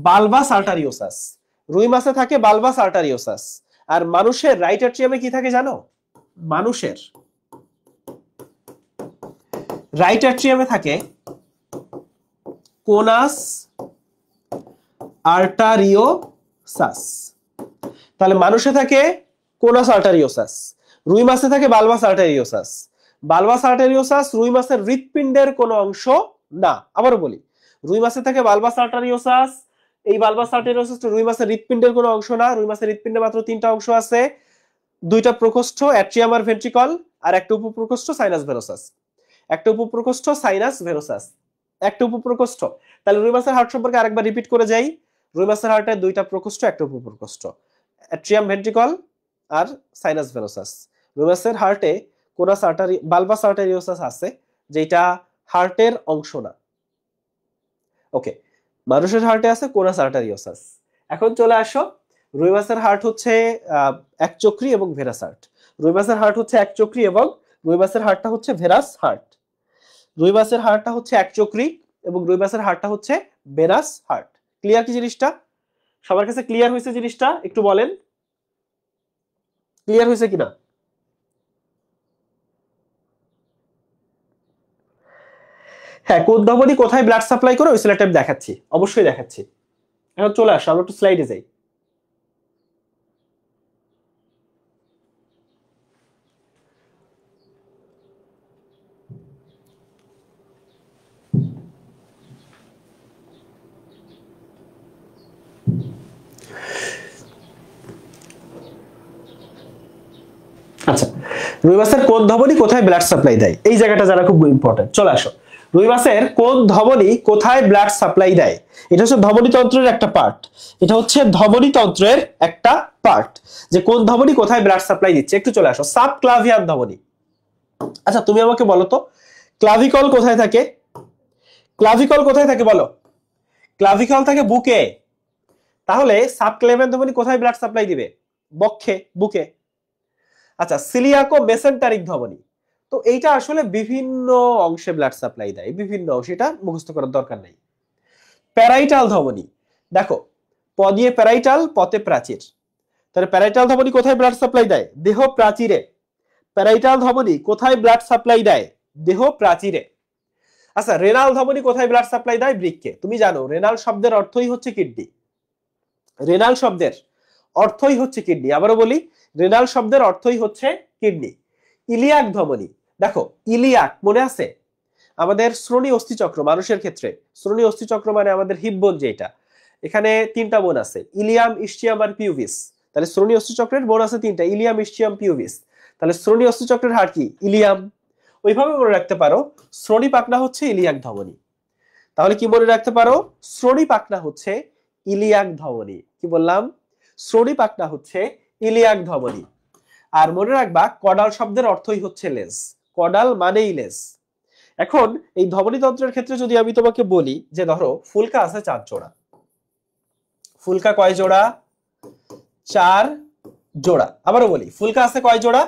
বালবাস আর্টারিওসাস। রুই মাছে থাকে বালবাস আর্টারিওসাস। আর মানুষের রাইট অ্যাট্রিয়ামে কি থাকে জানো? মানুষের রাইট অ্যাট্রিয়ামে থাকে কোনাস আর্টারিওসাস। তাহলে মানুষে থাকে কোনাস আর্টারিওসাস, রুই মাছে থাকে বালবাস আর্টারিওসাস। বালবাস আর্টারিওসাস রুই মাছের হৃৎপিণ্ডের কোনো অংশ না। আবারও বলি, রুই মাছে থাকে বালবাস আর্টারিওসাস, এই বালবাস আর্টারিওসাস রুই মাছের হৃৎপিণ্ডের কোনো অংশ না। রুই মাছের হৃৎপিণ্ডে মাত্র তিনটা অংশ আছে, দুইটা প্রকোষ্ঠ অ্যাট্রিয়াম আর ভেন্ট্রিকল, আর একটা উপপ্রকোষ্ঠ সাইনাস ভেরোসাস। একটা উপপ্রকোষ্ঠ সাইনাস ভেরোসাস, একটা উপপ্রকোষ্ঠ। তাহলে রুই মাছের হার্ট সম্পর্কে আরেকবার রিপিট করে যাই। রুই মাছের হার্টে দুইটা প্রকোষ্ঠ, একটা উপপ্রকোষ্ঠ, অ্যাট্রিয়াম ভেন্ট্রিকল আর সাইনাস ভেরোসাস। রুই মাছের হার্টে কোনাস আর্টারি বালবাস আর্টারিওসাস আছে, যেটা হার্টের অংশ না। ওকে, মানুষের হার্টে আছে কোনাস আর্টারিওসাস। এখন চলে আসো, রুই মাছের হার্ট হচ্ছে একচক্রী এবং ভেরাস হার্ট। রুই মাছের হার্ট হচ্ছে একচক্রী এবং রুই মাছের হার্টটা হচ্ছে ভেরাস হার্ট। রুই মাছের হার্টটা হচ্ছে একচক্রী এবং রুই মাছের হার্টটা হচ্ছে ভেরাস হার্ট। ক্লিয়ার কি জিনিসটা? সবার কাছে ক্লিয়ার হয়েছে জিনিসটা? একটু বলেন ক্লিয়ার হয়েছে কিনা। হ্যাঁ, কোন ধমনী কোথায় ব্লাড সাপ্লাই করে ওই স্লাইডটা আমি দেখাচ্ছি, অবশ্যই দেখাচ্ছি। এখন চলে আসো, আমরা একটু স্লাইডে যাই। আচ্ছা, রুই মাছের কোন ধমনী কোথায় ব্লাড সাপ্লাই দেয়, এই জায়গাটা যারা খুব ইম্পর্টেন্ট। চলে আসো, রুই মাছের কোন ধমনী কোথায় ব্লাড সাপ্লাই দেয়? এটা হচ্ছে ধমনীতন্ত্রের একটা পার্ট। এটা হচ্ছে ধমনীতন্ত্রের একটা পার্ট, যে কোন ধমনী কোথায় ব্লাড সাপ্লাই দিচ্ছে। একটু চলে আসো, সাবক্লাভিয়ান ধমনী। আচ্ছা, তুমি আমাকে বলো তো, ক্লাভিকল কোথায় থাকে? ক্লাভিকল কোথায় থাকে বলো? ক্লাভিকল থাকে বুকে। তাহলে সাবক্লাভিয়ান ধমনী কোথায় ব্লাড সাপ্লাই দিবে? বক্ষে, বুকে। আচ্ছা, সিলিয়াকো মেসেন্টারিক ধমনী, তো এইটা আসলে বিভিন্ন অংশে ব্লাড সাপ্লাই দেয়, বিভিন্ন অংশে, এটা মুখস্থ করার দরকার নেই। প্যারাইটাল ধমনী, দেখো প দিয়ে প্যারাইটাল, পতে প্রাচীর। তাহলে প্যারাইটাল ধমনী কোথায় ব্লাড সাপ্লাই দেয়? দেহ প্রাচীরে। প্যারাইটাল ধমনী কোথায় ব্লাড সাপ্লাই দেয়? দেহ প্রাচীরে। আচ্ছা, রেনাল ধমনী কোথায় ব্লাড সাপ্লাই দেয়? বৃক্কে। তুমি জানো রেনাল শব্দের অর্থই হচ্ছে কিডনি। রেনাল শব্দের অর্থই হচ্ছে কিডনি। আবারও বলি, রেনাল শব্দের অর্থই হচ্ছে কিডনি। ইলিয়াক ধমনী, দেখো ইলিয়াক মনে আছে? আমাদের শ্রোণী অস্থিচক্র, মানুষের ক্ষেত্রে শ্রোণী অস্থিচক্র মানে আমাদের হিপ বোন, যেটা এখানে তিনটা বোন আছে, ইলিয়াম, ইস্চিয়াম আর পিউভিস। তাহলে শ্রোণী অস্থিচক্রের বোন আছে তিনটা, ইলিয়াম, ইস্চিয়াম, পিউভিস। তাহলে শ্রোণী অস্থিচক্রের হাড় কি? ইলিয়াম। ওইভাবে মনে রাখতে পারো, শ্রোণী পাখনা হচ্ছে ইলিয়াক ধমনী। তাহলে কি মনে রাখতে পারো? শ্রোণী পাখনা হচ্ছে ইলিয়াক ধমনী। কি বললাম? শ্রোণী পাখনা হচ্ছে ইলিয়াক ধমনী। আর মনে রাখবা, কডাল শব্দের অর্থই হচ্ছে লেজ। কডাল মানেই লেজ। এখন এই ধমনীতন্ত্রের ক্ষেত্রে যদি আমি তোমাকে বলি যে ধরো ফুলকা আছে 4 জোড়া। ফুলকা কয় জোড়া? 4 জোড়া। আবারও বলি, ফুলকা আছে কয় জোড়া?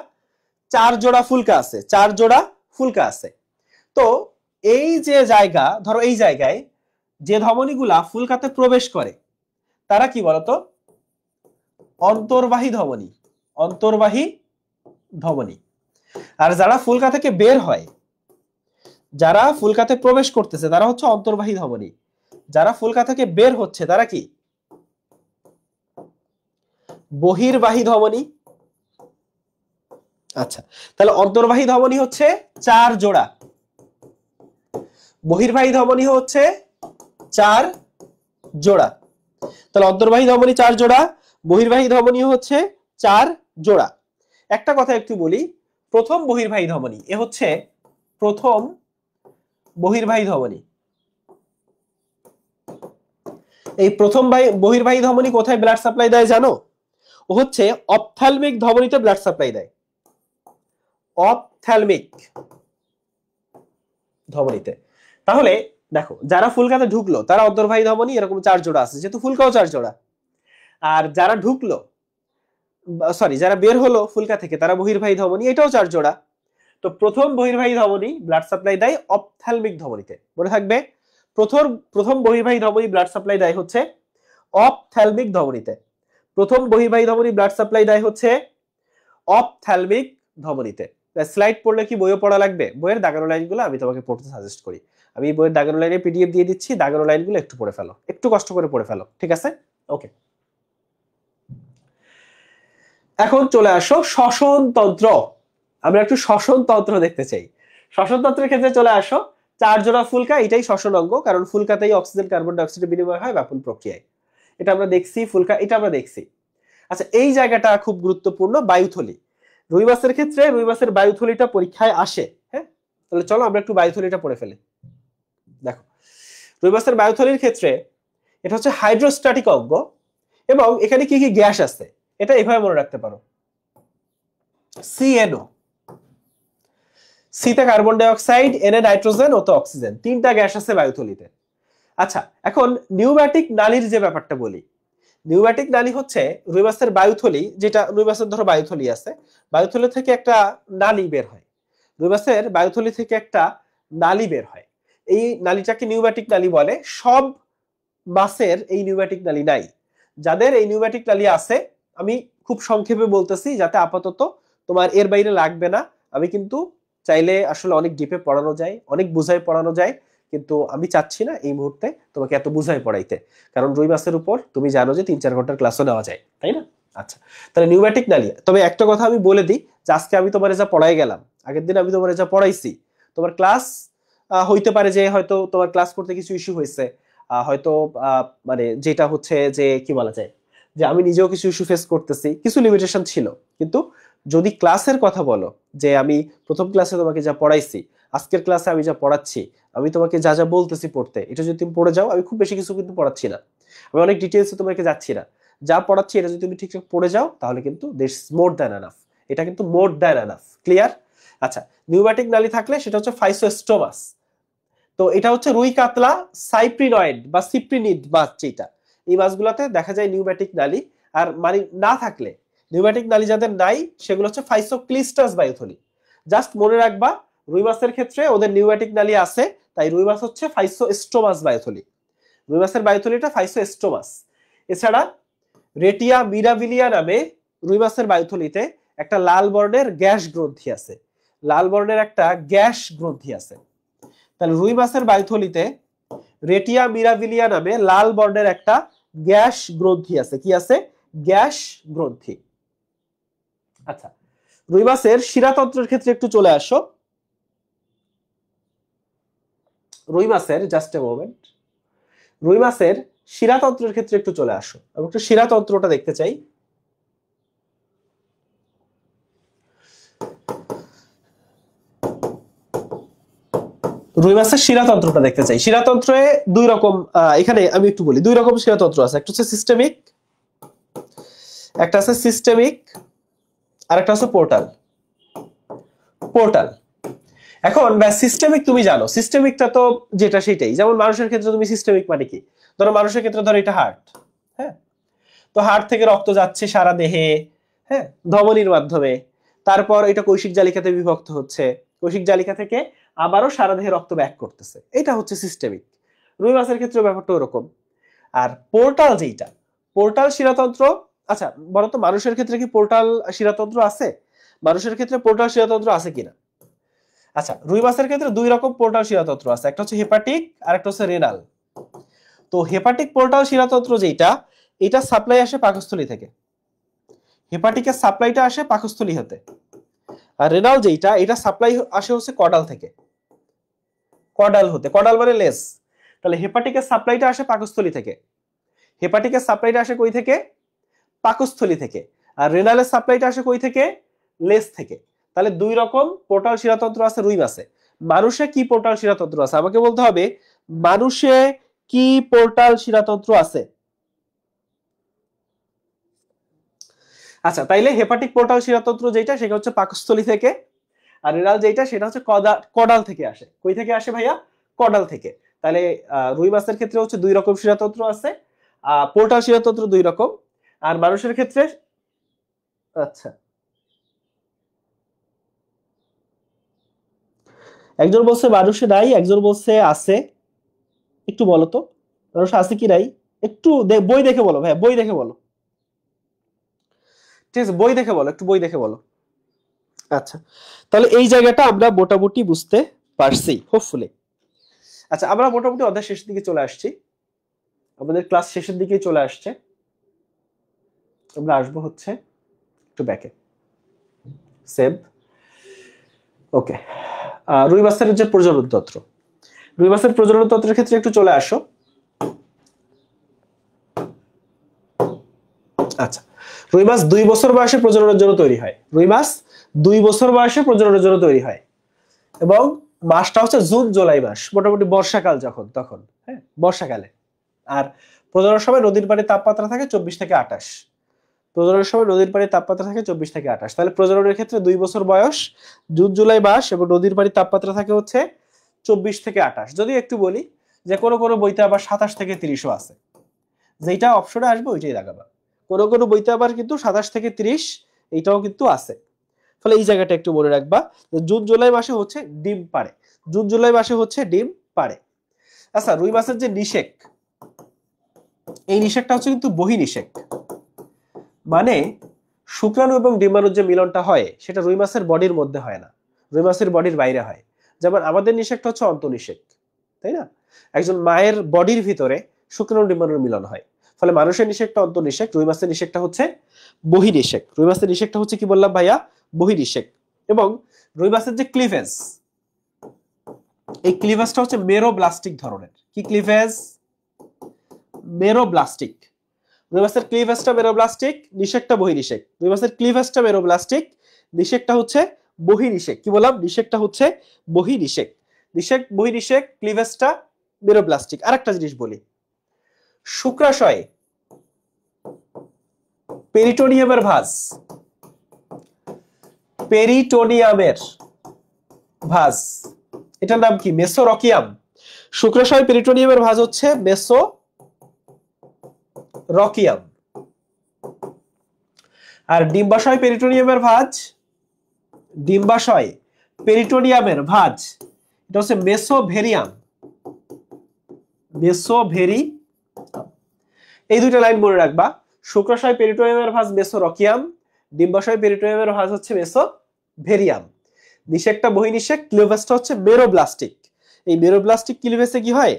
4 জোড়া ফুলকা আছে, 4 জোড়া ফুলকা আছে। তো এই যে জায়গা, ধরো এই জায়গায় যে ধমনীগুলা ফুলকাতে প্রবেশ করে তারা কি বলতো? অন্তর্বাহী ধমনী। অন্তর্বাহী ধমনী। আর যারা ফুলকা থেকে বের হয়, যারা ফুলকাতে প্রবেশ করতেছে তারা হচ্ছে অন্তর্বাহী ধমনী। যারা ফুলকা থেকে বের হচ্ছে তারা কি? বহির্বাহী ধমনী। আচ্ছা, তাহলে অন্তর্বাহী ধমনী হচ্ছে 4 জোড়া, বহির্বাহী ধমনী হচ্ছে 4 জোড়া। তাহলে অন্তর্বাহী ধমনী 4 জোড়া, বহির্বাহী ধমনী হচ্ছে 4 জোড়া। একটা কথা একটু বলি, প্রথম বহির্বাহী ধমনী, এ হচ্ছে প্রথম বহির্বাহী ধমনী। এই প্রথম বহির্বাহী ধমনী কোথায় ব্লাড সাপ্লাই দেয় জানো? ও হচ্ছে অপথ্যালমিক ধমনীতে ব্লাড সাপ্লাই দেয়। অপথ্যালমিক ধমনীতে। তাহলে দেখো, যারা ফুলকাতে ঢুকলো তারা অন্তর্বাহী ধমনী, এরকম 4 জোড়া আছে, যেহেতু ফুলকাও 4 জোড়া। আর যারা ঢুকলো, সরি, যারা বের হলো ফুলকা থেকে তারা বহির্বাহী ধমনী, এটাও 4 জোড়া। তো প্রথম বহির্বাহী ধমনী ব্লাড সাপ্লাই দেয় অপথ্যালমিক ধমনীতে। মনে থাকবে, প্রথম বহির্বাহী ধমনী ব্লাড সাপ্লাই দেয় হচ্ছে অপথ্যালমিক ধমনীতে। প্রথম বহির্বাহী ধমনী ব্লাড সাপ্লাই দেয় হচ্ছে অপথ্যালমিক ধমনীতে। স্লাইড পড়লে কি বইও পড়া লাগবে? বইয়ের দাগানো লাইনগুলো আমি তোমাকে পড়তে সাজেস্ট করি। আমি বইয়ের দাগানো লাইনে পিডিএফ দিয়ে দিচ্ছি, দাগানো লাইনগুলো একটু পড়ে ফেলো, একটু কষ্ট করে পড়ে ফেলো, ঠিক আছে? ওকে, এখন চলে আসো শ্বসন তন্ত্র। আমরা একটু শ্বসন তন্ত্র দেখতে চাই। শ্বসন তন্ত্রের ক্ষেত্রে চলে আসো, 4 জোড়া ফুলকা, এটাই শ্বসন অঙ্গ, কারণ ফুলকাতেই অক্সিজেন কার্বন ডাই অক্সাইডের বিনিময় হয় ব্যাপন প্রক্রিয়ায়। এটা আমরা দেখছি, ফুলকা এটা আমরা দেখছি। আচ্ছা, এই জায়গাটা খুব গুরুত্বপূর্ণ, বায়ুথলি। রুই মাছের ক্ষেত্রে রুই মাছের বায়ুথলিটা পরীক্ষায় আসে। হ্যাঁ, তাহলে চলো আমরা একটু বায়ুথলিটা পড়ে ফেলি। দেখো, রুই মাছের বায়ুথলির ক্ষেত্রে এটা হচ্ছে হাইড্রোস্ট্যাটিক অঙ্গ, এবং এখানে কি কি গ্যাস আছে এটা এভাবে মনে রাখতে পারো। CNO, সিতে কার্বন ডাই অক্সাইড, এনে নাইট্রোজেন, ওতে অক্সিজেন, 3টা গ্যাস আছে বায়ুথলিতে। আচ্ছা, এখন নিউম্যাটিক নালীর যে ব্যাপারটা বলি। নিউম্যাটিক নালী হচ্ছে রুই মাছের বায়ুথলি, যেটা রুই মাছের ধরো বায়ুথলি আছে, বায়ুথলি থেকে একটা নালী বের হয়। রুই মাছের বায়ুথলি থেকে একটা নালী বের হয়, এই নালীটাকে নিউম্যাটিক নালী বলে। সব মাছের এই নিউম্যাটিক নালী নাই। যাদের এই নিউম্যাটিক নালী আছে, আমি খুব সংক্ষেপে বলতেছি যাতে আপাতত তোমার এর বাইরে লাগবে না। আমি কিন্তু চাইলে আসলে অনেক ডিপে পড়ানো যায়, অনেক বুঝায় পড়ানো যায়, কিন্তু আমি চাচ্ছি না এই মুহূর্তে তোমাকে এত বুঝায় পড়াইতে, কারণ রুই মাছের উপর তুমি জানো যে 3-4 ঘন্টার ক্লাসও নেওয়া যায়, তাই না? আচ্ছা, তাহলে নিউম্যাটিক নালী। তবে একটা কথা আমি বলে দিই, যে আজকে আমি তোমার যা পড়াই গেলাম, আগের দিন আমি তোমার যা পড়াইছি, তোমার ক্লাস হইতে পারে যে হয়তো তোমার ক্লাস করতে কিছু ইস্যু হয়েছে, হয়তো মানে যেটা হচ্ছে যে কি বলা যায়, যে আমি নিজেও কিছু ইস্যু ফেস করতেছি, কিছু লিমিটেশন ছিল। কিন্তু যদি ক্লাসের কথা বলো, যে আমি প্রথম ক্লাসে তোমাকে যা পড়াইছি, আজকের ক্লাসে আমি যা পড়াচ্ছি, আমি তোমাকে যা যা বলতেছি পড়তে, এটা যদি তুমি পড়ে যাও, আমি খুব বেশি কিছু কিন্তু পড়াচ্ছি না, আমি অনেক ডিটেলসে তোমাকে যাচ্ছি না, যা পড়াচ্ছি এটা যদি তুমি ঠিকঠাক পড়ে যাও, তাহলে কিন্তু দিস মোর দ্যান এনাফ। এটা কিন্তু মোর দ্যান এনাফ, ক্লিয়ার? আচ্ছা, নিউম্যাটিক নালী থাকলে সেটা হচ্ছে ফাইসোস্টোমাস। তো এটা হচ্ছে রুই কাতলা সাইপ্রিনয়েড বা সিপ্রিনিড মাছ, যেটা এই মাছগুলোতে দেখা যায় নিউম্যাটিক নালী। আর মানে না থাকলে, নিউম্যাটিক নালী যাদের নাই, সেগুলো হচ্ছে ফাইসোক্লিস্টাস বায়ুথলি। জাস্ট মনে রাখবা, রুই মাছের ক্ষেত্রে ওদের নিউম্যাটিক নালী আছে, তাই রুই মাছ হচ্ছে ফাইসোস্টোমাস বায়ুথলি। রুই মাছের বায়ুথলিটা ফাইসোস্টোমাস। এছাড়া রেটিয়া মিরাভিলিয়া নামে রুই মাছের বায়ুথলিতে একটা লাল বর্ণের গ্যাস গ্রন্থি আছে, লাল বর্ণের একটা গ্যাস গ্রন্থি আছে। তাহলে রুই মাছের বায়ুথলিতে রেটিয়া মিরাভিলিয়া নামে লাল বর্ণের একটা গ্যাস গ্রন্থি আছে। কি আছে? গ্যাস গ্রন্থি। আচ্ছা, রুই মাছের শিরাতন্ত্রের ক্ষেত্রে একটু চলে আসো। রুই মাছের জাস্ট এ মোমেন্ট, রুই মাছের শিরাতন্ত্রের ক্ষেত্রে একটু চলে আসো, আমি একটু শিরাতন্ত্রটা দেখতে চাই। রুই মাছের শিরাতন্ত্রটা দেখতে চাই। শিরাতন্ত্রে দুই রকম, এখানে আমি একটু বলি, দুই রকম শিরাতন্ত্র আছে। একটা হচ্ছে সিস্টেমিক, একটা আছে সিস্টেমিক, আর একটা হচ্ছে পোর্টাল। পোর্টাল। এখন সিস্টেমিক তুমি জানো, সিস্টেমিকটা তো যেটা সেটাই, যেমন মানুষের ক্ষেত্রে তুমি সিস্টেমিক মানে কি, ধরো মানুষের ক্ষেত্রে ধরো এটা হার্ট, হ্যাঁ, তো হার্ট থেকে রক্ত যাচ্ছে সারা দেহে, হ্যাঁ, ধমনির মাধ্যমে, তারপর এটা কৈশিক জালিকাতে বিভক্ত হচ্ছে, কৈশিক জালিকা থেকে আবারও সারা দেহে রক্ত ব্যাক করতেছে, এটা হচ্ছে সিস্টেমিক। রুই মাছের ক্ষেত্রে ব্যাপারটা ওরকম। আর পোর্টাল যেটা, পোর্টাল শিরাতন্ত্র, আচ্ছা বলো তো মানুষের ক্ষেত্রে কি পোর্টাল শিরাতন্ত্র আছে? মানুষের ক্ষেত্রে পোর্টাল শিরাতন্ত্র আছে কিনা? আচ্ছা, রুই মাছের ক্ষেত্রে দুই রকম পোর্টাল শিরাতন্ত্র আছে, একটা হচ্ছে হেপাটিক আর একটা হচ্ছে রেনাল। তো হেপাটিক পোর্টাল শিরাতন্ত্র যেটা, এটা সাপ্লাই আসে পাকস্থলী থেকে, হেপাটিকের সাপ্লাইটা আসে পাকস্থলী হতে। আর রেনাল যেটা, এটা সাপ্লাই আসে হচ্ছে কডাল থেকে, কডাল হতে, কডাল মানে লেজ। তাহলে হেপাটিকের সাপ্লাইটা আসে পাকস্থলী থেকে, হেপাটিকের সাপ্লাইটা আসে কই থেকে? পাকস্থলী থেকে। আর রেনালের সাপ্লাইটা আসে কই থেকে? লেজ থেকে। তাহলে দুই রকম পোর্টাল শিরাতন্ত্র আছে রুই মাছে। মানুষে কি পোর্টাল শিরাতন্ত্র আছে আমাকে বলতে হবে, মানুষে কি পোর্টাল শিরাতন্ত্র আছে? আচ্ছা, তাইলে হেপাটিক পোর্টাল শিরাতন্ত্র যেটা, সেটা হচ্ছে পাকস্থলী থেকে। আর রেনাল যেটা, সেটা হচ্ছে কডাল থেকে আসে। কই থেকে আসে ভাইয়া? কডাল থেকে। তাহলে রুই মাছের ক্ষেত্রে হচ্ছে দুই রকম শিরাতন্ত্র আছে, পোর্টাল শিরাতন্ত্র দুই রকম। আর মানুষের ক্ষেত্রে, আচ্ছা, একজন বলছে মানুষে নাই, একজন বলছে আছে। একটু বলো তো, মানুষ আছে কি নাই? একটু বই দেখে বলো ভাইয়া, বই দেখে বলো। ঠিক আছে, বই দেখে বলো, একটু বই দেখে বলো। আচ্ছা, তাহলে এই জায়গাটা আমরা মোটামুটি বুঝতে পারছি হোপফুলি। আচ্ছা, আমরা মোটামুটি অধ্যায় শেষের দিকে চলে আসছি, আমাদের ক্লাস শেষের দিকে চলে আসছে। আমরা আসবো হচ্ছে একটু ব্যাকে, সেভ। ওকে, রুই মাছের যে প্রজনন তন্ত্র, রুই মাছের প্রজনন তন্ত্রের ক্ষেত্রে একটু চলে আসো। আচ্ছা, রুই মাছ 2 বছর বয়সে প্রজননের জন্য তৈরি হয়। রুই মাছ 2 বছর বয়সে প্রজননের জন্য তৈরি হয় এবং মাসটা হচ্ছে জুন জুলাই মাস, মোটামুটি বর্ষাকাল যখন তখন, হ্যাঁ বর্ষাকালে। আর প্রজননের সময় নদীর পানির তাপমাত্রা থাকে 24 থেকে 28। প্রজননের সময় নদীর পানির তাপমাত্রা থাকে 24 থেকে 28। তাহলে প্রজননের ক্ষেত্রে 2 বছর বয়স, জুন জুলাই মাস এবং নদীর পানির তাপমাত্রা থাকে হচ্ছে 24 থেকে 28। যদি একটু বলি যে কোনো কোনো বইতে আবার 27 থেকে 30ও আছে, যেটা অপশনে আসবে ওইটাই লাগাবা। কোনো কোনো বইতে আবার কিন্তু 27 থেকে 30 এইটাও কিন্তু আছে। ফলে এই জায়গাটা একটু মনে রাখবা, জুন জুলাই মাসে হচ্ছে ডিম পাড়ে, জুন জুলাই মাসে হচ্ছে ডিম পাড়ে। আচ্ছা, রুই মাছের যে নিষেক, এই নিষেকটা হচ্ছে কিন্তু বহির্নিষেক, মানে শুক্রাণু এবং ডিম্বাণুর যে মিলনটা হয় সেটা রুই মাছের বডির মধ্যে হয় না, রুই মাছের বডির বাইরে হয়। যেমন আমাদের নিষেকটা হচ্ছে অন্তঃনিষেক, তাই না? একজন মায়ের বডির ভিতরে শুক্রাণু ডিম্বাণুর মিলন হয়। ফলে মানুষের নিষেকটা অন্তঃনিষেক, রুই মাছের নিষেকটা হচ্ছে বহির্নিষেক। রুই মাছের নিষেকটা হচ্ছে কি বললাম ভাইয়া? বহির্নিষেক। এবং রুই মাছের যে ক্লিভেজ, এই ক্লিভেজটা হচ্ছে মেরোব্লাস্টিক ধরনের। কি ক্লিভেজ? মেরোব্লাস্টিক। রুই মাছের ক্লিভেজটা মেরোব্লাস্টিক, নিষেকটা বহির্নিষেক। রুই মাছের ক্লিভেজটা মেরোব্লাস্টিক, নিষেকটা হচ্ছে বহির্নিষেক। কি বললাম? নিষেকটা হচ্ছে বহির্নিষেক। নিষেক বহির্নিষেক, ক্লিভেজটা মেরোব্লাস্টিক। আরেকটা জিনিস বলি, শুক্রাশয়ে পেরিটোনিয়ামের ভাঁজ, পেরিটোনিয়ামের ভাঁজ, এটার নাম কি? মেসোরকিয়াম। শুক্রাশয় পেরিটোনিয়ামের ভাঁজ হচ্ছে মেসোরকিয়াম। আর ডিম্বাশয় পেরিটোনিয়ামের ভাঁজ, ডিম্বাশয় পেরিটোনিয়ামের ভাঁজ, এটা হচ্ছে মেসোভেরিয়াম। মেসোভেরি, এই দুইটা লাইন মনে রাখবা। শুক্রাশয় পেরিটোনিয়ামের ভাঁজ মেসোরকিয়াম, ডিম্বাশয় পেরিটোনিয়ামের ভাঁজ হচ্ছে মেসোভেরিয়াম। নিষেকটা বহির্নিষেক, ক্লিভেজটা হচ্ছে মেরোব্লাস্টিক। এই মেরোব্লাস্টিক ক্লিভেজে কি হয়?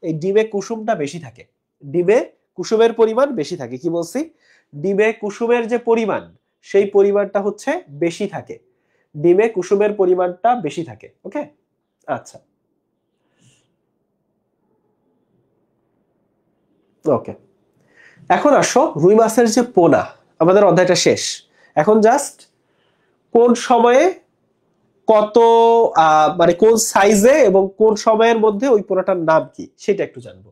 এই ডিমে কুসুমটা বেশি থাকে, ডিমে কুসুমের পরিমাণ বেশি থাকে। কি বলছি? ডিমে কুসুমের যে পরিমাণ, সেই পরিমাণটা হচ্ছে বেশি থাকে, ডিমে কুসুমের পরিমাণটা বেশি থাকে। ওকে, আচ্ছা ওকে। এখন আসো রুই মাছের যে পোনা, আমাদের অধ্যায়টা শেষ। এখন জাস্ট কোন সময়ে কত মানে কোন সাইজে এবং কোন সময়ের মধ্যে ওই পোনাটার নাম কি সেটা একটু জানবো।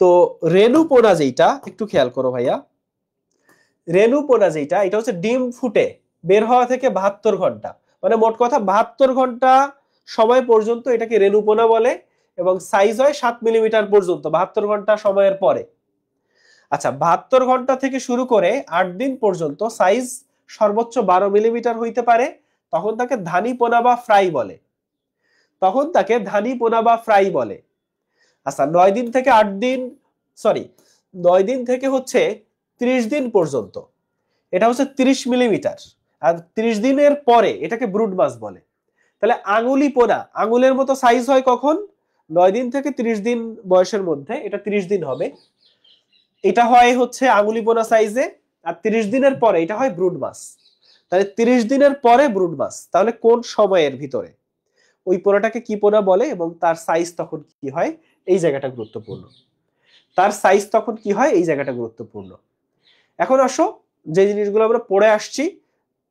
তো রেণু পোনা যেটা, একটু খেয়াল করো ভাইয়া, রেণু পোনা যেটা, এটা হচ্ছে ডিম ফুটে বের হওয়া থেকে 72 ঘন্টা, মানে মোট কথা 72 ঘন্টা সময় পর্যন্ত এটাকে রেণু পোনা বলে এবং সাইজ হয় 7 মিলিমিটার পর্যন্ত 72 ঘন্টা সময়ের পরে। আচ্ছা, 72 ঘন্টা থেকে শুরু করে 8 দিন পর্যন্ত সাইজ সর্বোচ্চ 12 মিলিমিটার হইতে পারে, তখন তাকে ধানি পোনা বা ফ্রাই বলে, তখন তাকে ধানি পোনা বা ফ্রাই বলে। আচ্ছা, 9 দিন থেকে 8 দিন, সরি 9 দিন থেকে হচ্ছে 30 দিন পর্যন্ত এটা হচ্ছে 30 মিলিমিটার, আর 30 দিনের পরে এটাকে ব্রুড মাছ বলে। তাহলে আঙুলি পোনা, আঙুলের মতো সাইজ হয় কখন? 9 দিন থেকে 30 দিন বয়সের মধ্যে, এটা 30 দিন হবে, এটা হয় হচ্ছে আঙুলি পোনা সাইজে। আর 30 দিনের পরে এটা হয় ব্রুড মাছ। তাহলে 30 দিনের পরে ব্রুড মাছ, তাহলে কোন সময়ের ভিতরে ওই পোনাটাকে কি পোনা বলে এবং তার সাইজ তখন কি হয়, এই জায়গাটা গুরুত্বপূর্ণ। তার সাইজ তখন কি হয়, এই জায়গাটা গুরুত্বপূর্ণ। এখন আসো যে জিনিসগুলো আমরা পড়ে আসছি,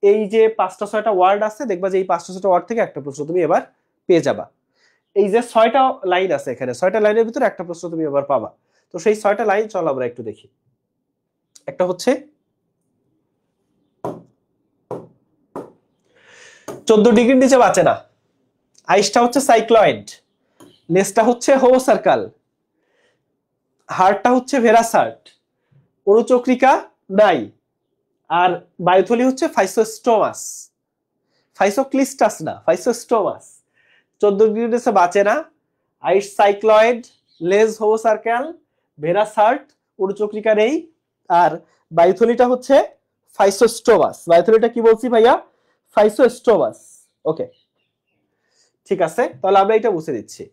এই যে 5টা 6টা ওয়ার্ড আছে, দেখবা যে এই 5টা 6টা ওয়ার্ড থেকে একটা প্রশ্ন তুমি এবার পেয়ে যাবা। এই যে 6টা লাইন আছে এখানে, 6টা লাইনের ভিতরে একটা প্রশ্ন তুমি এবার পাবা। তো সেই 6টা লাইন চলো আমরা একটু দেখি। একটা হচ্ছে 14 ডিগ্রির নিচে বাঁচে না, আইসটা হচ্ছে সাইক্লয়েড, লেজটা হচ্ছে হোমো সার্কাল, হাড়টা হচ্ছে ভেরাসার্ট, অনুচক্রিকা নাই, আর বায়ুথলি হচ্ছে ফাইসোস্টোমাস, ফাইসোক্লিস্টাস না, ফাইসোস্টোমাস। 14 ডিগ্রি নিচে বাঁচে না, আইস সাইক্লয়েড, লেজ হোমো সার্কাল, ভেরাসার্ট, অনুচক্রিকা নেই, আর বায়ুথলিটা হচ্ছে ফাইসোস্টোমাস। বায়ুথলিটা কি বলছি ভাইয়া? ফাইসোস্টোমাস। ওকে, ঠিক আছে, তাহলে আমরা এটা বুঝে দিচ্ছি।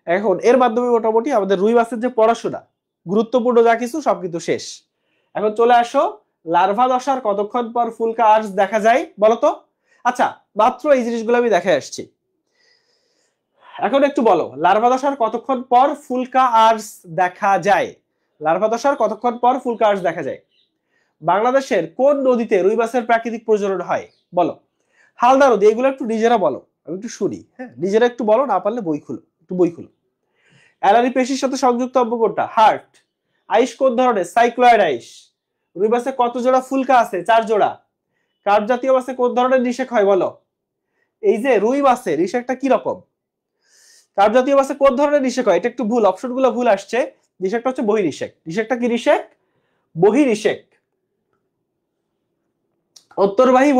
এখন এর মাধ্যমে মোটামুটি আমাদের রুই মাছের যে পড়াশোনা গুরুত্বপূর্ণ যা কিছু সব কিন্তু শেষ। এখন চলে আসো, লার্ভা দশার কতক্ষণ পর ফুলকা আর্চ দেখা যায় বলতো? আচ্ছা, মাত্র এই জিনিসগুলো আমি দেখে আসছি। এখন একটু বলো, লার্ভা দশার কতক্ষণ পর ফুলকা আর্চ দেখা যায়? লার্ভা দশার কতক্ষণ পর ফুলকা আর্চ দেখা যায়? বাংলাদেশের কোন নদীতে রুই মাছের প্রাকৃতিক প্রজনন হয় বলো? হালদা নদী। এগুলো একটু নিজেরা বলো, আমি একটু শুনি। হ্যাঁ, নিজেরা একটু বলো, না পারলে বই খুলো, একটু বই খুলো। অ্যালারি পেশির সাথে সংযুক্ত অঙ্গ কোনটা? হার্ট। আইস কোন ধরনের? সাইক্লয়েড আইস। রুই মাছে কত জোড়া ফুলকা আছে? 4 জোড়া। কার্প জাতীয় মাছে কোন ধরনের নিষেক হয় বলো? এই যে রুই মাছে নিষেকটা কি রকম? কার্প জাতীয় মাছে কোন ধরনের নিষেক হয়? এটা একটু ভুল, অপশনগুলো ভুল আসছে। নিষেকটা হচ্ছে বহির্নিষেক। নিষেকটা কি নিষেক? বহির্নিষেক। অন্তর্বাহী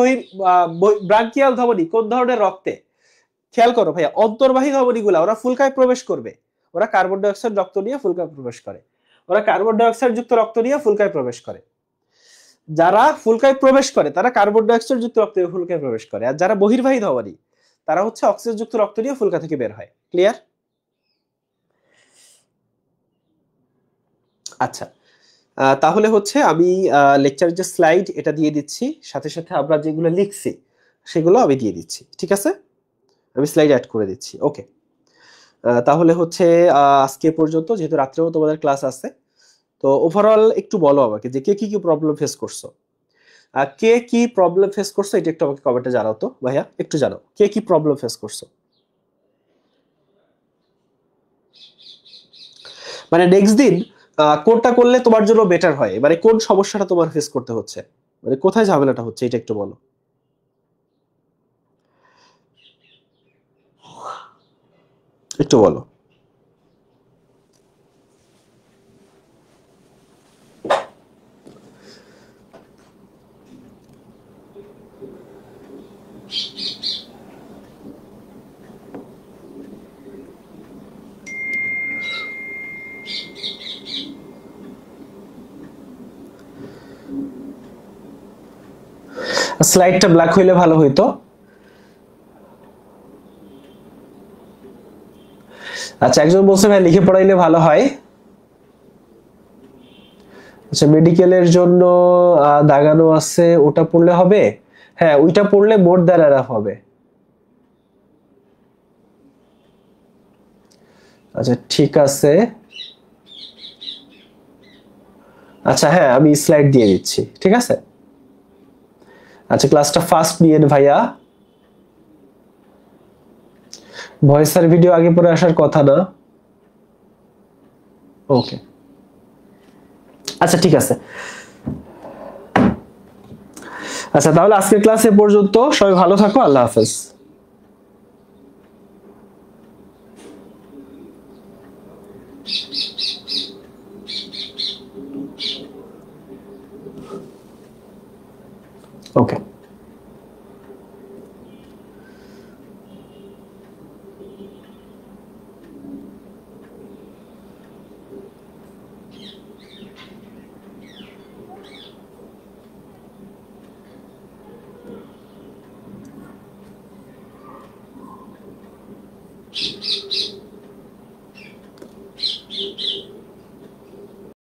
ব্রাঙ্কিয়াল ধমনী কোন ধরনের রক্তে? খেয়াল করো ভাইয়া, অন্তর্বাহী ধমনী গুলা ওরা ফুলকায় প্রবেশ করবে, ওরা কার্বন ডাই অক্সাইড রক্ত নিয়ে ফুলকায় প্রবেশ করে। ওরা কার্বন ডাই অক্সাইড যুক্ত রক্ত নিয়ে ফুলকায় প্রবেশ করে। যারা ফুলকায় প্রবেশ করে তারা কার্বন ডাই অক্সাইড যুক্ত রক্ত নিয়ে ফুলকায় প্রবেশ করে, আর যারা বহির্বাহী ধমনী তারা হচ্ছে অক্সিজেন যুক্ত রক্ত নিয়ে ফুলকা থেকে বের হয়। ক্লিয়ার? আচ্ছা, তাহলে হচ্ছে আমি লেকচারের যে স্লাইড এটা দিয়ে দিচ্ছি, সাথে সাথে আমরা যেগুলো লিখছি সেগুলো আমি দিয়ে দিচ্ছি। ঠিক আছে, আমি স্লাইড অ্যাড করে দিচ্ছি। ওকে, তাহলে হচ্ছে আজকে পর্যন্ত, যেহেতু রাত্রেও তোমাদের ক্লাস আছে, তো ওভারঅল একটু বলো আমাকে যে কে কি কি প্রবলেম ফেস করছো। কে কি প্রবলেম ফেস করছো এটা একটু আমাকে কমেন্টে জানাও তো ভাইয়া, একটু জানাও কে কি প্রবলেম ফেস করছো। মানে নেক্সট দিন কোনটা করলে তোমার জন্য বেটার হয়, মানে কোন সমস্যাটা তোমার ফেস করতে হচ্ছে, মানে কোথায় ঝামেলাটা হচ্ছে, এটা একটু বলো, একটু বলো। স্লাইডটা ব্ল্যাক হইলে ভালো হইতো। আচ্ছা, একজন বলছে ভাই লিখে পড়াইলে ভালো হয়। আচ্ছা, মেডিকেলের জন্য দাগানো আছে, ওটা পড়লে হবে? হ্যাঁ, ওইটা পড়লে মোর দ্যান এনাফ হবে। আচ্ছা ঠিক আছে, আচ্ছা হ্যাঁ আমি স্লাইড দিয়ে দিচ্ছি, ঠিক আছে। আচ্ছা, ক্লাসটা ফাস্ট নিয়েন ভাইয়া, ভয়েস আর ভিডিও আগে পরে আসার কথা না। ওকে, আচ্ছা ঠিক আছে। আচ্ছা, তাহলে আজকের ক্লাস এ পর্যন্ত, সবাই ভালো থাকো, আল্লাহ হাফেজ। ওকে।